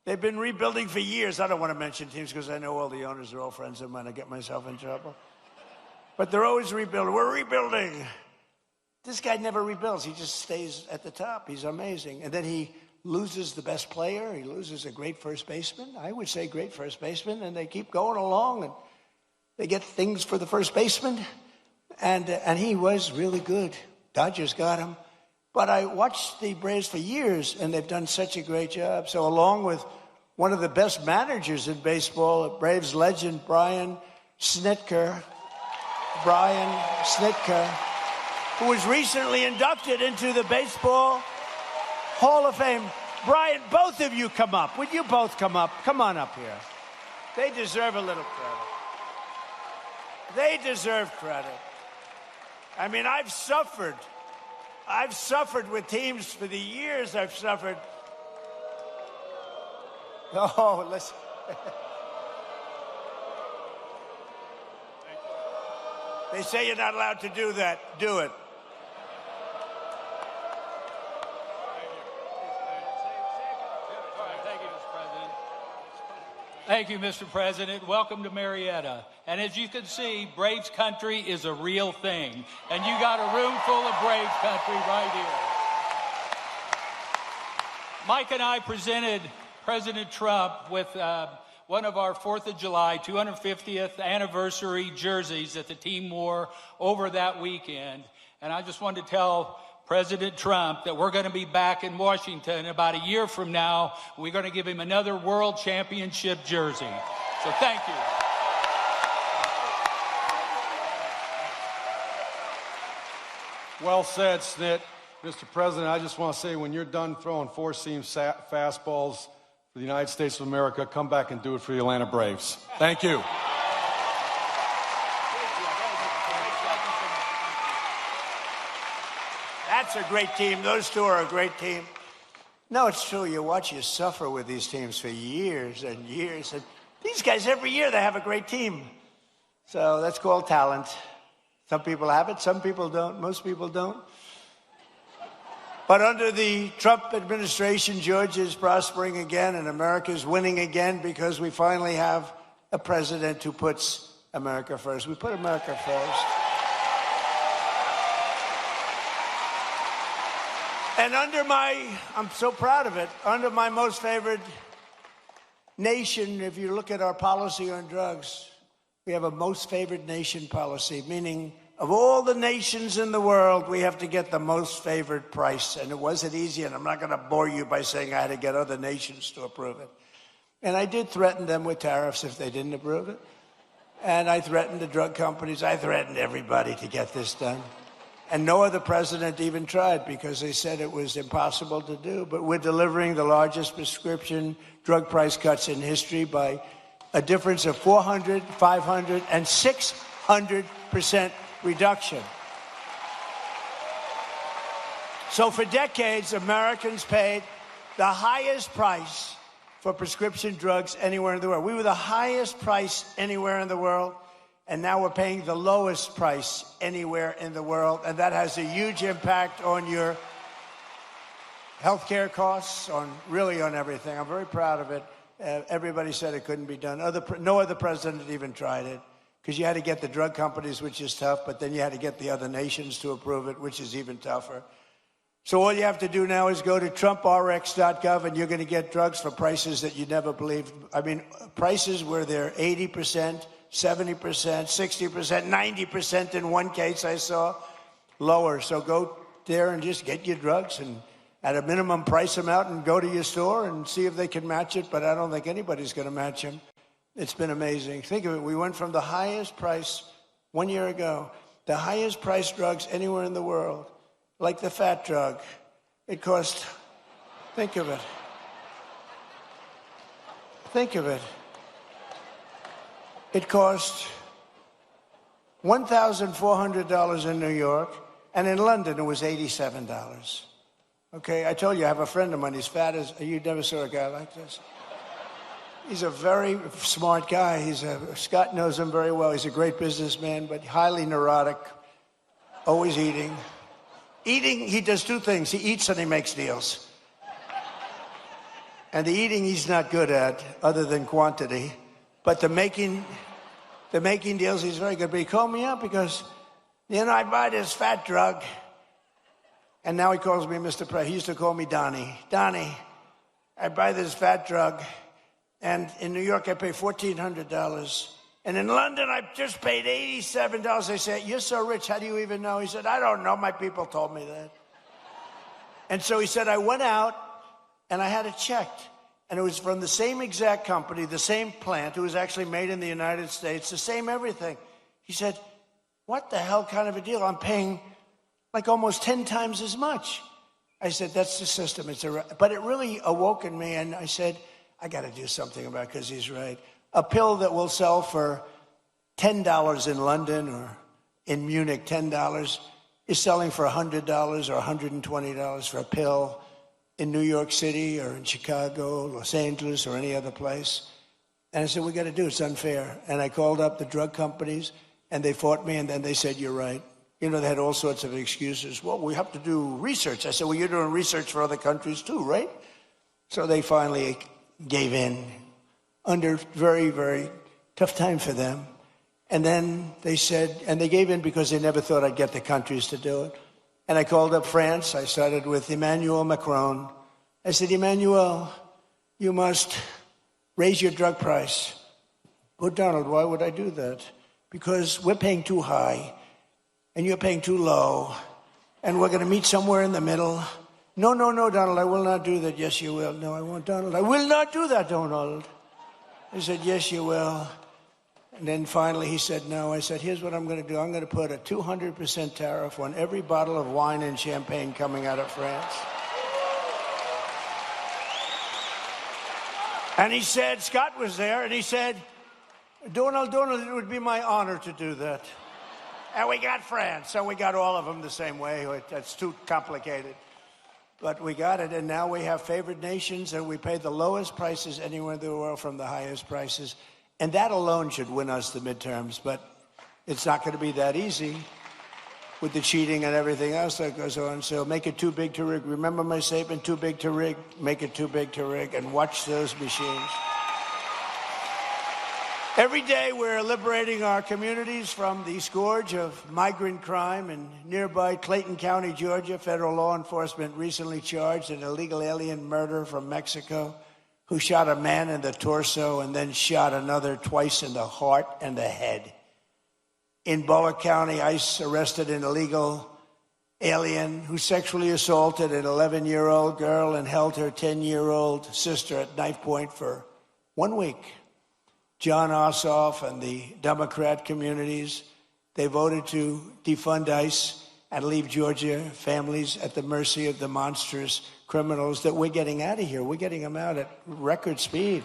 They've been rebuilding for years. I don't want to mention teams because I know all the owners are all friends of mine. I get myself in trouble. But they're always rebuilding. We're rebuilding. This guy never rebuilds. He just stays at the top. He's amazing. And then he loses the best player. He loses a great first baseman. I would say great first baseman. And they keep going along. And they get things for the first baseman. And he was really good. Dodgers got him. But I watched the Braves for years, and they've done such a great job. So along with one of the best managers in baseball, Braves legend Brian Snitker, who was recently inducted into the Baseball Hall of Fame. Brian, both of you come up. Would you both come up? Come on up here. They deserve a little credit. They deserve credit. I mean, I've suffered with teams for the years I've suffered. Oh, listen. They say you're not allowed to do that. Do it. Thank you, Mr. President. Welcome to Marietta. And as you can see, Braves country is a real thing. And you got a room full of Braves country right here. Mike and I presented President Trump with one of our 4th of July 250th anniversary jerseys that the team wore over that weekend. And I just wanted to tell President Trump that we're going to be back in Washington about a year from now. We're going to give him another World Championship jersey. So thank you. Well said, Snit. Mr. President, I just want to say when you're done throwing four-seam fastballs for the United States of America, come back and do it for the Atlanta Braves. Thank you. That's a great team. Those two are a great team. No, it's true. You watch you suffer with these teams for years and years. And these guys, every year, they have a great team. So that's called talent. Some people have it, some people don't. Most people don't. But under the Trump administration, Georgia is prospering again and America is winning again because we finally have a president who puts America first. We put America first. And I'm so proud of it, under my most favored nation, if you look at our policy on drugs, we have a most favored nation policy, meaning of all the nations in the world, we have to get the most favored price. And it wasn't easy, and I'm not going to bore you by saying I had to get other nations to approve it. And I did threaten them with tariffs if they didn't approve it. And I threatened the drug companies. I threatened everybody to get this done. And no other president even tried because they said it was impossible to do. But we're delivering the largest prescription drug price cuts in history by a difference of 400, 500, and 600% reduction. So for decades, Americans paid the highest price for prescription drugs anywhere in the world. We were the highest price anywhere in the world. And now we're paying the lowest price anywhere in the world. And that has a huge impact on your healthcare costs, really on everything. I'm very proud of it. Everybody said it couldn't be done. No other president even tried it because you had to get the drug companies, which is tough, but then you had to get the other nations to approve it, which is even tougher. So all you have to do now is go to TrumpRx.gov and you're going to get drugs for prices that you never believed. I mean, prices where they're 80%, 70%, 60%, 90% in one case I saw, lower. So go there and just get your drugs and at a minimum price them out and go to your store and see if they can match it. But I don't think anybody's going to match them. It's been amazing. Think of it. We went from the highest price 1 year ago, the highest price drugs anywhere in the world, like the fat drug. It cost, think of it. Think of it. It cost $1,400 in New York, and in London it was $87. Okay, I told you I have a friend of mine. He's fat as you never saw a guy like this. He's a very smart guy. Scott knows him very well. He's a great businessman, but highly neurotic, always eating. Eating, he does two things. He eats and he makes deals. And the eating he's not good at, other than quantity. But the making deals, he's very good. But he called me up because, I buy this fat drug. And now he calls me Mr. President. He used to call me Donnie. Donnie, I buy this fat drug. And in New York, I pay $1,400. And in London, I just paid $87. They say, you're so rich, how do you even know? He said, I don't know. My people told me that. And so he said, I went out and I had it checked. And it was from the same exact company, the same plant. It was actually made in the United States, the same everything. He said, what the hell kind of a deal? I'm paying like almost 10 times as much. I said, that's the system. But it really awoke in me. And I said, I got to do something about it because he's right. A pill that will sell for $10 in London or in Munich, $10, is selling for $100 or $120 for a pill in New York City or in Chicago, Los Angeles, or any other place. And I said, we got to do it. It's unfair. And I called up the drug companies, and they fought me, and then they said, you're right. They had all sorts of excuses. Well, we have to do research. I said, well, you're doing research for other countries too, right? So they finally gave in under very, very tough time for them. And then they said, and they gave in because they never thought I'd get the countries to do it. And I called up France. I started with Emmanuel Macron. I said, Emmanuel, you must raise your drug price. Oh, Donald, why would I do that? Because we're paying too high, and you're paying too low, and we're going to meet somewhere in the middle. No, Donald, I will not do that. Yes, you will. No, I won't, Donald. I will not do that, Donald. I said, yes, you will. And then finally he said no. I said, here's what I'm going to do. I'm going to put a 200% tariff on every bottle of wine and champagne coming out of France. And he said, Scott was there, and he said, Donald, it would be my honor to do that. And we got France, so we got all of them the same way. That's too complicated. But we got it, and now we have favored nations, and we pay the lowest prices anywhere in the world from the highest prices. And that alone should win us the midterms, but it's not going to be that easy with the cheating and everything else that goes on. So make it too big to rig. Remember my statement, too big to rig, make it too big to rig, and watch those machines. Every day we're liberating our communities from the scourge of migrant crime. In nearby Clayton County, Georgia, federal law enforcement recently charged an illegal alien murderer from Mexico who shot a man in the torso and then shot another twice in the heart and the head. In Bullock County, ICE arrested an illegal alien who sexually assaulted an 11-year-old girl and held her 10-year-old sister at knife point for 1 week. John Ossoff and the Democrat communities, they voted to defund ICE and leave Georgia families at the mercy of the monstrous criminals that we're getting out of here. We're getting them out at record speed.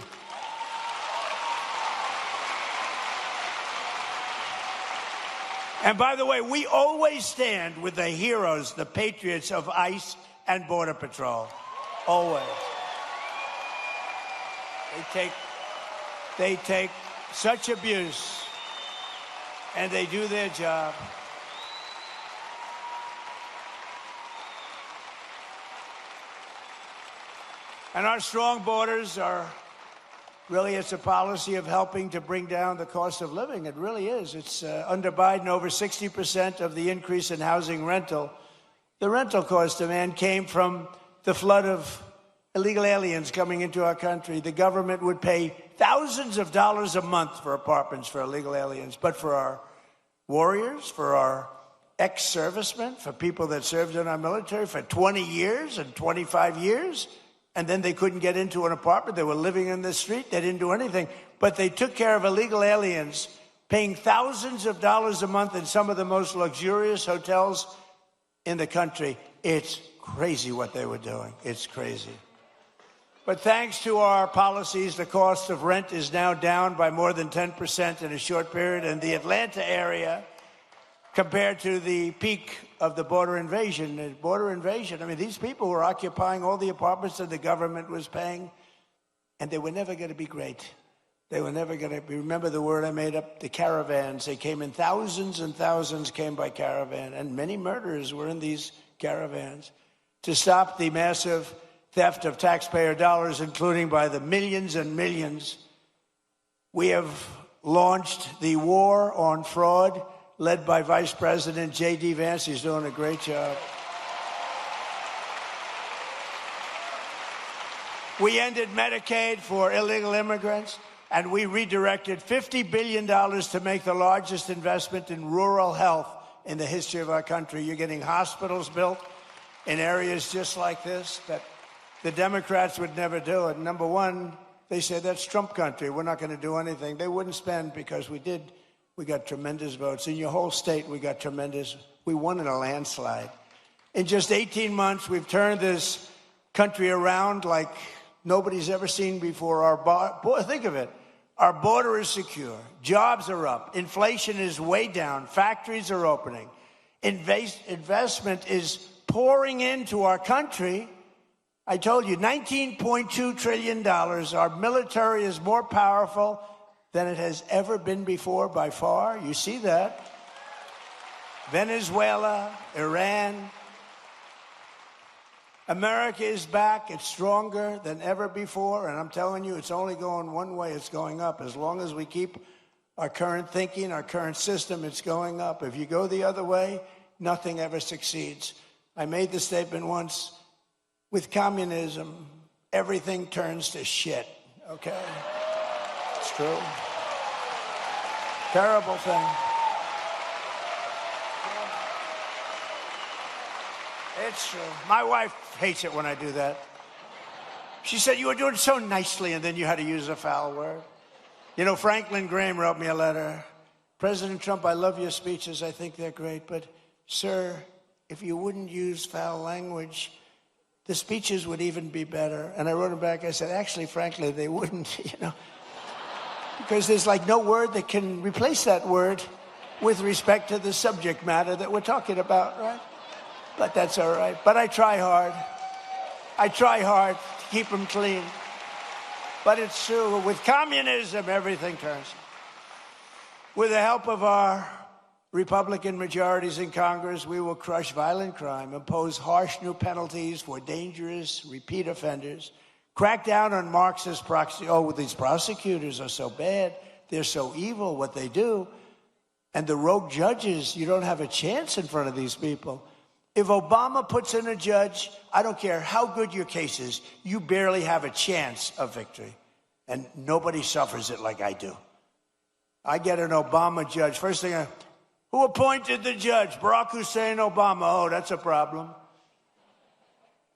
And by the way, we always stand with the heroes, the patriots of ICE and Border Patrol. Always. They take such abuse, and they do their job. And our strong borders are really, it's a policy of helping to bring down the cost of living. It really is. It's under Biden, over 60% of the increase in housing rental. The rental cost demand came from the flood of illegal aliens coming into our country. The government would pay thousands of dollars a month for apartments for illegal aliens. But for our warriors, for our ex-servicemen, for people that served in our military for 20 years and 25 years, and then they couldn't get into an apartment. They were living in the street. They didn't do anything. But they took care of illegal aliens, paying thousands of dollars a month in some of the most luxurious hotels in the country. It's crazy what they were doing. It's crazy. But thanks to our policies, the cost of rent is now down by more than 10% in a short period. In the Atlanta area, compared to the peak of the border invasion. I mean, these people were occupying all the apartments that the government was paying, and they were never going to be great. They were never going to be, remember the word I made up, the caravans. They came in thousands and thousands came by caravan, and many murderers were in these caravans. To stop the massive theft of taxpayer dollars, including by the millions and millions, we have launched the war on fraud, led by Vice President J.D. Vance. He's doing a great job. We ended Medicaid for illegal immigrants, and we redirected $50 billion to make the largest investment in rural health in the history of our country. You're getting hospitals built in areas just like this that the Democrats would never do it. Number one, they said that's Trump country. We're not going to do anything. They wouldn't spend because we did. We got tremendous votes. In your whole state, we got tremendous. We won in a landslide. In just 18 months, we've turned this country around like nobody's ever seen before. Think of it. Our border is secure. Jobs are up. Inflation is way down. Factories are opening. Investment is pouring into our country. I told you, $19.2 trillion. Our military is more powerful than it has ever been before by far. You see that. Venezuela, Iran. America is back. It's stronger than ever before. And I'm telling you, it's only going one way. It's going up. As long as we keep our current thinking, our current system, it's going up. If you go the other way, nothing ever succeeds. I made the statement once, with communism, everything turns to shit, okay? It's true. Terrible thing. It's true. My wife hates it when I do that. She said, you were doing it so nicely, and then you had to use a foul word. You know, Franklin Graham wrote me a letter. President Trump, I love your speeches. I think they're great. But, sir, if you wouldn't use foul language, the speeches would even be better. And I wrote him back. I said, actually, frankly, they wouldn't, you know. Because there's like no word that can replace that word with respect to the subject matter that we're talking about, right? But that's all right. But I try hard. I try hard to keep them clean. But it's true. With communism, everything turns. With the help of our Republican majorities in Congress, we will crush violent crime, impose harsh new penalties for dangerous repeat offenders, crack down on Marxist proxy. Oh, these prosecutors are so bad. They're so evil, what they do. And the rogue judges, you don't have a chance in front of these people. If Obama puts in a judge, I don't care how good your case is, you barely have a chance of victory. And nobody suffers it like I do. I get an Obama judge. First thing, who appointed the judge? Barack Hussein Obama. Oh, that's a problem.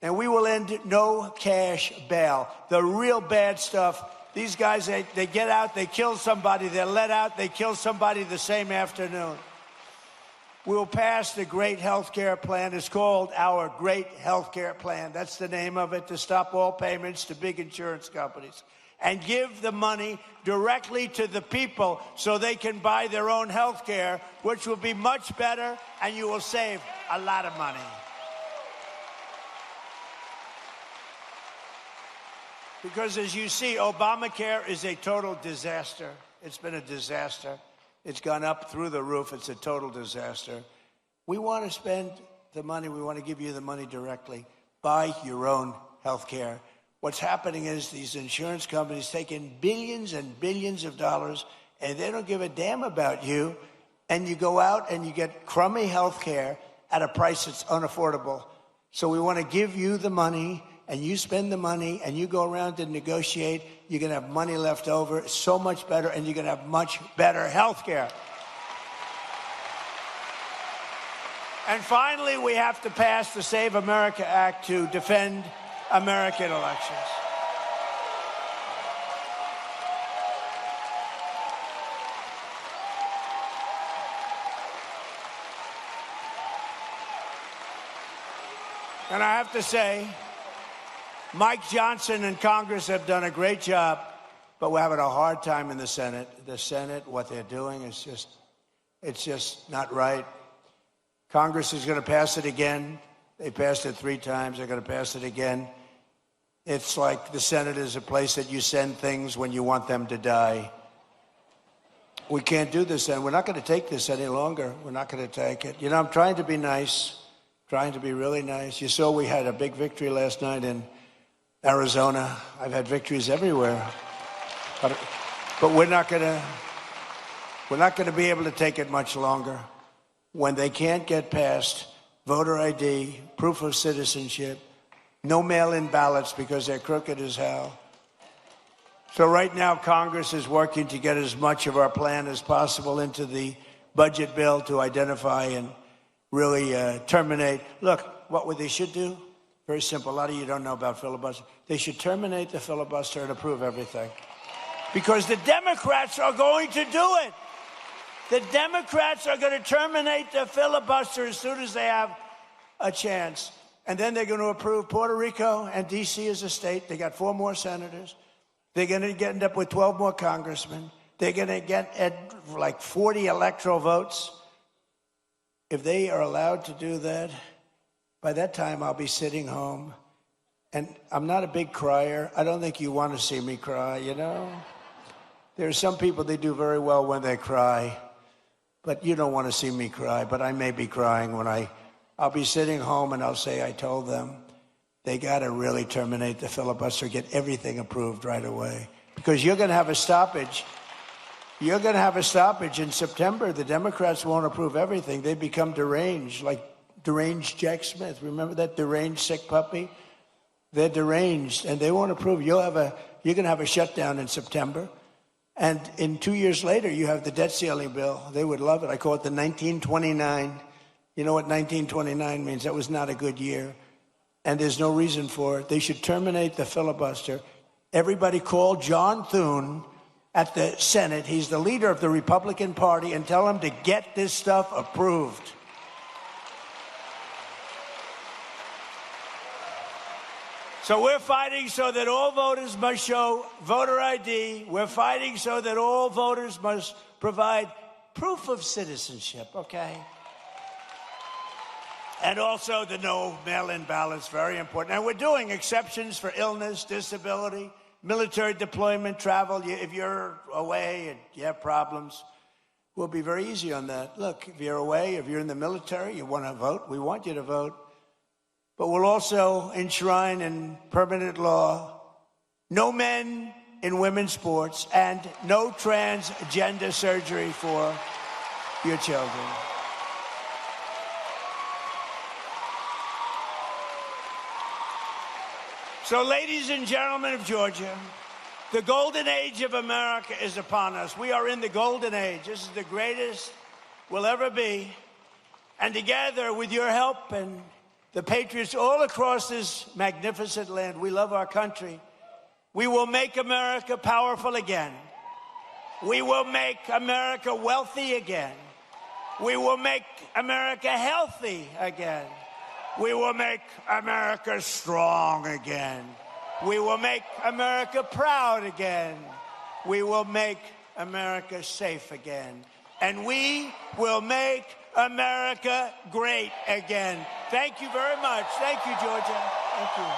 And we will end no cash bail. The real bad stuff, these guys, they get out, they kill somebody, they're let out, they kill somebody the same afternoon. We will pass the Great Health Care Plan. It's called our Great Health Care Plan. That's the name of it, to stop all payments to big insurance companies and give the money directly to the people so they can buy their own health care, which will be much better, and you will save a lot of money. Because as you see, Obamacare is a total disaster. It's been a disaster. It's gone up through the roof. It's a total disaster. We want to spend the money. We want to give you the money directly. Buy your own health care. What's happening is these insurance companies take in billions and billions of dollars, and they don't give a damn about you. And you go out and you get crummy health care at a price that's unaffordable. So we want to give you the money, and you spend the money, and you go around and negotiate. You're going to have money left over, so much better, and you're going to have much better health care. And finally, we have to pass the Save America Act to defend American elections. And I have to say, Mike Johnson and Congress have done a great job, but we're having a hard time in the Senate. The Senate, what they're doing is it's just not right. Congress is going to pass it again. They passed it 3 times. They're going to pass it again. It's like the Senate is a place that you send things when you want them to die. We can't do this, and we're not going to take this any longer. We're not going to take it. You know, I'm trying to be nice, trying to be really nice. You saw we had a big victory last night in Arizona. I've had victories everywhere. But we're not going to be able to take it much longer. When they can't get past voter ID, proof of citizenship, no mail-in ballots because they're crooked as hell. So right now, Congress is working to get as much of our plan as possible into the budget bill to identify and really terminate. Look, what they should do, very simple. A lot of you don't know about filibuster. They should terminate the filibuster and approve everything. Because the Democrats are going to do it. The Democrats are going to terminate the filibuster as soon as they have a chance. And then they're going to approve Puerto Rico and D.C. as a state. They got 4 more senators. They're going to end up with 12 more congressmen. They're going to get like 40 electoral votes. If they are allowed to do that, by that time I'll be sitting home. And I'm not a big crier. I don't think you want to see me cry, you know? There are some people, they do very well when they cry. But you don't want to see me cry. But I may be crying when I'll be sitting home and I'll say, I told them they got to really terminate the filibuster, get everything approved right away. Because you're going to have a stoppage. You're going to have a stoppage in September. The Democrats won't approve everything. They become deranged, like deranged Jack Smith. Remember that deranged sick puppy? They're deranged, and they won't approve. You're going to have a shutdown in September. And in 2 years later, you have the debt ceiling bill. They would love it. I call it the 1929. You know what 1929 means? That was not a good year. And there's no reason for it. They should terminate the filibuster. Everybody call John Thune at the Senate. He's the leader of the Republican Party, and tell him to get this stuff approved. So we're fighting so that all voters must show voter ID. We're fighting so that all voters must provide proof of citizenship, okay? And also the no mail-in ballots, very important. And we're doing exceptions for illness, disability, military deployment, travel. If you're away and you have problems, we'll be very easy on that. Look, if you're away, if you're in the military, you want to vote, we want you to vote. But we'll also enshrine in permanent law no men in women's sports and no transgender surgery for your children. So, ladies and gentlemen of Georgia, the golden age of America is upon us. We are in the golden age. This is the greatest we'll ever be. And together, with your help and the patriots all across this magnificent land, we love our country. We will make America powerful again. We will make America wealthy again. We will make America healthy again. We will make America strong again. We will make America proud again. We will make America safe again. And we will make America great again. Thank you very much. Thank you, Georgia. Thank you.